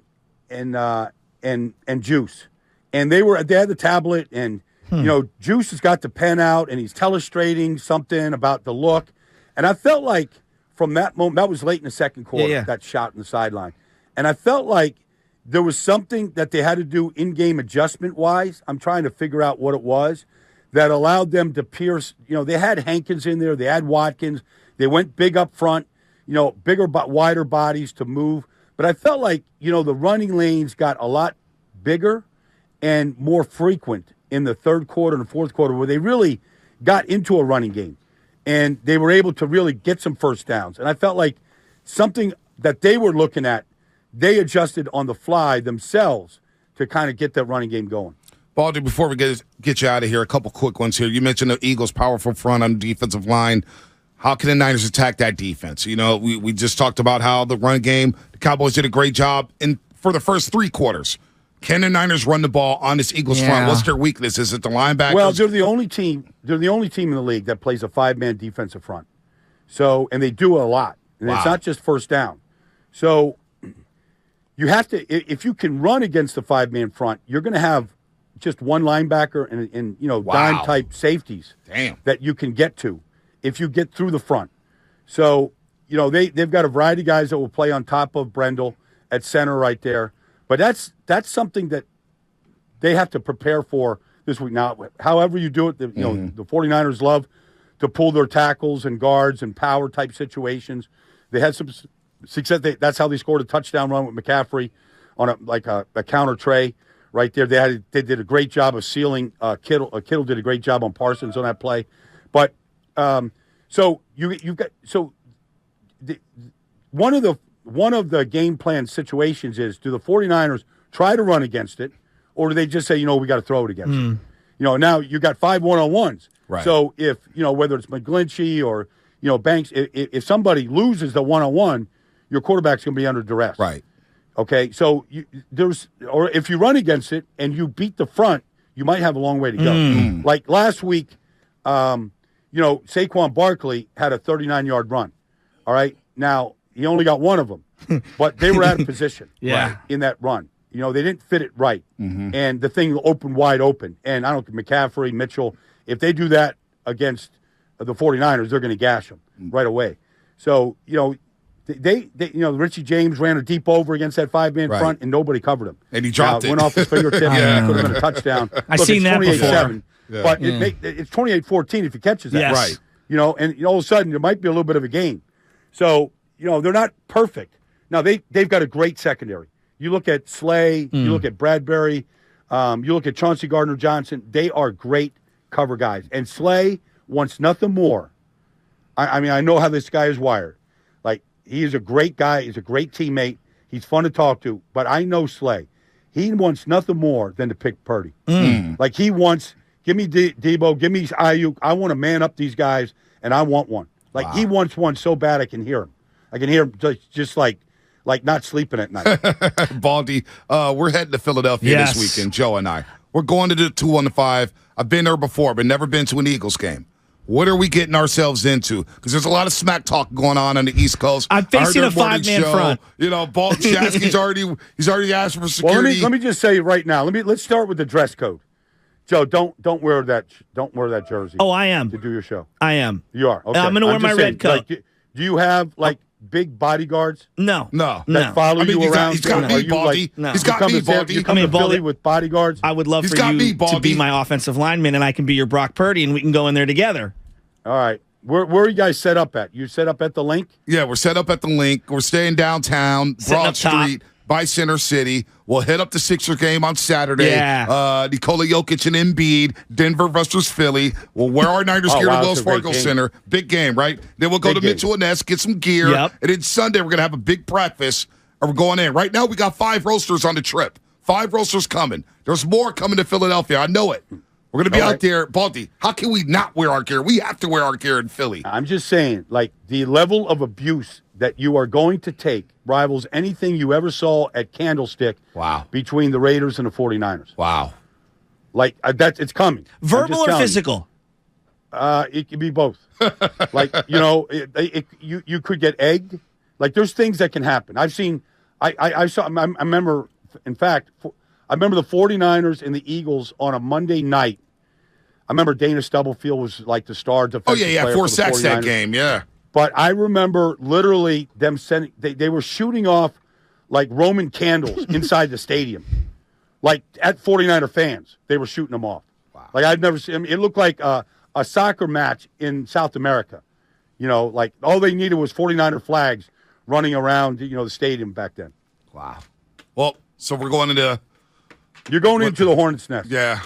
Juice. And they had the tablet, and Juice has got the pen out and he's telestrating something about the look. And I felt like from that moment, that was late in the second quarter, that shot in the sideline. And I felt like there was something that they had to do in-game adjustment-wise. I'm trying to figure out what it was that allowed them to pierce. They had Hankins in there. They had Watkins. They went big up front, bigger, wider bodies to move. But I felt like, the running lanes got a lot bigger and more frequent in the third quarter and the fourth quarter, where they really got into a running game. And they were able to really get some first downs. And I felt like something that they were looking at, they adjusted on the fly themselves to kind of get that running game going. Baldy, before we get you out of here, a couple quick ones here. You mentioned the Eagles' powerful front on the defensive line. How can the Niners attack that defense? We just talked about how the run game, the Cowboys did a great job for the first 3 quarters. Can the Niners run the ball on this Eagles front? What's their weakness? Is it the linebackers? Well, they're the only team in the league that plays a 5-man defensive front. So, and they do it a lot. And It's not just first down. So you have to, if you can run against the 5-man front, you're going to have just one linebacker and dime type safeties that you can get to if you get through the front. So, they've got a variety of guys that will play on top of Brendel at center right there. But that's something that they have to prepare for this week. Now, however you do it, the 49ers love to pull their tackles and guards and power type situations. They had some success. That's how they scored a touchdown run with McCaffrey on a counter tray right there. They did a great job of sealing Kittle. Kittle did a great job on Parsons on that play. But one of the game plan situations is, do the 49ers try to run against it, or do they just say, we got to throw it against it? Now you got 5 one-on-ones. Right. So if, whether it's McGlinchey or, Banks, if somebody loses the one-on-one, your quarterback's going to be under duress. Right. Okay. So or if you run against it and you beat the front, you might have a long way to go. Like last week, Saquon Barkley had a 39-yard run. All right. Now, he only got one of them, but they were out of position in that run. They didn't fit it right. And the thing opened wide open. And I don't think McCaffrey, Mitchell, if they do that against the 49ers, they're going to gash them right away. So, they Richie James ran a deep over against that 5-man front, and nobody covered him. And he dropped it. Went off his fingertips. Could have been a touchdown. I've seen that before. But it's 28-14 if he catches that. Yes. Right. And all of a sudden there might be a little bit of a game. So, they're not perfect. Now, they've got a great secondary. You look at Slay, you look at Bradbury, you look at Chauncey Gardner-Johnson. They are great cover guys. And Slay wants nothing more. I know how this guy is wired. Like, he is a great guy. He's a great teammate. He's fun to talk to. But I know Slay. He wants nothing more than to pick Purdy. Like, he wants, give me Debo, give me Ayuk. I want to man up these guys, and I want one. Like, he wants one so bad I can hear him. I can hear him just like not sleeping at night. Baldy, we're heading to Philadelphia this weekend, Joe and I. We're going to the 2-on-5. I've been there before, but never been to an Eagles game. What are we getting ourselves into? Because there's a lot of smack talk going on the East Coast. I'm facing a 5-man front. Shasky's already asked for security. Well, let me just say right now. Let's start with the dress code. Joe, don't wear that jersey. Oh, I am to do your show. I am. You are. Okay. I'm going to wear my red coat. Do you have big bodyguards? No. That follow you around. He's got me, Baldy. He's got me, Baldy. You come to Philly with bodyguards. I would love for you to be my offensive lineman, and I can be your Brock Purdy, and we can go in there together. All right. Where are you guys set up at? You set up at the Link? Yeah, we're set up at the Link. We're staying downtown, Broad Street, by Center City. We'll head up the Sixer game on Saturday. Yeah. Nikola Jokic and Embiid, Denver versus Philly. We'll wear our Niners gear to Wells Fargo Center. Big game, right? Then we'll go to Mitchell and Ness, get some gear. Yep. And then Sunday, we're going to have a big breakfast, and we're going in. Right now, we got 5 roasters on the trip. 5 roasters coming. There's more coming to Philadelphia. I know it. We're going to be out there. Baldy, how can we not wear our gear? We have to wear our gear in Philly. I'm just saying, the level of abuse that you are going to take rivals anything you ever saw at Candlestick between the Raiders and the 49ers. Wow. It's coming. Verbal or physical? It could be both. You could get egged. There's things that can happen. I've seen, I remember, in fact, I remember the 49ers and the Eagles on a Monday night. I remember Dana Stubblefield was the star defensive player 4 sacks that game, yeah. But I remember literally them sending, they were shooting off Roman candles inside the stadium. At 49er fans, they were shooting them off. Wow. I'd never seen, it looked like a soccer match in South America. All they needed was 49er flags running around, the stadium back then. Wow. Well, so we're going into... You're going into the Hornets' nest. Yeah.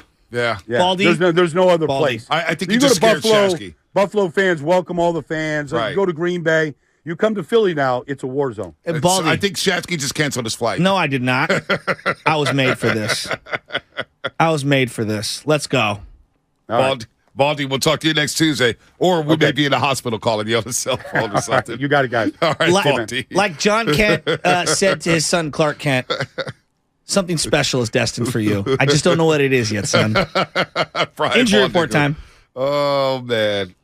Baldy? There's no other place. I think you just scared Buffalo. Buffalo fans welcome all the fans. Right. You go to Green Bay. You come to Philly now, it's a war zone. Baldy. I think Shasky just canceled his flight. No, I did not. I was made for this. Let's go. Baldy, we'll talk to you next Tuesday. Or we may be in the hospital calling you on the cell phone or something. Right, you got it, guys. All right, Baldy. Like John Kent said to his son Clark Kent, something special is destined for you. I just don't know what it is yet, son. Injury report time. Oh, man.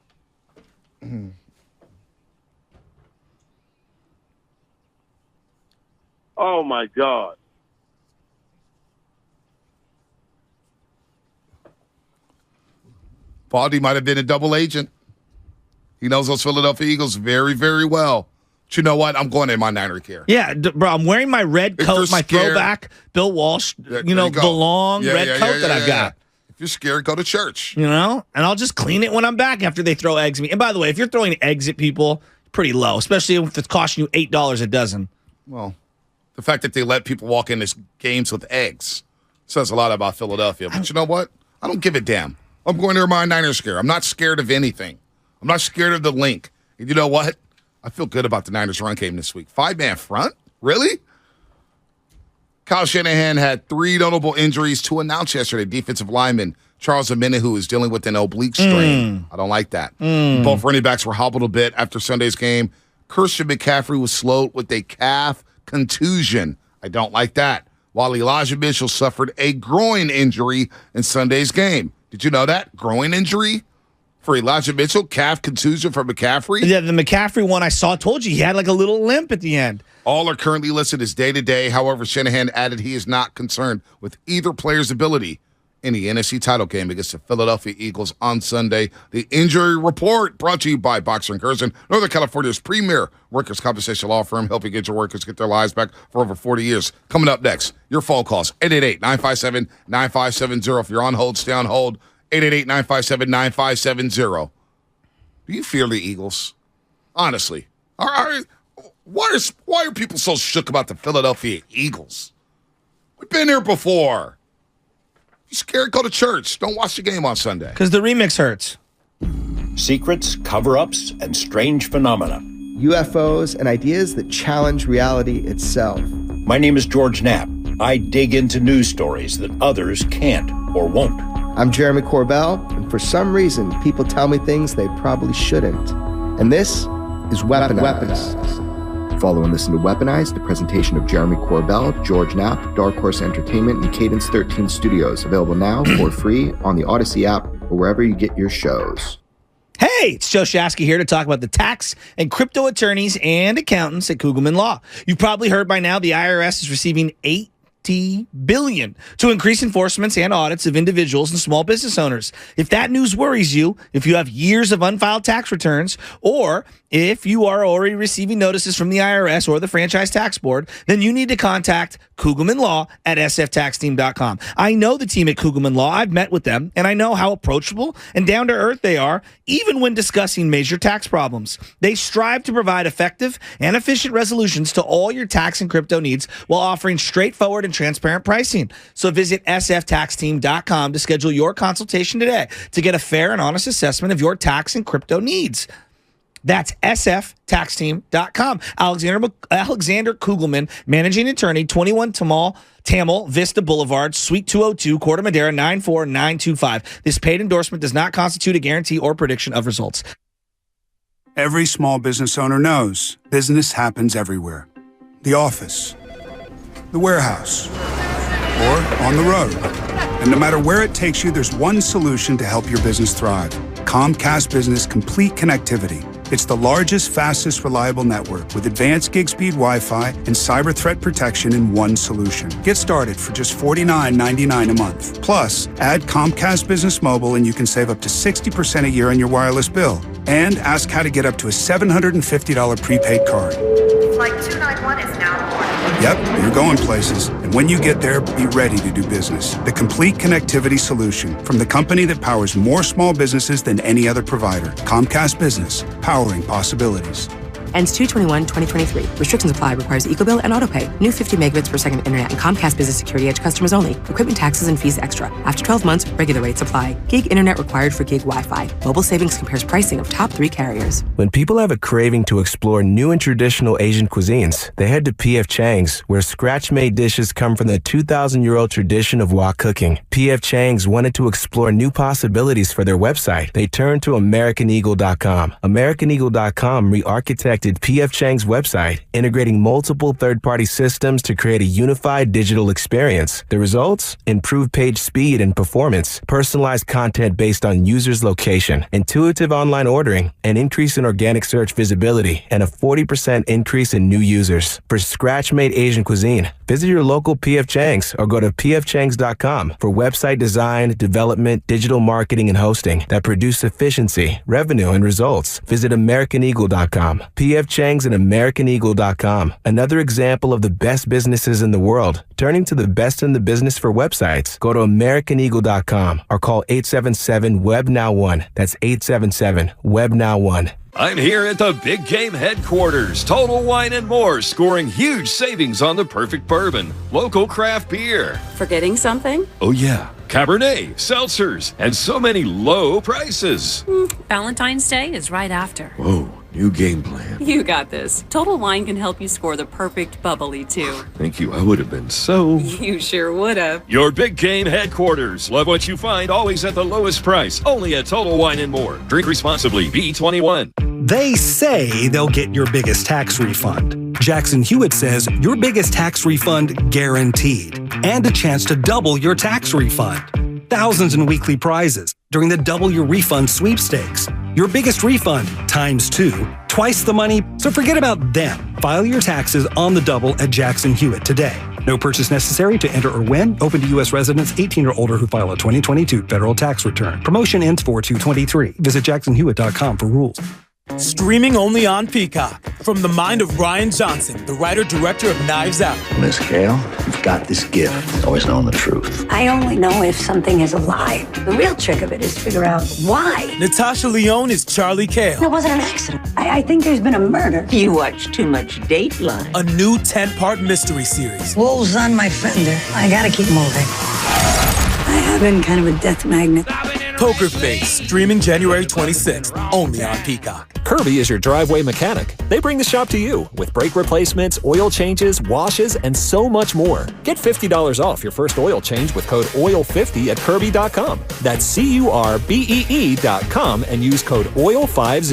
Oh, my God. Baldy might have been a double agent. He knows those Philadelphia Eagles very, very well. But you know what? I'm going in my Niner gear. Yeah, bro, I'm wearing my red coat, my throwback Bill Walsh, the long red coat that I've got. If you're scared, go to church. And I'll just clean it when I'm back after they throw eggs at me. And by the way, if you're throwing eggs at people, pretty low, especially if it's costing you $8 a dozen. Well, the fact that they let people walk in these games with eggs says a lot about Philadelphia. But you know what? I don't give a damn. I'm going to my Niners gear. I'm not scared of anything. I'm not scared of the link. And you know what? I feel good about the Niners run game this week. 5-man front? Really? Kyle Shanahan had 3 notable injuries to announce yesterday. Defensive lineman Charles Omenihu is dealing with an oblique strain. I don't like that. Both running backs were hobbled a bit after Sunday's game. Christian McCaffrey was slowed with a calf contusion. I don't like that. While Elijah Mitchell suffered a groin injury in Sunday's game. Did you know that? Groin injury for Elijah Mitchell, calf contusion for McCaffrey? Yeah, the McCaffrey one I saw told you he had like a little limp at the end. All are currently listed as day-to-day. However, Shanahan added he is not concerned with either player's ability in the NFC title game against the Philadelphia Eagles on Sunday. The injury report brought to you by Boxer & Curzon, Northern California's premier workers' compensation law firm, helping injured workers get their lives back for over 40 years. Coming up next, your phone calls, 888-957-9570. If you're on hold, stay on hold. 888-957-9570. Do you fear the Eagles? Honestly. Why are people so shook about the Philadelphia Eagles? We've been here before. If you're scared, go to church. Don't watch the game on Sunday. Because the remix hurts. Secrets, cover-ups, and strange phenomena. UFOs and ideas that challenge reality itself. My name is George Knapp. I dig into news stories that others can't or won't. I'm Jeremy Corbell, and for some reason, people tell me things they probably shouldn't. And this is Weaponized. Follow and listen to Weaponized, the presentation of Jeremy Corbell, George Knapp, Dark Horse Entertainment, and Cadence 13 Studios. Available now for free on the Odyssey app or wherever you get your shows. Hey, it's Joe Shasky here to talk about the tax and crypto attorneys and accountants at Kugelman Law. You've probably heard by now the IRS is receiving $80 billion to increase enforcements and audits of individuals and small business owners. If that news worries you, if you have years of unfiled tax returns, or if you are already receiving notices from the IRS or the Franchise Tax Board, then you need to contact Kugelman Law at sftaxteam.com. I know the team at Kugelman Law. I've met with them, and I know how approachable and down-to-earth they are, even when discussing major tax problems. They strive to provide effective and efficient resolutions to all your tax and crypto needs while offering straightforward and transparent pricing. So visit sftaxteam.com to schedule your consultation today to get a fair and honest assessment of your tax and crypto needs. That's sftaxteam.com. Alexander Kugelman, managing attorney, 21 Tamil Vista Boulevard, Suite 202, Corte Madera, 94925. This paid endorsement does not constitute a guarantee or prediction of results. Every small business owner knows business happens everywhere. The office, the warehouse, or on the road. And no matter where it takes you, there's one solution to help your business thrive. Comcast Business Complete Connectivity. It's the largest, fastest, reliable network with advanced gig speed Wi-Fi and cyber threat protection in one solution. Get started for just $49.99 a month. Plus, add Comcast Business Mobile and you can save up to 60% a year on your wireless bill. And ask how to get up to a $750 prepaid card. Flight 291 is now aboard. Yep, you're going places. And when you get there, be ready to do business. The complete connectivity solution from the company that powers more small businesses than any other provider. Comcast Business, powering possibilities. Ends 2/21/2023. Restrictions apply. Requires EcoBill and AutoPay. New 50 megabits per second internet and Comcast Business Security Edge customers only. Equipment taxes and fees extra. After 12 months, regular rates apply. Gig internet required for gig Wi-Fi. Mobile savings compares pricing of top 3 carriers. When people have a craving to explore new and traditional Asian cuisines, they head to P.F. Chang's, where scratch-made dishes come from the 2,000-year-old tradition of wok cooking. P.F. Chang's wanted to explore new possibilities for their website. They turned to AmericanEagle.com. AmericanEagle.com re-architected architected P.F. Chang's website, integrating multiple third-party systems to create a unified digital experience. The results? Improved page speed and performance, personalized content based on users' location, intuitive online ordering, an increase in organic search visibility, and a 40% increase in new users. For scratch-made Asian cuisine, visit your local P.F. Chang's or go to pfchangs.com for website design, development, digital marketing, and hosting that produce efficiency, revenue, and results. Visit AmericanEagle.com. P.F. Chang's and AmericanEagle.com. Another example of the best businesses in the world, turning to the best in the business for websites. Go to AmericanEagle.com or call 877-WEB-NOW1. That's 877-WEB-NOW1. I'm here at the Big Game headquarters. Total Wine and More, scoring huge savings on the perfect bourbon. Local craft beer. Forgetting something? Oh, yeah. Cabernet, seltzers, and so many low prices. Valentine's Day is right after. Whoa, new game plan. You got this. Total Wine can help you score the perfect bubbly, too. Thank you. I would have been so... You sure would have. Your Big Game headquarters. Love what you find, always at the lowest price. Only at Total Wine and More. Drink responsibly. B21. They say they'll get your biggest tax refund. Jackson Hewitt says your biggest tax refund guaranteed, and a chance to double your tax refund. Thousands in weekly prizes during the Double Your Refund sweepstakes. Your biggest refund times 2, twice the money, so forget about them. File your taxes on the double at Jackson Hewitt today. No purchase necessary to enter or win. Open to U.S. residents 18 or older who file a 2022 federal tax return. Promotion ends 4/2/23. Visit jacksonhewitt.com for rules. Streaming only on Peacock. From the mind of Ryan Johnson, the writer-director of Knives Out. Miss Gale, you've got this gift. Always knowing the truth. I only know if something is a lie. The real trick of it is to figure out why. Natasha Lyonne is Charlie Cale. It wasn't an accident. I think there's been a murder. You watch too much Dateline. A new 10-part mystery series. Wolves on my fender. I gotta keep moving. I have been kind of a death magnet. Poker Face, streaming January 26th, only on Peacock. Kirby is your driveway mechanic. They bring the shop to you with brake replacements, oil changes, washes, and so much more. Get $50 off your first oil change with code OIL50 at Kirby.com. That's CURBEE.com and use code OIL50.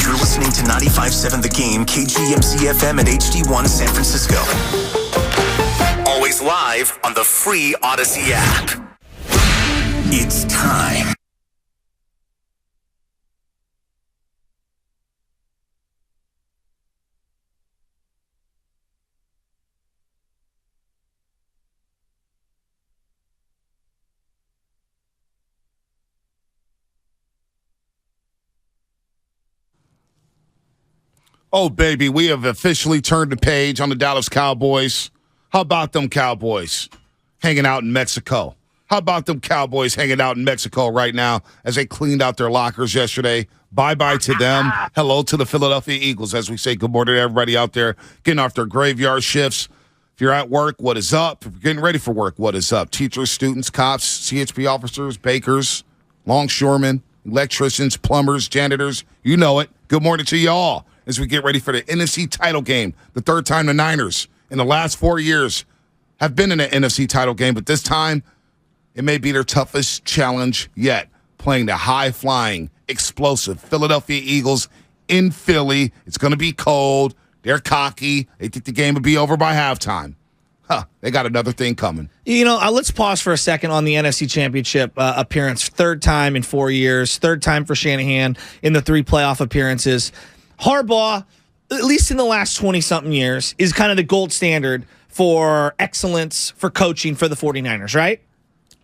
You're listening to 95.7 The Game, KGMC FM and HD1 San Francisco. Always live on the free Odyssey app. It's time. Oh, baby, we have officially turned the page on the Dallas Cowboys. How about them Cowboys hanging out in Mexico? How about them Cowboys hanging out in Mexico right now as they cleaned out their lockers yesterday? Bye-bye to them. Hello to the Philadelphia Eagles as we say good morning to everybody out there getting off their graveyard shifts. If you're at work, what is up? If you're getting ready for work, what is up? Teachers, students, cops, CHP officers, bakers, longshoremen, electricians, plumbers, janitors, you know it. Good morning to you all as we get ready for the NFC title game. The third time the Niners in the last 4 years have been in an NFC title game, but this time it may be their toughest challenge yet, playing the high-flying, explosive Philadelphia Eagles in Philly. It's going to be cold. They're cocky. They think the game will be over by halftime. They got another thing coming. You know, let's pause for a second on the NFC Championship appearance. Third time in 4 years. Third time for Shanahan in the 3 playoff appearances. Harbaugh, at least in the last 20-something years, is kind of the gold standard for excellence for coaching for the 49ers, right?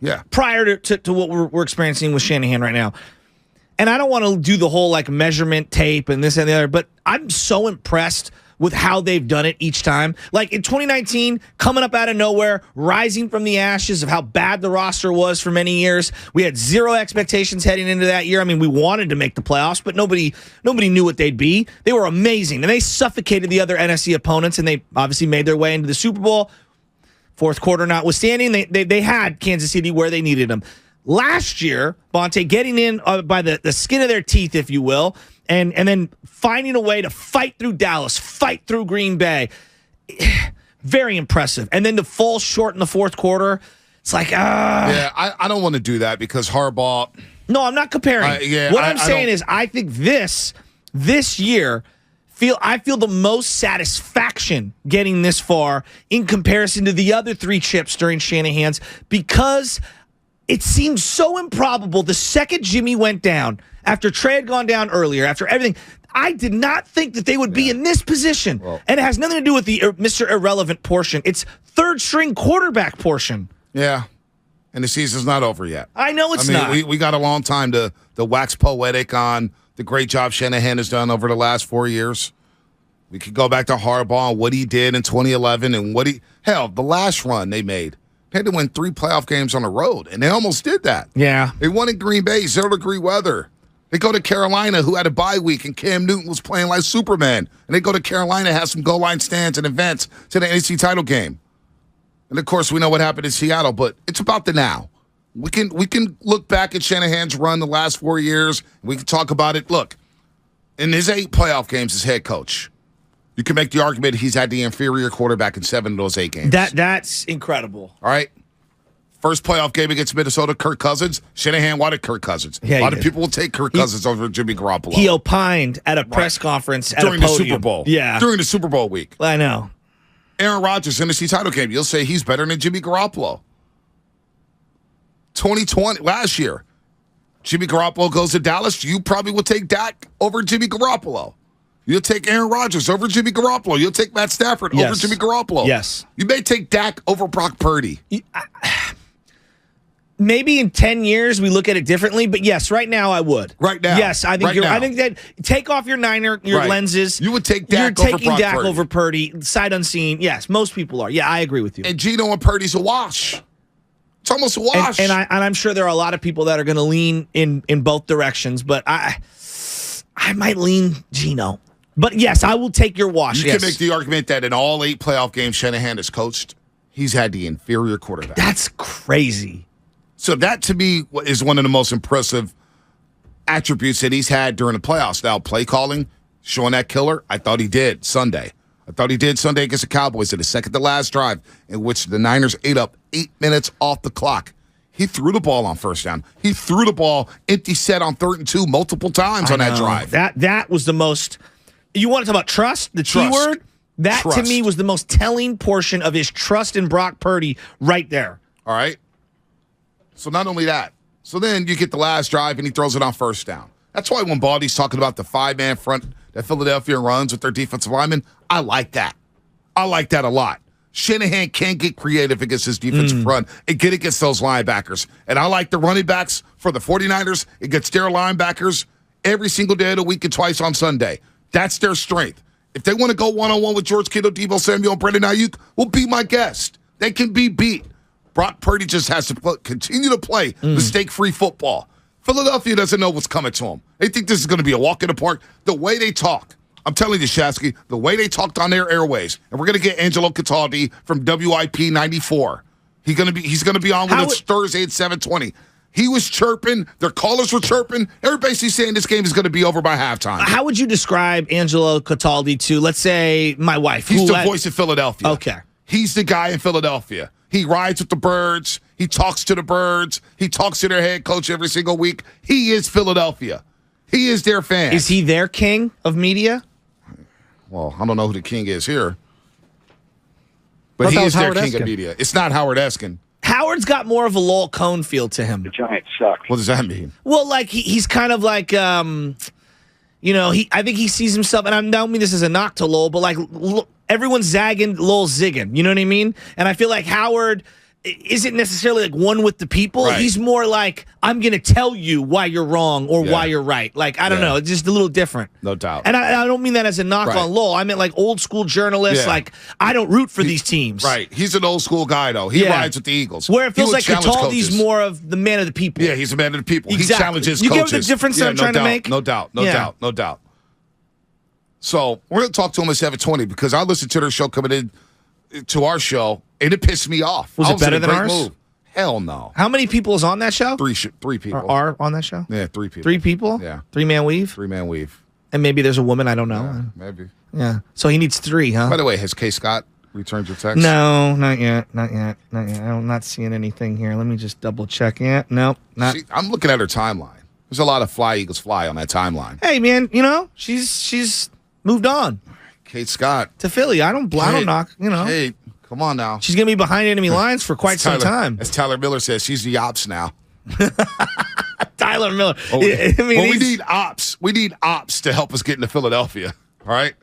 Yeah. Prior to what we're experiencing with Shanahan right now. And I don't want to do the whole like measurement tape and this and the other, but I'm so impressed with how they've done it each time. Like in 2019, coming up out of nowhere, rising from the ashes of how bad the roster was for many years. We had zero expectations heading into that year. I mean, we wanted to make the playoffs, but nobody knew what they'd be. They were amazing, and they suffocated the other NFC opponents, and they obviously made their way into the Super Bowl. Fourth quarter notwithstanding, they had Kansas City where they needed them. Last year, Bonte getting in by the skin of their teeth, if you will, and then finding a way to fight through Dallas, fight through Green Bay. Very impressive. And then to fall short in the fourth quarter, it's like, Yeah, I don't want to do that because Harbaugh. No, I'm not comparing. What I'm saying is I think this this year, I feel the most satisfaction getting this far in comparison to the other 3 chips during Shanahan's, because it seems so improbable. The second Jimmy went down, after Trey had gone down earlier, after everything, I did not think that they would be in this position. And it has nothing to do with the Mr. Irrelevant portion. It's third-string quarterback portion. Yeah. And the season's not over yet. I know it's not. We got a long time to wax poetic on the great job Shanahan has done over the last 4 years. We could go back to Harbaugh and what he did in 2011 and the last run they made. They had to win 3 playoff games on the road, and they almost did that. Yeah. They won in Green Bay, 0-degree weather. They go to Carolina, who had a bye week, and Cam Newton was playing like Superman. And they go to Carolina, have some goal line stands and events to the NFC title game. And, of course, we know what happened in Seattle, but it's about the now. We can look back at Shanahan's run the last 4 years. We can talk about it. Look, in his 8 playoff games as head coach, you can make the argument he's had the inferior quarterback in 7 of those 8 games. That's incredible. All right? First playoff game against Minnesota, Kirk Cousins. Shanahan wanted Kirk Cousins. Yeah, a lot of people will take Kirk Cousins over Jimmy Garoppolo. He opined at a press conference during at a the podium. Super Bowl. Yeah. During the Super Bowl week. I know. Aaron Rodgers, NFC title game. You'll say he's better than Jimmy Garoppolo. 2020, last year, Jimmy Garoppolo goes to Dallas. You probably will take Dak over Jimmy Garoppolo. You'll take Aaron Rodgers over Jimmy Garoppolo. You'll take Matt Stafford over Jimmy Garoppolo. Yes. You may take Dak over Brock Purdy. Maybe in 10 years we look at it differently, but yes, right now I would. Right now. Yes, I think I think that take off your lenses. You would take Dak You're over taking Brock Dak Purdy. over Purdy, sight unseen. Yes, most people are. Yeah, I agree with you. And Geno and Purdy's a wash. It's almost a wash. And I'm sure there are a lot of people that are going to lean in both directions, but I might lean Geno. But yes, I will take your wash. You can make the argument that in all 8 playoff games Shanahan has coached, he's had the inferior quarterback. That's crazy. So that, to me, is one of the most impressive attributes that he's had during the playoffs. Now, play calling, showing that killer, I thought he did Sunday. I thought he did Sunday against the Cowboys in the second-to-last drive, in which the Niners ate up 8 minutes off the clock. He threw the ball on first down. He threw the ball empty set on 3rd and 2 multiple times on that drive. That was the most. You want to talk about trust? The T word? That, to me, was the most telling portion of his trust in Brock Purdy right there. All right? So not only that. So then you get the last drive, and he throws it on first down. That's why when Baldy's talking about the 5-man front that Philadelphia runs with their defensive linemen, I like that. I like that a lot. Shanahan can get creative against his defensive front and get against those linebackers. And I like the running backs for the 49ers against their linebackers every single day of the week and twice on Sunday. That's their strength. If they want to go one-on-one with George Kittle, Deebo Samuel, and Brandon Ayuk, will be my guest. They can be beat. Brock Purdy just has to continue to play mistake-free football. Philadelphia doesn't know what's coming to them. They think this is going to be a walk in the park. The way they talk, I'm telling you, Shasky, the way they talked on their airways, and we're going to get Angelo Cataldi from WIP 94. He's going to be on with us Thursday at 7:20. He was chirping. Their callers were chirping. Everybody's saying this game is going to be over by halftime. How would you describe Angelo Cataldi to, let's say, my wife? He's the voice of Philadelphia. Okay. He's the guy in Philadelphia. He rides with the birds. He talks to the birds. He talks to their head coach every single week. He is Philadelphia. He is their fan. Is he their king of media? Well, I don't know who the king is here. But he is their king of media. It's not Howard Eskin. Howard's got more of a Lowell Cone feel to him. The Giants suck. What does that mean? Well, like he's kind of like, I think he sees himself, and I don't mean this as a knock to Lowell, but like everyone's zagging, Lowell's zigging. You know what I mean? And I feel like Howard isn't necessarily like one with the people. Right. He's more like, I'm going to tell you why you're wrong or why you're right. Like, I don't know. It's just a little different. No doubt. And I don't mean that as a knock on Lowell. I meant like old school journalists. Yeah. Like, I don't root for these teams. Right. He's an old school guy, though. He rides with the Eagles. Where it feels He would like challenge Cataldi's coaches. more of the man of the people. Yeah, he's a man of the people. Exactly. He challenges you coaches. get the difference that I'm trying to make? No doubt. No doubt. So we're going to talk to him at 7:20 because I listened to their show coming in to our show, and it pissed me off. Was it better than ours? Move. Hell no. How many people is on that show? Three people. Are on that show? Yeah, 3 people. 3 people? Yeah. 3-man weave? 3-man weave. And maybe there's a woman, I don't know. Yeah, maybe. Yeah. So he needs 3, huh? By the way, has K. Scott returned your text? No, not yet. I'm not seeing anything here. Let me just double check. Yeah, no, not. I'm looking at her timeline. There's a lot of fly Eagles fly on that timeline. Hey, man, she's moved on. Kate Scott to Philly. I don't knock, Hey, come on now. She's going to be behind enemy lines for quite some time. As Tyler Miller says, she's the ops now. Tyler Miller. We need ops. We need ops to help us get into Philadelphia. All right?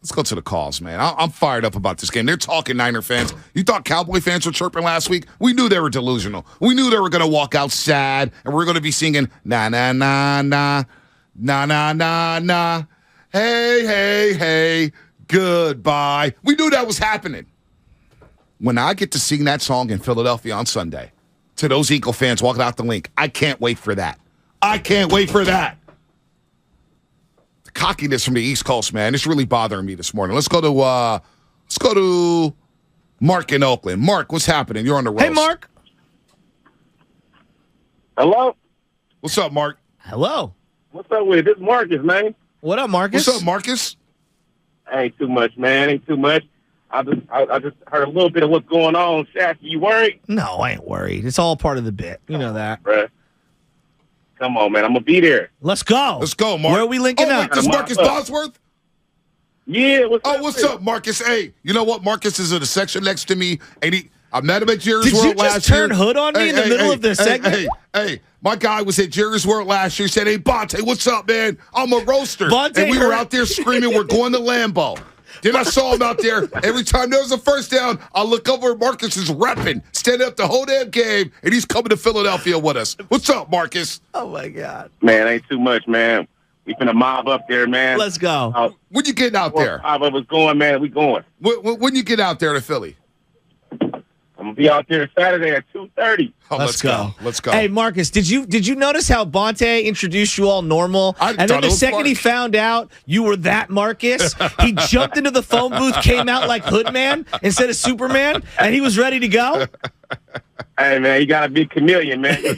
Let's go to the calls, man. I'm fired up about this game. They're talking Niner fans. You thought Cowboy fans were chirping last week? We knew they were delusional. We knew they were going to walk out sad, and we're going to be singing, na, na, na, na, na, na, na, na, hey, hey, hey, goodbye. We knew that was happening. When I get to sing that song in Philadelphia on Sunday to those Eagle fans walking out the link, I can't wait for that. I can't wait for that. Cockiness from the East Coast, man. It's really bothering me this morning. Let's go to Mark in Oakland. Mark, what's happening? You're on the road. Hey, Mark. Hello. What's up, Mark? Hello. What's up with it? This is Marcus, man. What up, Marcus? What's up, Marcus? Ain't too much, man. Ain't too much. I just heard a little bit of what's going on. Shaq, you worried? No, I ain't worried. It's all part of the bit. You know that. Bruh. Come on, man. I'm going to be there. Let's go. Let's go, Mark. Where are we linking up? Wait, this Marcus Bosworth? Yeah. What's up, Marcus? Hey, you know what? Marcus is in the section next to me, and I met him at Jerry's World last year. Did you just turn hood on me in the middle of this segment? Hey, my guy was at Jerry's World last year. He said, hey, Bonte, what's up, man? I'm a roaster. And we were out there screaming, we're going to Lambeau. Then I saw him out there. Every time there was a first down, I look over at Marcus is repping, standing up the whole damn game, and he's coming to Philadelphia with us. What's up, Marcus? Oh, my God. Man, ain't too much, man. We finna mob up there, man. Let's go. When you getting out there? Five of us going, man. We going. When you get out there to Philly? I'm going to be out there Saturday at 2:30. Oh, let's go. Let's go. Hey, Marcus, did you notice how Bonte introduced you all normal? And then the second he found out you were that Marcus, he jumped into the phone booth, came out like Hoodman instead of Superman, and he was ready to go? Hey, man, you got to be a chameleon, man. There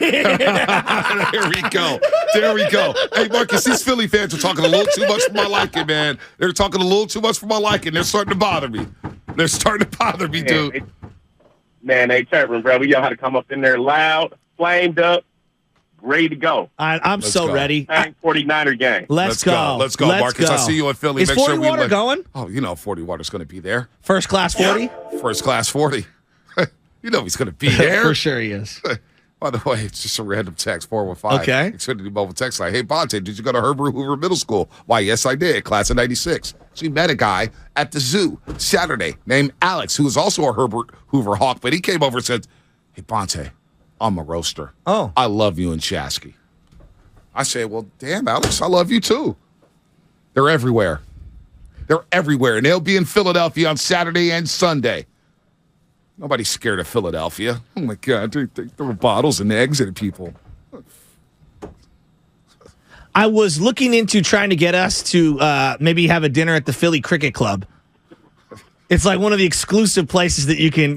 we go. There we go. Hey, Marcus, these Philly fans are talking a little too much for my liking, man. They're talking a little too much for my liking. They're starting to bother me. They're starting to bother me, dude. Man, they chirping, bro. We know how to come up in there loud, flamed up, ready to go. I'm so ready. 49er gang. Let's go. Let's go, Marcus. I see you in Philly. Is Make 40 sure we Water going? Oh, you know 40 Water's going to be there. First class 40? First class 40. You know he's going to be there. For sure he is. By the way, it's just a random text, 415. Okay. Xfinity mobile text line. Hey, Bonte, did you go to Herbert Hoover Middle School? Why, yes, I did. Class of 96. So we met a guy at the zoo Saturday named Alex, who was also a Herbert Hoover Hawk, but he came over and said, hey, Bonte, I'm a roaster. Oh. I love you and Chasky. I say, well, damn, Alex, I love you too. They're everywhere. They're everywhere, and they'll be in Philadelphia on Saturday and Sunday. Nobody's scared of Philadelphia. Oh, my God. They throw bottles and eggs at people. I was looking into trying to get us to maybe have a dinner at the Philly Cricket Club. It's like one of the exclusive places that you can,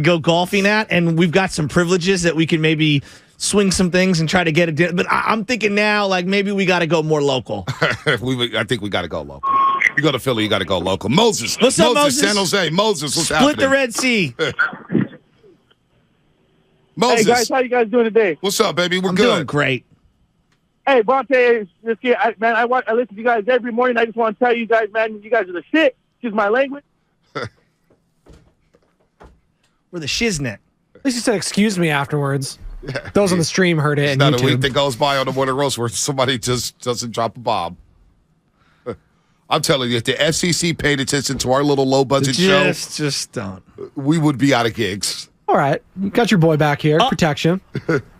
go golfing at, and we've got some privileges that we can maybe swing some things and try to get a dinner. But I'm thinking now, like, maybe we got to go more local. I think we got to go local. You go to Philly, you got to go local. Moses. What's up, Moses? San Jose. Moses, what's happening? Split the Red Sea. Moses. Hey, guys, how you guys doing today? What's up, baby? We're I'm good. doing great. Hey, Bonte, this kid, I listen to you guys every morning. I just want to tell you guys, man, you guys are the shit. Excuse my language. We're the shiznit. At least you said excuse me afterwards. Yeah. Those on the stream heard it. It's not a week that goes by on the Morning Roast where somebody just doesn't drop a bomb. I'm telling you, if the FCC paid attention to our little low-budget show, just don't. We would be out of gigs. All right. You got your boy back here. Protection.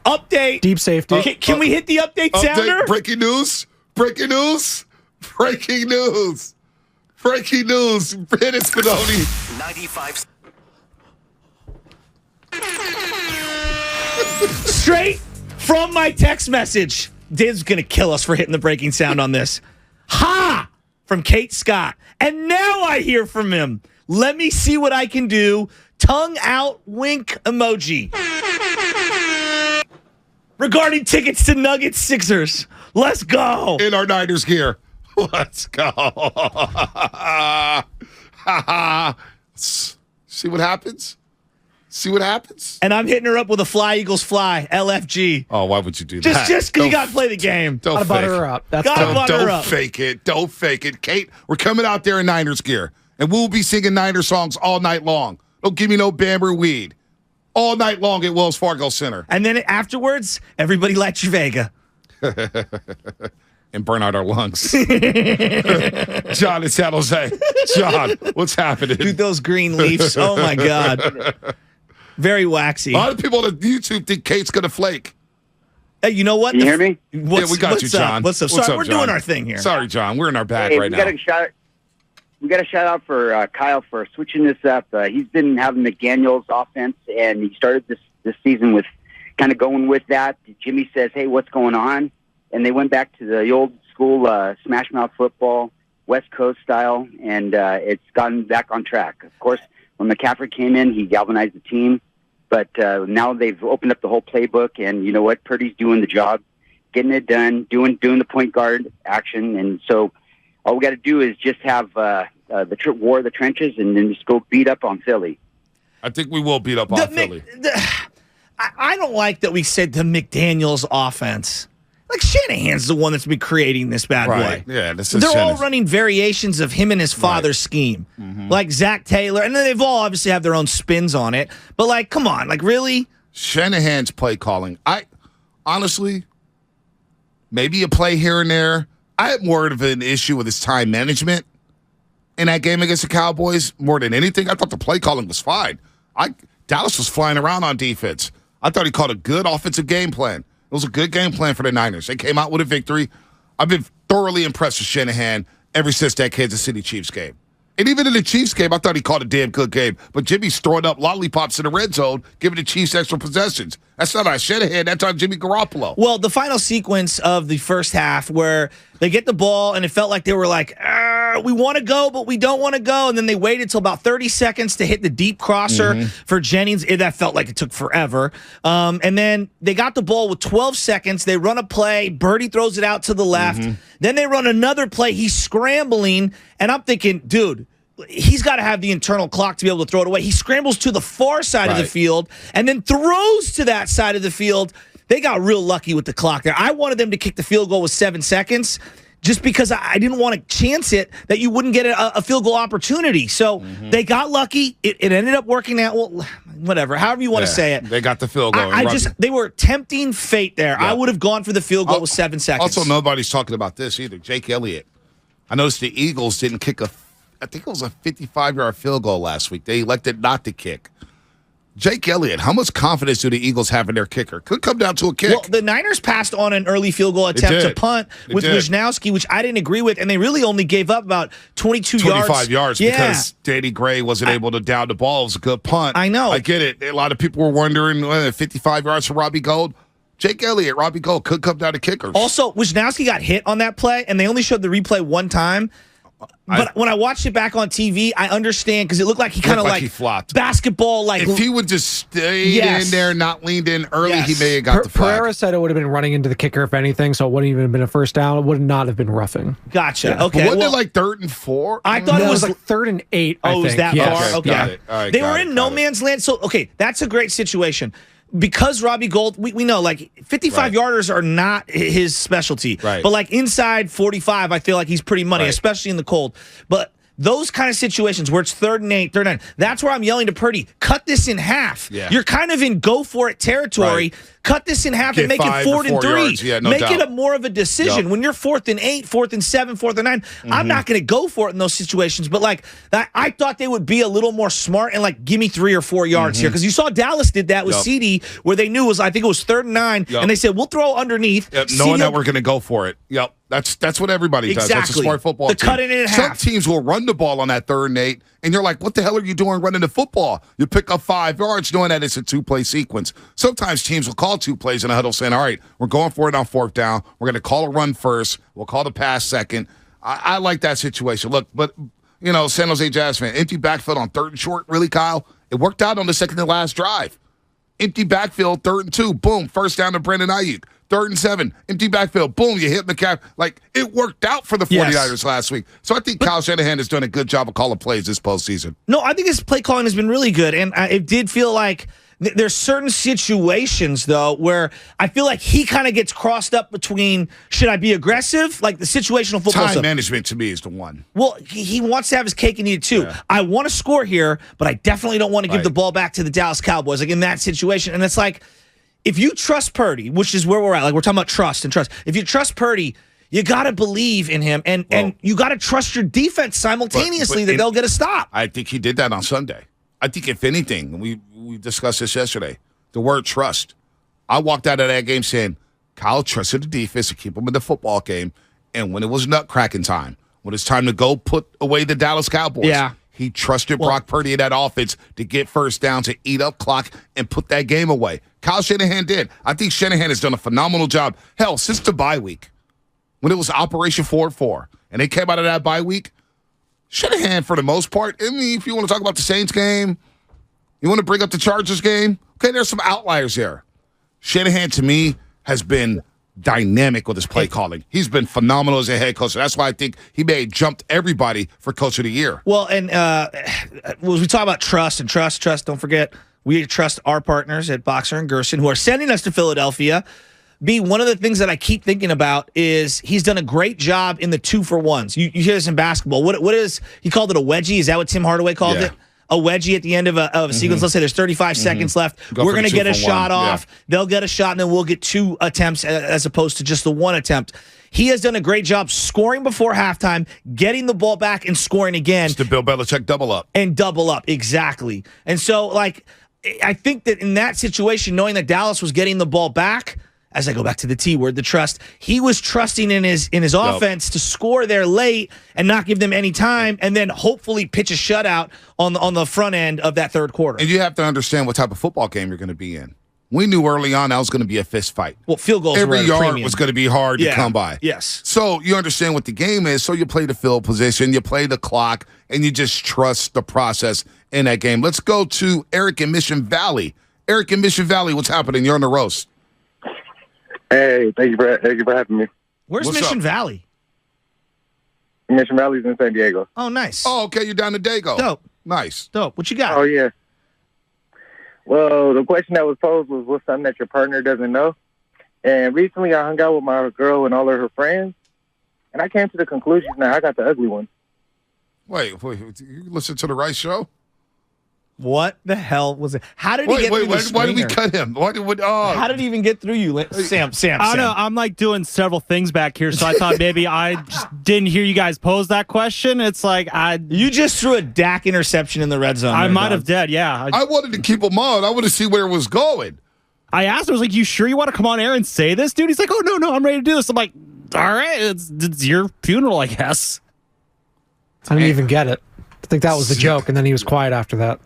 Update. Deep safety. Can we hit the update sounder? Breaking news. Breaking news. Breaking news. Breaking news. Hit it, Spinoni. 95. Straight from my text message. Dave's going to kill us for hitting the breaking sound on this. Ha! From Kate Scott. And now I hear from him. Let me see what I can do. Tongue out wink emoji. Regarding tickets to Nuggets Sixers. Let's go. In our Niners gear. Let's go. See what happens? See what happens? And I'm hitting her up with a Fly Eagles Fly, LFG. Oh, why would you do that? Just because you got to play the game. Don't butter her up. Don't fake it. Don't fake it. Kate, we're coming out there in Niners gear, and we'll be singing Niners songs all night long. Don't give me no Bamber weed. All night long at Wells Fargo Center. And then afterwards, everybody light your Vega. And burn out our lungs. John in San Jose. John, what's happening? Dude, those green leaves. Oh, my God. Very waxy. A lot of people on YouTube think Kate's going to flake. Hey, you know what? Can you hear me? Yeah, we got you, John. What's up? Sorry, we're doing our thing here. Sorry, John. We're in our bag right now. We got a shout out for Kyle for switching this up. He's been having McDaniel's offense, and he started this season with kind of going with that. Jimmy says, "Hey, what's going on?" And they went back to the old school smash mouth football, West Coast style, and it's gotten back on track. Of course, when McCaffrey came in, he galvanized the team, but now they've opened up the whole playbook, and you know what? Purdy's doing the job, getting it done, doing the point guard action, and so all we got to do is just have the war of the trenches, and then just go beat up on Philly. I think we will beat up on Philly. I don't like that we said the McDaniel's offense. Like, Shanahan's the one that's been creating this bad boy. Yeah, this is They're all running variations of him and his father's scheme. Mm-hmm. Like Zach Taylor. And then they've all obviously have their own spins on it. But, like, come on. Like, really? Shanahan's play calling. Honestly, maybe a play here and there. I had more of an issue with his time management in that game against the Cowboys more than anything. I thought the play calling was fine. Dallas was flying around on defense. I thought he called a good offensive game plan. It was a good game plan for the Niners. They came out with a victory. I've been thoroughly impressed with Shanahan ever since that Kansas City Chiefs game. And even in the Chiefs game, I thought he called a damn good game. But Jimmy's throwing up lollipops in the red zone, giving the Chiefs extra possessions. That's not on Shanahan. That's on Jimmy Garoppolo. Well, the final sequence of the first half where they get the ball and it felt like they were like, we want to go, but we don't want to go. And then they waited till about 30 seconds to hit the deep crosser for Jennings. That felt like it took forever. And then they got the ball with 12 seconds. They run a play. Birdie throws it out to the left. Then they run another play. He's scrambling. And I'm thinking, dude, he's got to have the internal clock to be able to throw it away. He scrambles to the far side of the field and then throws to that side of the field. They got real lucky with the clock there. I wanted them to kick the field goal with 7 seconds just because I didn't want to chance it that you wouldn't get a field goal opportunity. So they got lucky. It ended up working out. Well, whatever, however you want to say it. They got the field goal. They were tempting fate there. I would have gone for the field goal with 7 seconds. Also, nobody's talking about this either. Jake Elliott. I noticed the Eagles didn't kick I think it was a 55-yard field goal last week. They elected not to kick. Jake Elliott, how much confidence do the Eagles have in their kicker? Could come down to a kick. Well, the Niners passed on an early field goal attempt to punt with Wisnowski, which I didn't agree with, and they really only gave up about 25 yards because Danny Gray wasn't able to down the ball. It was a good punt. I know. I get it. A lot of people were wondering, 55 yards for Robbie Gould. Jake Elliott, Robbie Gould could come down to kickers. Also, Wisnowski got hit on that play, and they only showed the replay one time. But when I watched it back on TV, I understand because it looked like he kind of like he flopped. Basketball. Like if he would just stay in there, not leaned in early, he may have got the flag. Pereira said it would have been running into the kicker if anything, so it wouldn't even have been a first down. It would not have been roughing. Gotcha. Yeah. Okay. Wasn't it like 3rd and 4? I thought it was like 3rd and 8. I think. Was that far? Okay. Got it. All right, they were in no man's land. So that's a great situation. Because Robbie Gould, we know, like, 55-yarders are not his specialty. Right. But, like, inside 45, I feel like he's pretty money, especially in the cold. But those kind of situations where it's 3rd and 8, 3rd and 9, that's where I'm yelling to Purdy, cut this in half. Yeah. You're kind of in go-for-it territory. Right. Cut this in half and make it 4th and 3. Yeah, make it more of a decision. When you're 4th and 8, 4th and 7, 4th and 9, I'm not going to go for it in those situations. But, like, I thought they would be a little more smart and, like, give me 3 or 4 yards here. Because you saw Dallas did that with CD where they knew I think it was 3rd and 9, and they said, we'll throw underneath. Knowing that we're going to go for it. Yep. That's what everybody does. That's a smart football team. Cut it in half. Some teams will run the ball on that 3rd and 8, and you're like, what the hell are you doing running the football? You pick up 5 yards knowing that it's a 2-play sequence. Sometimes teams will call 2 plays in a huddle saying, all right, we're going for it on 4th down. We're going to call a run first. We'll call the pass second. I like that situation. Look, but, San Jose Jazz fan, empty backfield on 3rd and short, really, Kyle? It worked out on the second to last drive. Empty backfield, 3rd and 2, boom, first down to Brandon Ayuk. 3rd and 7, empty backfield, boom, you hit McCaffrey. Like, it worked out for the 49ers last week. So I think Kyle Shanahan has done a good job of calling plays this postseason. No, I think his play calling has been really good, and it did feel like there's certain situations, though, where I feel like he kind of gets crossed up between, should I be aggressive? Like the situational football Time stuff. management, to me, is the one. Well, he wants to have his cake and eat it, too. Yeah. I want to score here, but I definitely don't want to give the ball back to the Dallas Cowboys, like in that situation. And it's like, if you trust Purdy, which is where we're at, like we're talking about trust and trust. If you trust Purdy, you got to believe in him, and you got to trust your defense simultaneously that they'll get a stop. I think he did that on Sunday. I think, if anything, we discussed this yesterday, the word trust. I walked out of that game saying, Kyle trusted the defense to keep him in the football game, and when it was nut-cracking time, when it's time to go put away the Dallas Cowboys, he trusted Brock Purdy in that offense to get first down, to eat up clock, and put that game away. Kyle Shanahan did. I think Shanahan has done a phenomenal job. Hell, since the bye week, when it was Operation 4-4, and they came out of that bye week, Shanahan, for the most part, I mean, if you want to talk about the Saints game, you want to bring up the Chargers game, okay, there's some outliers there. Shanahan, to me, has been dynamic with his play calling. He's been phenomenal as a head coach. That's why I think he may have jumped everybody for Coach of the Year. Well, and we talk about trust and trust, don't forget, we trust our partners at Boxer and Gerson who are sending us to Philadelphia. One of the things that I keep thinking about is he's done a great job in the 2-for-1s. You hear this in basketball. What is, he called it a wedgie? Is that what Tim Hardaway called it? A wedgie at the end of a sequence. Let's say there's 35 seconds left. We're going to get a shot off. They'll get a shot, and then we'll get 2 attempts as opposed to just the 1 attempt. He has done a great job scoring before halftime, getting the ball back, and scoring again. It's the Bill Belichick double up. And double up, exactly. And so, like, I think that in that situation, knowing that Dallas was getting the ball back, as I go back to the T word, the trust, he was trusting in his offense to score there late and not give them any time, and then hopefully pitch a shutout on the front end of that third quarter. And you have to understand what type of football game you're going to be in. We knew early on that was going to be a fist fight. Well, field goals every were at a yard premium. was going to be hard to come by. Yes. So you understand what the game is. So you play the field position, you play the clock, and you just trust the process in that game. Let's go to Eric in Mission Valley. Eric in Mission Valley, what's happening? You're on the roast. Hey, thank you for having me. Where's Mission Valley? Mission Valley's in San Diego. Oh, nice. Oh, okay, you're down to Dago. Dope. Nice. Dope. What you got? Oh, yeah. Well, the question that was posed was, what's something that your partner doesn't know? And recently I hung out with my girl and all of her friends, and I came to the conclusion that I got the ugly one. Wait, you listen to the right show? What the hell was it? How did he get through the why did we cut him? How did he even get through you, Sam? I don't know. I'm like doing several things back here, so I thought maybe I just didn't hear you guys pose that question. It's like you just threw a Dak interception in the red zone. I might have did, yeah. I wanted to keep him on. I wanted to see where it was going. I asked him, I was like, you sure you want to come on air and say this, dude? He's like, oh, no, I'm ready to do this. I'm like, all right, it's your funeral, I guess. I didn't even get it. I think that was the joke, and then he was quiet after that.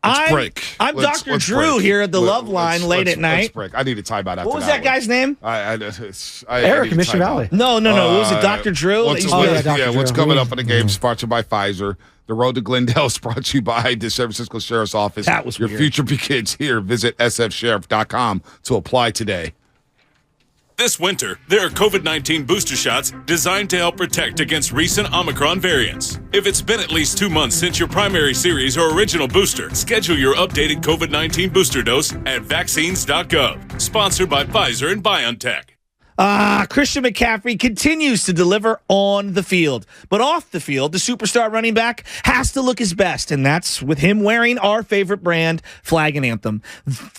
I'm Dr. Drew here at the Love Line late at night. Let's break. I need a timeout after that. What was that guy's name? Eric in Mission Valley. No. Was it Dr. Drew? What's coming up in the game? Sponsored by Pfizer. The Road to Glendale is brought to you by the San Francisco Sheriff's Office. That was Your weird. future begins here. Visit sfsheriff.com to apply today. This winter, there are COVID-19 booster shots designed to help protect against recent Omicron variants. If it's been at least 2 months since your primary series or original booster, schedule your updated COVID-19 booster dose at vaccines.gov. Sponsored by Pfizer and BioNTech. Christian McCaffrey continues to deliver on the field. But off the field, the superstar running back has to look his best, and that's with him wearing our favorite brand, Flag and Anthem.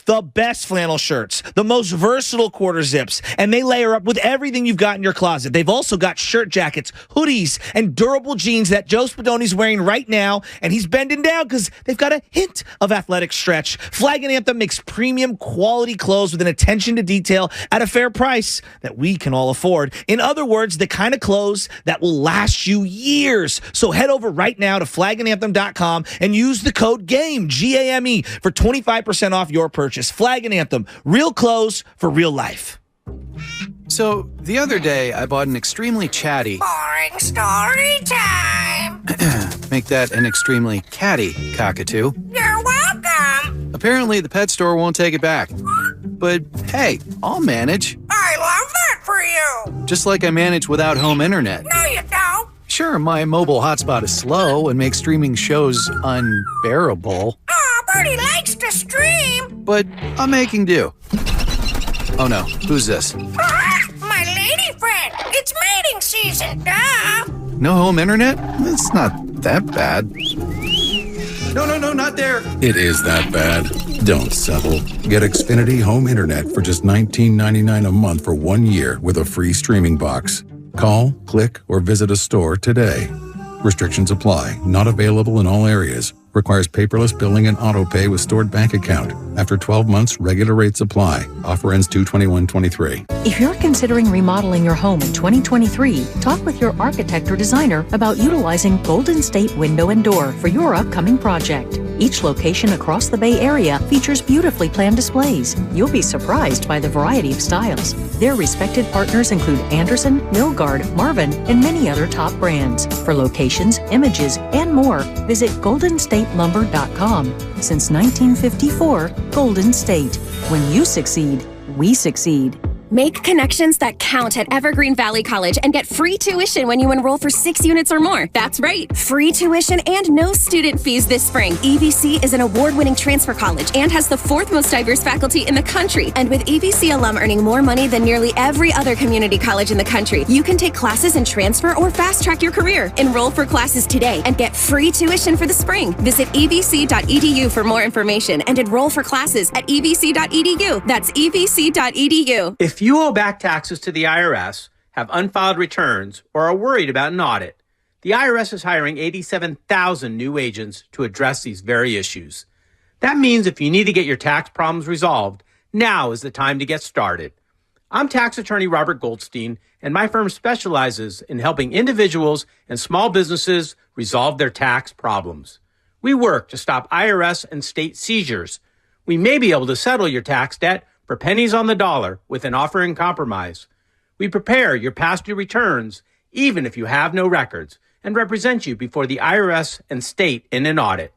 The best flannel shirts, the most versatile quarter zips, and they layer up with everything you've got in your closet. They've also got shirt jackets, hoodies, and durable jeans that Joe Spadoni's wearing right now, and he's bending down because they've got a hint of athletic stretch. Flag and Anthem makes premium quality clothes with an attention to detail at a fair price that we can all afford. In other words, the kind of clothes that will last you years. So head over right now to flagandanthem.com and use the code GAME, G-A-M-E, for 25% off your purchase. Flag and Anthem, real clothes for real life. So, the other day, I bought an extremely chatty... Boring story time. Make that an extremely catty cockatoo. You're welcome. Apparently, the pet store won't take it back. But hey, I'll manage. I love that for you. Just like I manage without home internet. No, you don't. Sure, my mobile hotspot is slow and makes streaming shows unbearable. Aw, Bertie likes to stream. But I'm making do. Oh no, who's this? My lady friend. It's mating season, duh. No home internet? It's not that bad. No, not there. It is that bad. Don't settle. Get Xfinity Home Internet for just $19.99 a month for 1 year with a free streaming box. Call, click, or visit a store today. Restrictions apply. Not available in all areas. Requires paperless billing and auto pay with stored bank account. After 12 months, regular rates apply. Offer ends 2/21/23. If you're considering remodeling your home in 2023, talk with your architect or designer about utilizing Golden State Window and Door for your upcoming project. Each location across the Bay Area features beautifully planned displays. You'll be surprised by the variety of styles. Their respected partners include Anderson, Milgard, Marvin, and many other top brands. For locations, images, and more, visit goldenstatelumber.com. Since 1954, Golden State. When you succeed, we succeed. Make connections that count at Evergreen Valley College and get free tuition when you enroll for 6 units or more. That's right, free tuition and no student fees this spring. EVC is an award-winning transfer college and has the 4th most diverse faculty in the country. And with EVC alum earning more money than nearly every other community college in the country, you can take classes and transfer or fast-track your career. Enroll for classes today and get free tuition for the spring. Visit evc.edu for more information and enroll for classes at evc.edu. That's evc.edu. If you owe back taxes to the IRS, have unfiled returns, or are worried about an audit, the IRS is hiring 87,000 new agents to address these very issues. That means if you need to get your tax problems resolved, now is the time to get started. I'm tax attorney Robert Goldstein, and my firm specializes in helping individuals and small businesses resolve their tax problems. We work to stop IRS and state seizures. We may be able to settle your tax debt for pennies on the dollar with an offer in compromise. We prepare your past due returns, even if you have no records, and represent you before the IRS and state in an audit.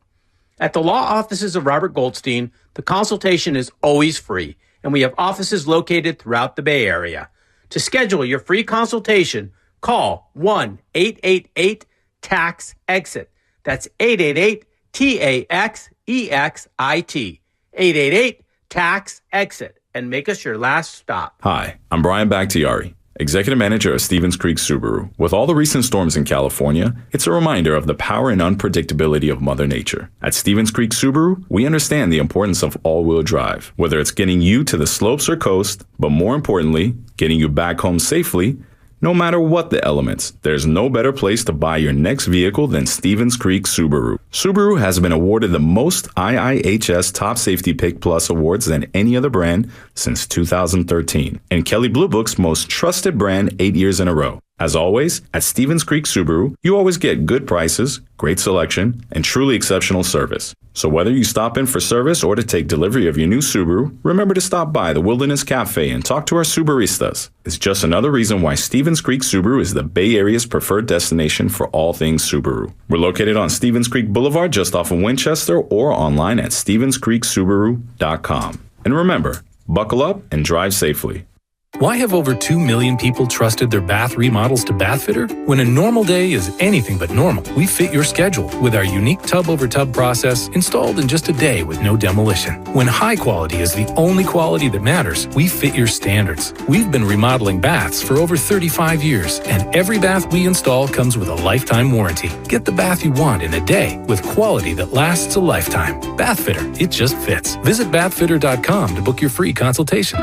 At the law offices of Robert Goldstein, the consultation is always free, and we have offices located throughout the Bay Area. To schedule your free consultation, call 1-888-TAX-EXIT. That's 888-TAXEXIT. 888-TAX-EXIT. And make us your last stop. Hi, I'm Brian Baldinger, Executive Manager of Stevens Creek Subaru. With all the recent storms in California, it's a reminder of the power and unpredictability of Mother Nature. At Stevens Creek Subaru, we understand the importance of all-wheel drive, whether it's getting you to the slopes or coast, but more importantly, getting you back home safely. No matter what the elements, there's no better place to buy your next vehicle than Stevens Creek Subaru. Subaru has been awarded the most IIHS Top Safety Pick Plus awards than any other brand since 2013, and Kelley Blue Book's most trusted brand 8 years in a row. As always, at Stevens Creek Subaru, you always get good prices, great selection, and truly exceptional service. So whether you stop in for service or to take delivery of your new Subaru, remember to stop by the Wilderness Cafe and talk to our Subaristas. It's just another reason why Stevens Creek Subaru is the Bay Area's preferred destination for all things Subaru. We're located on Stevens Creek Boulevard just off of Winchester or online at StevensCreekSubaru.com. And remember, buckle up and drive safely. Why have over 2 million people trusted their bath remodels to Bathfitter? When a normal day is anything but normal, we fit your schedule with our unique tub-over-tub process installed in just a day with no demolition. When high quality is the only quality that matters, we fit your standards. We've been remodeling baths for over 35 years, and every bath we install comes with a lifetime warranty. Get the bath you want in a day with quality that lasts a lifetime. Bathfitter, it just fits. Visit bathfitter.com to book your free consultation.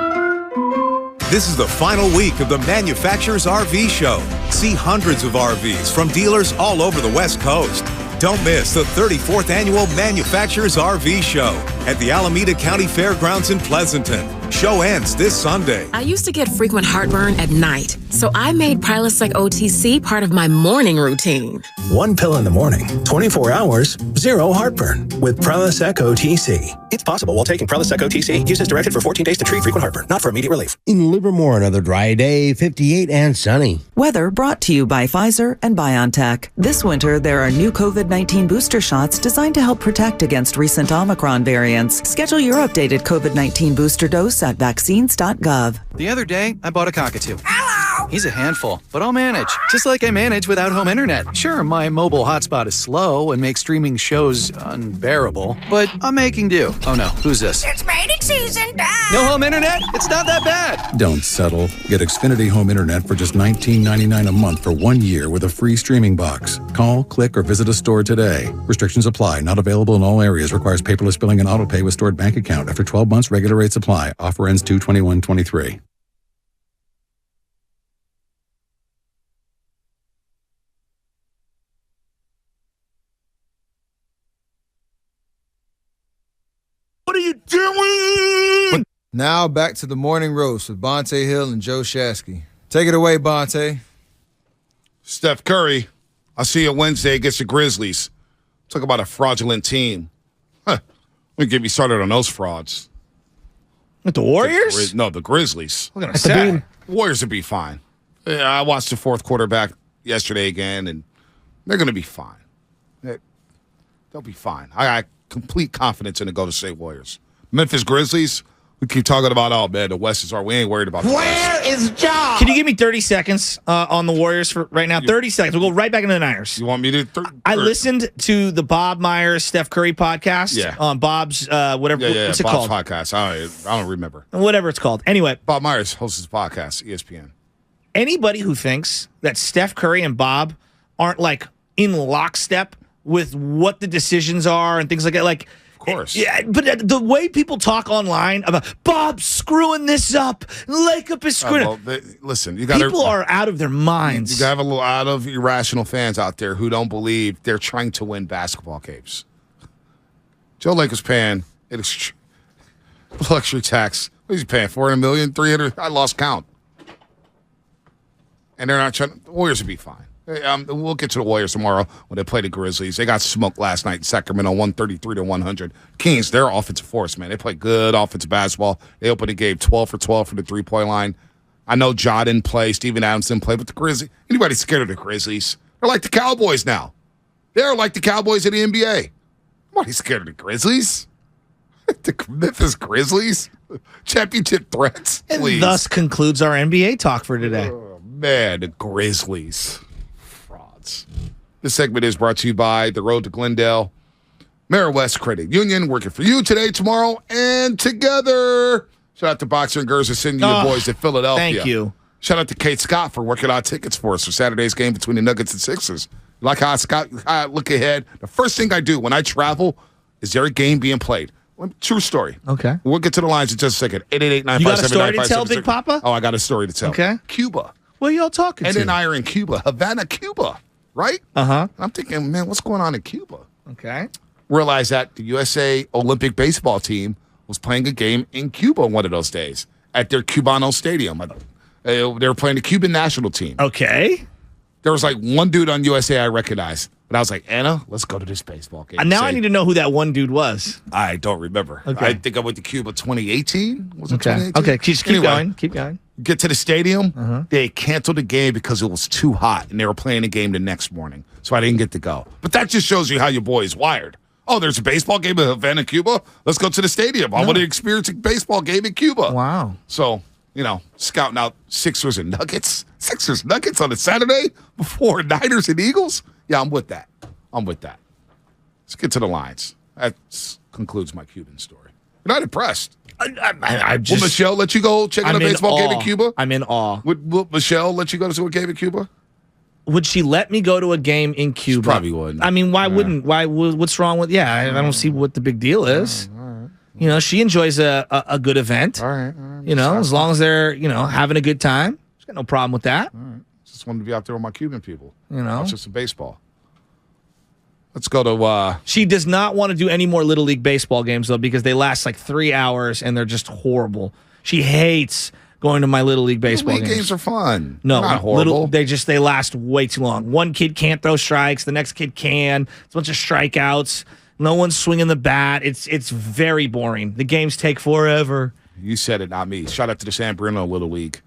This is the final week of the Manufacturers RV Show. See hundreds of RVs from dealers all over the West Coast. Don't miss the 34th Annual Manufacturers RV Show at the Alameda County Fairgrounds in Pleasanton. Show ends this Sunday. I used to get frequent heartburn at night, so I made Prilosec OTC part of my morning routine. 1 pill in the morning, 24 hours, 0 heartburn with Prilosec OTC. It's possible while taking Prilosec OTC. Use as directed for 14 days to treat frequent heartburn, not for immediate relief. In Livermore, another dry day, 58 and sunny. Weather brought to you by Pfizer and BioNTech. This winter, there are new COVID-19 booster shots designed to help protect against recent Omicron variants. Schedule your updated COVID-19 booster dose details at vaccines.gov. The other day, I bought a cockatoo. Hello! He's a handful, but I'll manage. Just like I manage without home internet. Sure, my mobile hotspot is slow and makes streaming shows unbearable, but I'm making do. Oh no, who's this? It's mating season. No home internet? It's not that bad. Don't settle. Get Xfinity Home Internet for just $19.99 a month for 1 year with a free streaming box. Call, click, or visit a store today. Restrictions apply. Not available in all areas. Requires paperless billing and auto pay with stored bank account. After 12 months, regular rates apply. Offer ends 2/21/23. What are you doing? Now back to the morning roast with Bonte Hill and Joe Shasky. Take it away, Bonte. Steph Curry, I'll see you Wednesday against the Grizzlies. Talk about a fraudulent team. Let me get me started on those frauds. With the Warriors? No, the Grizzlies. What can I say? Warriors will be fine. I watched the fourth quarter back yesterday again, and they're going to be fine. They'll be fine. I got complete confidence in the Golden State Warriors. Memphis Grizzlies, we keep talking about, oh, man, the West is our. We ain't worried about the West. Where is John? Can you give me 30 seconds on the Warriors for right now? 30 seconds. We'll go right back into the Niners. You want me to? I listened to the Bob Myers, Steph Curry podcast on Bob's, whatever. What's it Bob's called? podcast. I don't remember. Whatever it's called. Anyway. Bob Myers hosts his podcast, ESPN. Anybody who thinks that Steph Curry and Bob aren't like in lockstep with what the decisions are and things like that, like, of course. Yeah, but the way people talk online about Bob screwing this up, Lacob is screwing up. Listen, you got people are out of their minds. You have a lot of irrational fans out there who don't believe they're trying to win basketball games. Joe Lacob paying luxury tax. What is he paying? $400 million, $300? I lost count. And they're not trying. The Warriors will be fine. We'll get to the Warriors tomorrow when they play the Grizzlies. They got smoked last night in Sacramento, 133-100. Kings, they're offensive force, man. They play good offensive basketball. They opened the game 12 for 12 from the three-point line. I know Ja didn't play, Steven Adams didn't play, but the Grizzlies, anybody scared of the Grizzlies? They're like the Cowboys now. They're like the Cowboys in the NBA. Nobody's scared of the Grizzlies. The Memphis Grizzlies? Championship threats? Please. And thus concludes our NBA talk for today. Oh, man, the Grizzlies. This segment is brought to you by The Road to Glendale, West Credit Union, working for you today, tomorrow, and together. Shout out to Boxer and Gerza sending you the boys to Philadelphia. Thank you. Shout out to Kate Scott for working out tickets for us for Saturday's game between the Nuggets and Sixers. Like how I look ahead, the first thing I do when I travel is there a game being played? True story. Okay. We'll get to the lines in just a second. 888-957-9576. You got a story to tell, Big Papa? Oh, I got a story to tell. Okay. Cuba. What are y'all talking Ed to? and I are in Cuba, Havana, Cuba. Right? Uh-huh. I'm thinking, man, what's going on in Cuba? Okay. Realize that the USA Olympic baseball team was playing a game in Cuba one of those days at their Cubano Stadium. They were playing the Cuban national team. Okay. There was like one dude on USA I recognized. But I was like, Anna, let's go to this baseball game. Now I need to know who that one dude was. I don't remember. Okay. I think I went to Cuba 2018. Was it Okay. 2018? Okay, keep going. Keep going. Get to the stadium. They canceled the game because it was too hot, and they were playing the game the next morning. So I didn't get to go. But that just shows you how your boy is wired. Oh, there's a baseball game in Havana, Cuba? Let's go to the stadium. I want to experience a baseball game in Cuba. Wow. So, scouting out Sixers and Nuggets. Sixers, Nuggets on a Saturday before Niners and Eagles? Yeah, I'm with that. Let's get to the lines. That concludes my Cuban story. You're not impressed. Will Michelle let you go check out a baseball game in Cuba? I'm in awe. Would Michelle let you go to a game in Cuba? Would she let me go to a game in Cuba? She probably wouldn't. I mean, why wouldn't? What's wrong with? Yeah, I don't see what the big deal is. All right. She enjoys a good event. All right. As long as they're having a good time, she's got no problem with that. All right. Just wanted to be out there with my Cuban people. Watch some baseball. Let's go to. She does not want to do any more Little League baseball games though because they last like 3 hours and they're just horrible. She hates going to my Little League baseball games are fun. No, not horrible. They last way too long. One kid can't throw strikes, the next kid can. It's a bunch of strikeouts. No one's swinging the bat. It's very boring. The games take forever. You said it, not me. Shout out to the San Bruno Little League.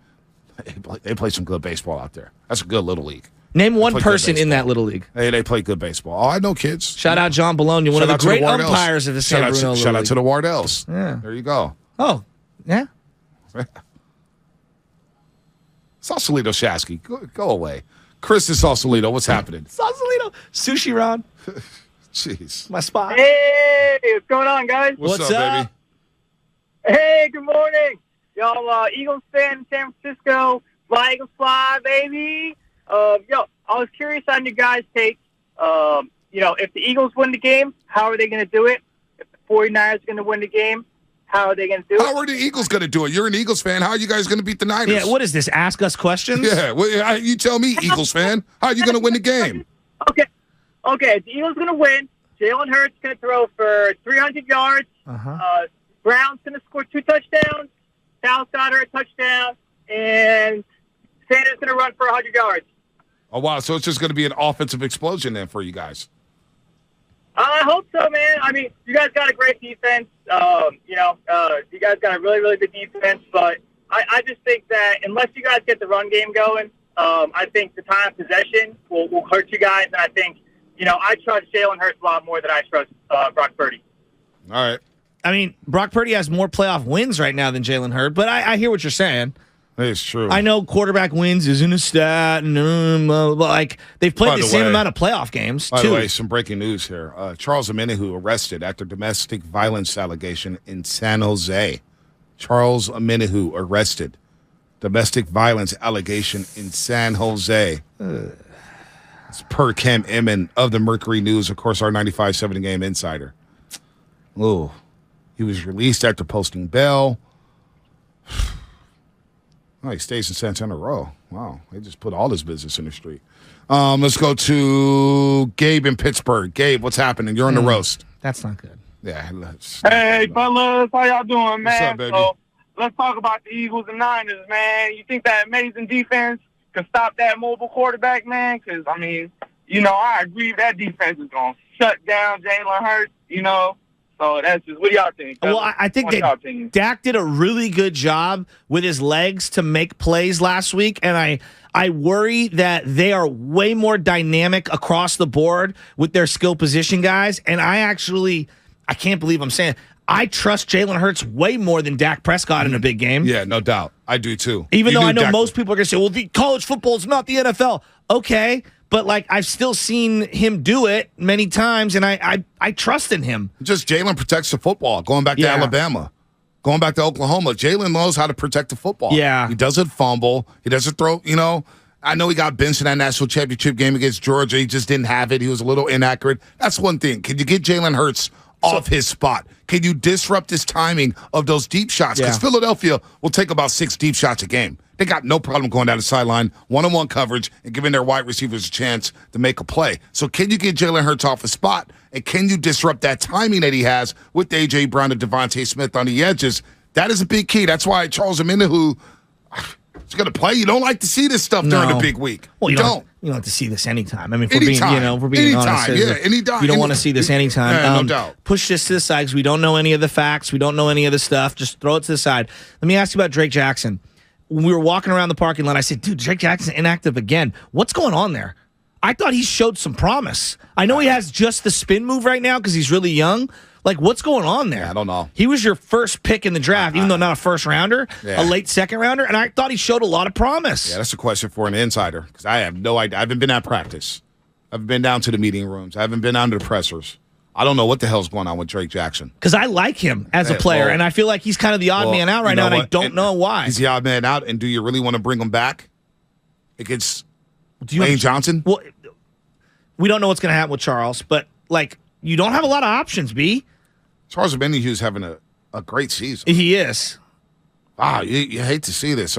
They play some good baseball out there. That's a good Little League. Name one person in that Little League. They play good baseball. Oh, I know kids. Shout out John Bologna, one of the great umpires of the San Bruno Little Shout out League. to the Wardells. Yeah. There you go. Oh, yeah. Sausalito Shasky, go away. Chris is Sausalito. What's happening? Sausalito. Sushi Ron. Jeez. My spot. Hey, what's going on, guys? What's up, baby? Hey, good morning. Y'all, Eagles fan in San Francisco. Fly, Eagles, fly, baby. I was curious on your guys' take. If the Eagles win the game, how are they going to do it? If the 49ers are going to win the game, how are they going to do it? How are the Eagles going to do it? You're an Eagles fan. How are you guys going to beat the Niners? Yeah, what is this? Ask us questions? Yeah, well, you tell me, Eagles fan. How are you going to win the game? Okay, the Eagles going to win. Jalen Hurts going to throw for 300 yards. Brown's going to score 2 touchdowns. Dallas Goedert a touchdown. And Sanders going to run for 100 yards. Oh, wow. So it's just going to be an offensive explosion then for you guys. I hope so, man. I mean, you guys got a great defense. You guys got a really, really good defense. But I just think that unless you guys get the run game going, I think the time of possession will hurt you guys. And I think, I trust Jalen Hurts a lot more than I trust Brock Purdy. All right. I mean, Brock Purdy has more playoff wins right now than Jalen Hurts, but I hear what you're saying. It's true. I know quarterback wins isn't a stat, but like they've played the same amount of playoff games. By the way, some breaking news here. Charles Omenihu arrested after domestic violence allegation in San Jose. Charles Omenihu arrested. Domestic violence allegation in San Jose. It's per Cam Emmon of the Mercury News, of course, our 95.7 Game Insider. Ooh. He was released after posting bail. Oh, he stays in Santana Row. Wow, they just put all his business in the street. Let's go to Gabe in Pittsburgh. Gabe, what's happening? You're on the roast. That's not good. Yeah. Hey, fellas, how y'all doing, man? What's up, baby? So, let's talk about the Eagles and Niners, man. You think that amazing defense can stop that mobile quarterback, man? Because, I mean, I agree that defense is going to shut down Jalen Hurts, So that's just, what do y'all think? Well, I think that Dak did a really good job with his legs to make plays last week, and I worry that they are way more dynamic across the board with their skill position guys, and I can't believe I'm saying I trust Jalen Hurts way more than Dak Prescott in a big game. Yeah, no doubt. I do too. Even though I know most people are going to say, well, the college football is not the NFL. Okay. But, I've still seen him do it many times, and I trust in him. Just Jalen protects the football. Going back to Alabama, going back to Oklahoma, Jalen knows how to protect the football. Yeah. He doesn't fumble. He doesn't throw, I know he got benched in that national championship game against Georgia. He just didn't have it. He was a little inaccurate. That's one thing. Can you get Jalen Hurts off his spot? Can you disrupt his timing of those deep shots? Because Philadelphia will take about 6 deep shots a game. They got no problem going down the sideline, one-on-one coverage, and giving their wide receivers a chance to make a play. So can you get Jalen Hurts off his spot, and can you disrupt that timing that he has with A.J. Brown and Devontae Smith on the edges? That is a big key. That's why Charles Omenihu is going to play. You don't like to see this stuff during the big week. Well, you don't. You don't like to see this anytime. I mean, if we're being honest. Anytime. You don't want to see this anytime. No doubt. Push this to the side because we don't know any of the facts. We don't know any of the stuff. Just throw it to the side. Let me ask you about Drake Jackson. When we were walking around the parking lot, I said, dude, Drake Jackson inactive again. What's going on there? I thought he showed some promise. I know he has just the spin move right now because he's really young. What's going on there? I don't know. He was your first pick in the draft, even though not a first rounder, a late second rounder, and I thought he showed a lot of promise. Yeah, that's a question for an insider because I have no idea. I haven't been at practice. I haven't been down to the meeting rooms. I haven't been down to the pressers. I don't know what the hell's going on with Drake Jackson. Because I like him as a player, and I feel like he's kind of the odd man out right now, and I don't know why. He's the odd man out, and do you really want to bring him back against Lane Johnson? Well, we don't know what's going to happen with Charles, but, you don't have a lot of options, B. Charles Omenihu's having a great season. He is. Wow, you hate to see this.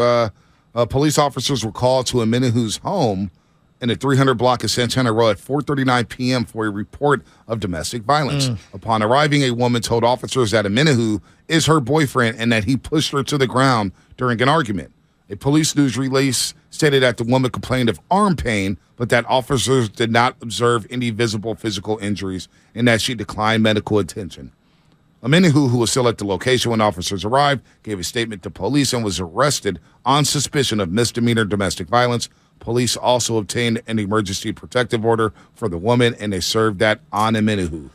Police officers were called to Omenihu's home in the 300 block of Santana Row at 4:39 p.m. for a report of domestic violence. Upon arriving, a woman told officers that Omenihu is her boyfriend and that he pushed her to the ground during an argument. A police news release stated that the woman complained of arm pain, but that officers did not observe any visible physical injuries and that she declined medical attention. Omenihu, who was still at the location when officers arrived, gave a statement to police and was arrested on suspicion of misdemeanor domestic violence. Police also obtained an emergency protective order for the woman, and they served that on Omenihu.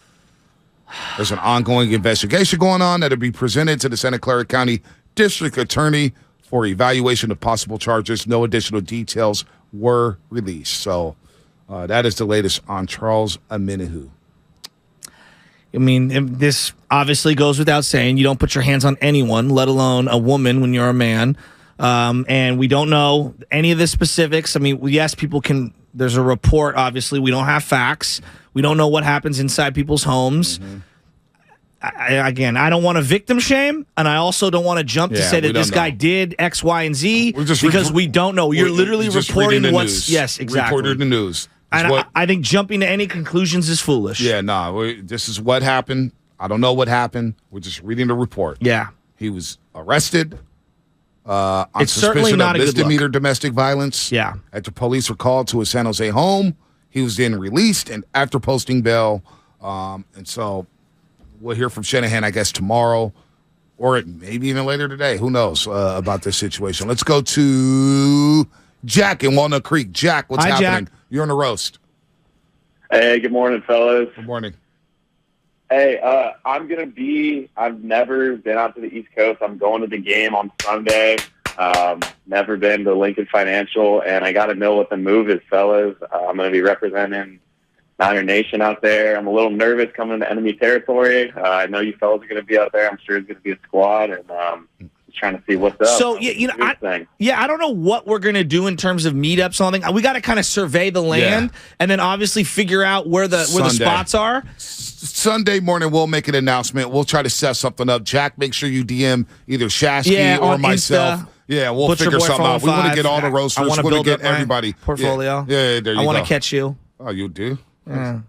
There's an ongoing investigation going on that will be presented to the Santa Clara County district attorney for evaluation of possible charges. No additional details were released. So that is the latest on Charles Omenihu. I mean, this obviously goes without saying. You don't put your hands on anyone, let alone a woman, when you're a man. And we don't know any of the specifics. I mean, yes, people can. There's a report, obviously. We don't have facts. We don't know what happens inside people's homes. Mm-hmm. I don't want to victim shame, and I also don't want to jump to say that this guy did X, Y, and Z because we don't know. You're literally reporting what's news. Yes, exactly. Reported the news. And I think jumping to any conclusions is foolish. Yeah, this is what happened. I don't know what happened. We're just reading the report. Yeah. He was arrested on it's certainly suspicion not of a good misdemeanor look. Domestic violence. Yeah. After police were called to his San Jose home, he was then released and after posting bail. And so we'll hear from Shanahan, I guess, tomorrow or maybe even later today. Who knows about this situation. Let's go to Jack in Walnut Creek. Jack, what's happening? Jack. You're on the roast. Hey, good morning, fellas. Good morning. Hey, I've never been out to the East Coast. I'm going to the game on Sunday. Never been to Lincoln Financial, and I got to know what the move is, fellas. I'm going to be representing Niner Nation out there. I'm a little nervous coming into enemy territory. I know you fellas are going to be out there. I'm sure it's going to be a squad, and just trying to see what's up. So, I don't know what we're going to do in terms of meetups. Something we got to kind of survey the land and then obviously figure out where the spots are. Sunday morning, we'll make an announcement. We'll try to set something up. Jack, make sure you DM either Shasky or myself. Insta, yeah, we'll figure something out. We want to get all the roasters. I want to build get everybody. Portfolio. Yeah, there you go. I want to catch you. Oh, you do? Yeah.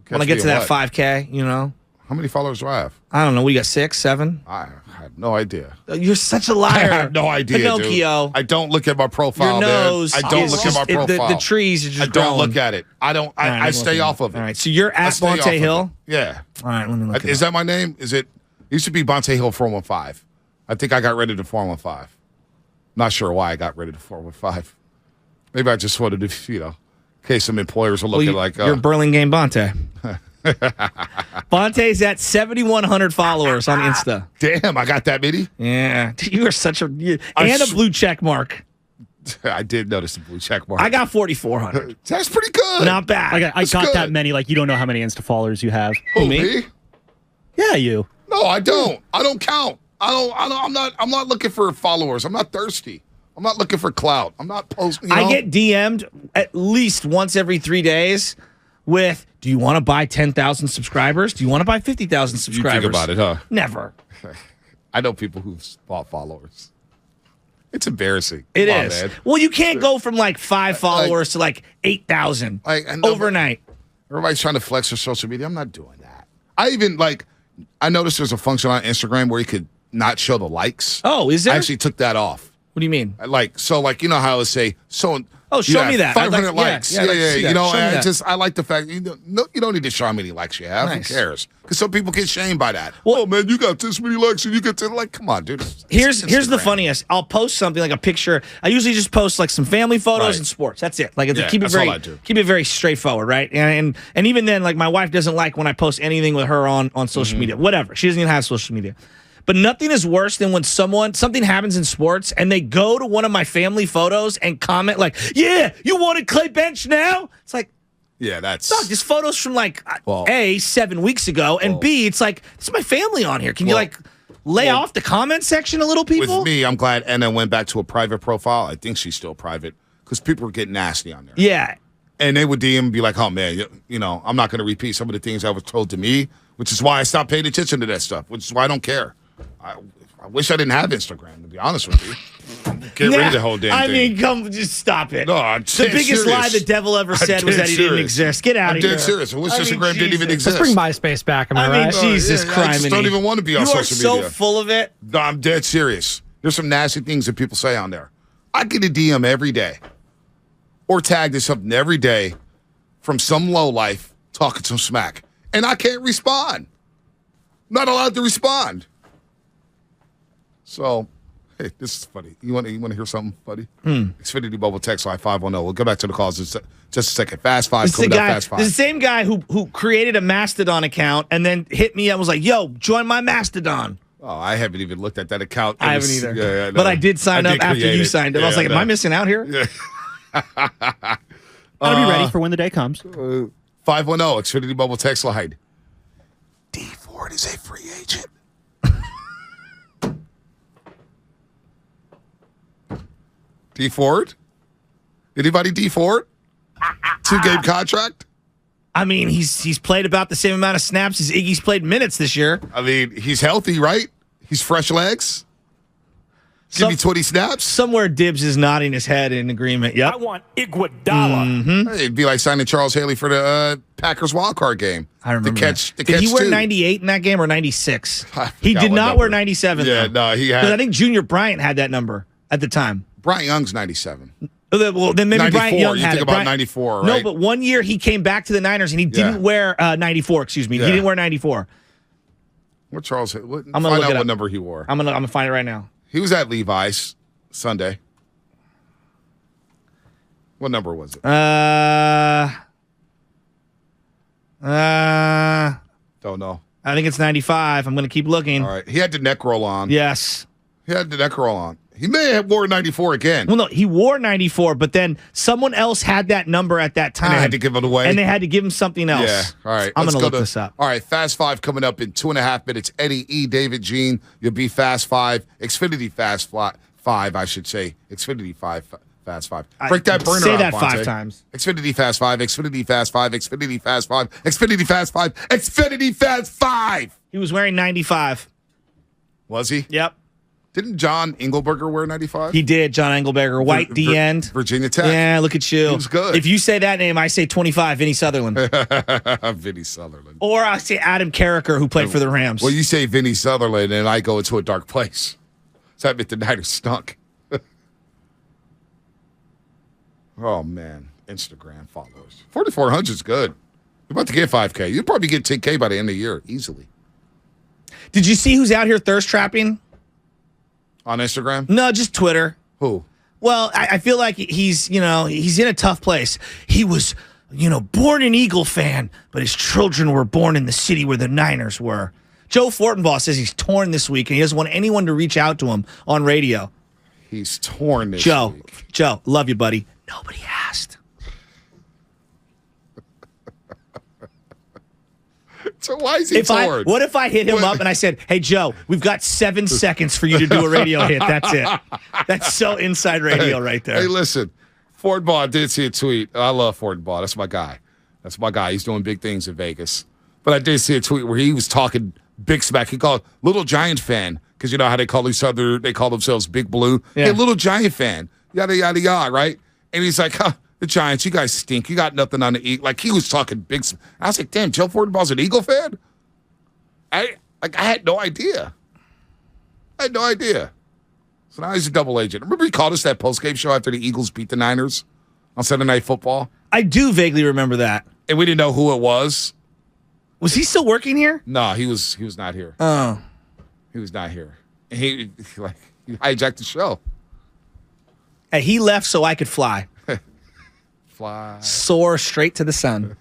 When I get to that 5K, you know. How many followers do I have? I don't know. We got 6, 7. I have no idea. You're such a liar. I have no idea, Pinocchio. Dude. I don't look at my profile, Your nose man. I don't look at my profile. The trees are just I don't growing. look at it. I don't. I stay off of it. All right. So you're at Bonte Hill? Yeah. All right. Let me look. Is that my name? Is it? It used to be Bonte Hill 415. I think I got rid of the 415. Not sure why I got rid of the 415. Maybe I just wanted to, in case some employers are looking like. You're Burlingame Bonte. Bonte's at 7,100 followers on Insta. Damn, I got that many? Yeah. You are such a... And a blue check mark. I did notice the blue check mark. I got 4,400. That's pretty good. Not bad. I got that many. Like, you don't know how many Insta followers you have. Who, me? Yeah, you. No, I don't. I don't count. I'm not looking for followers. I'm not thirsty. I'm not looking for clout. I'm not posting. I get DM'd at least once every 3 days with, do you want to buy 10,000 subscribers? Do you want to buy 50,000 subscribers? You think about it, huh? Never. I know people who've bought followers. It's embarrassing. It is. Man. Well, you can't go from like 5 followers to like 8,000 overnight. Everybody's trying to flex their social media. I'm not doing that. I noticed there's a function on Instagram where you could not show the likes. Oh, is there? I actually took that off. What do you mean? You know how I say so. Oh, show me that. 500 likes. Yeah. I I like the fact you don't need to show how many likes you have. Nice. Who cares? Because some people get shamed by that. Well, oh man, you got this many likes and you get come on, dude. Here's the funniest. I'll post something like a picture. I usually just post like some family photos and sports. That's it. Like keep it very straightforward, right? And even then, like my wife doesn't like when I post anything with her on social media. Whatever. She doesn't even have social media. But nothing is worse than when something happens in sports and they go to one of my family photos and comment like, "Yeah, you wanted Clay Bench now?" It's like, yeah, that's just photos from like A, 7 weeks ago, and B, it's like it's my family on here. Can you lay off the comment section a little, people? With me, I'm glad Anna went back to a private profile. I think she's still private because people were getting nasty on there. Yeah. And they would DM and be like, "Oh man, I'm not going to repeat some of the things that was told to me," which is why I stopped paying attention to that stuff. Which is why I don't care. I wish I didn't have Instagram, to be honest with you. Get rid of the whole damn thing. I mean, just stop it. No, I'm the biggest lie the devil ever said was that he didn't exist. Get out of here. I'm dead serious. I wish Instagram didn't even exist. Let's bring MySpace back. Am I right? Jesus Christ. I don't even want to be on social media. You are so full of it. No, I'm dead serious. There's some nasty things that people say on there. I get a DM every day or tagged in something every day from some lowlife talking some smack, and I can't respond. Not allowed to respond. So, hey, this is funny. You want to hear something funny? Xfinity Mobile text line 510. We'll go back to the calls in just a second. Fast Five coming up. Fast Five. This is the same guy who created a Mastodon account and then hit me and was like, "Yo, join my Mastodon." Oh, I haven't even looked at that account. I haven't either. Yeah, but I did sign up after you signed up. I was like, am I missing out here? Yeah. Gotta be ready for when the day comes. 510 Xfinity Mobile text line. D Ford is a free agent. D Ford? Anybody D Ford? 2-game contract? I mean, he's played about the same amount of snaps as Iggy's played minutes this year. I mean, he's healthy, right? He's fresh legs. Give me 20 snaps. Somewhere Dibbs is nodding his head in agreement. Yep. I want Iguodala. Hey, it'd be like signing Charles Haley for the Packers wildcard game. I remember that. Did he wear 98 in that game or 96? He did not wear 97. Yeah, no, he had. Because I think Junior Bryant had that number at the time. Bryant Young's 97. Well, then maybe 94, Bryant Young you had think it. about 94, right? No, but one year he came back to the Niners and he didn't wear 94. Excuse me, he didn't wear 94. What Charles? I'm gonna find look out it what up. number he wore. I'm gonna find it right now. He was at Levi's Sunday. What number was it? Don't know. I think it's 95. I'm gonna keep looking. All right. He had the neck roll on. Yes. He had the neck roll on. He may have worn 94 again. Well, no, he wore 94, but then someone else had that number at that time. And they had to give it away. And they had to give him something else. Yeah. All right. I'm let's going to go look this up. All right. Fast 5 coming up in 2.5 minutes. Eddie E. David Jean. You'll be Fast 5. Xfinity Fast 5, I should say. Xfinity 5. Fast 5. Break that burner Say out, that Bonte. 5 times. Xfinity Fast 5. Xfinity Fast 5. Xfinity Fast 5. Xfinity Fast 5. Xfinity Fast 5. He was wearing 95. Was he? Yep. Didn't John Engelberger wear 95? He did, John Engelberger. White D end. Virginia Tech. Yeah, look at you. He was good. If you say that name, I say 25, Vinny Sutherland. Vinny Sutherland. Or I say Adam Carricker, who played for the Rams. Well, you say Vinny Sutherland, and I go into a dark place. So that meant the Niners stunk. Oh, man. Instagram followers. 4,400 is good. You're about to get 5K. You'll probably get 10K by the end of the year, easily. Did you see who's out here thirst trapping? On Instagram? No, just Twitter. Who? Well, I feel like he's in a tough place. He was, born an Eagle fan, but his children were born in the city where the Niners were. Joe Fortenbaugh says he's torn this week, and he doesn't want anyone to reach out to him on radio. He's torn this week. Joe, love you, buddy. Nobody asked. So why is he torn? What if I hit him up and I said, hey, Joe, we've got 7 seconds for you to do a radio hit. That's it. That's so inside radio right there. Hey, listen. Fortenbaugh did see a tweet. I love Fortenbaugh. That's my guy. He's doing big things in Vegas. But I did see a tweet where he was talking big smack. He called Little Giant fan, because you know how they call each other, they call themselves Big Blue. Yeah. Hey, Little Giant fan. Yada, yada, yada, right? And he's like, the Giants, you guys stink. You got nothing on the Eagle. Like, he was talking big. I was like, damn, Joe Fortenbaugh's an Eagle fan? I had no idea. So now he's a double agent. Remember he called us that postgame show after the Eagles beat the Niners on Sunday Night Football? I do vaguely remember that. And we didn't know who it was. Was he still working here? No, he was not here. Oh. He was not here. And he hijacked the show. And he left so I could fly. Fly. Soar straight to the sun.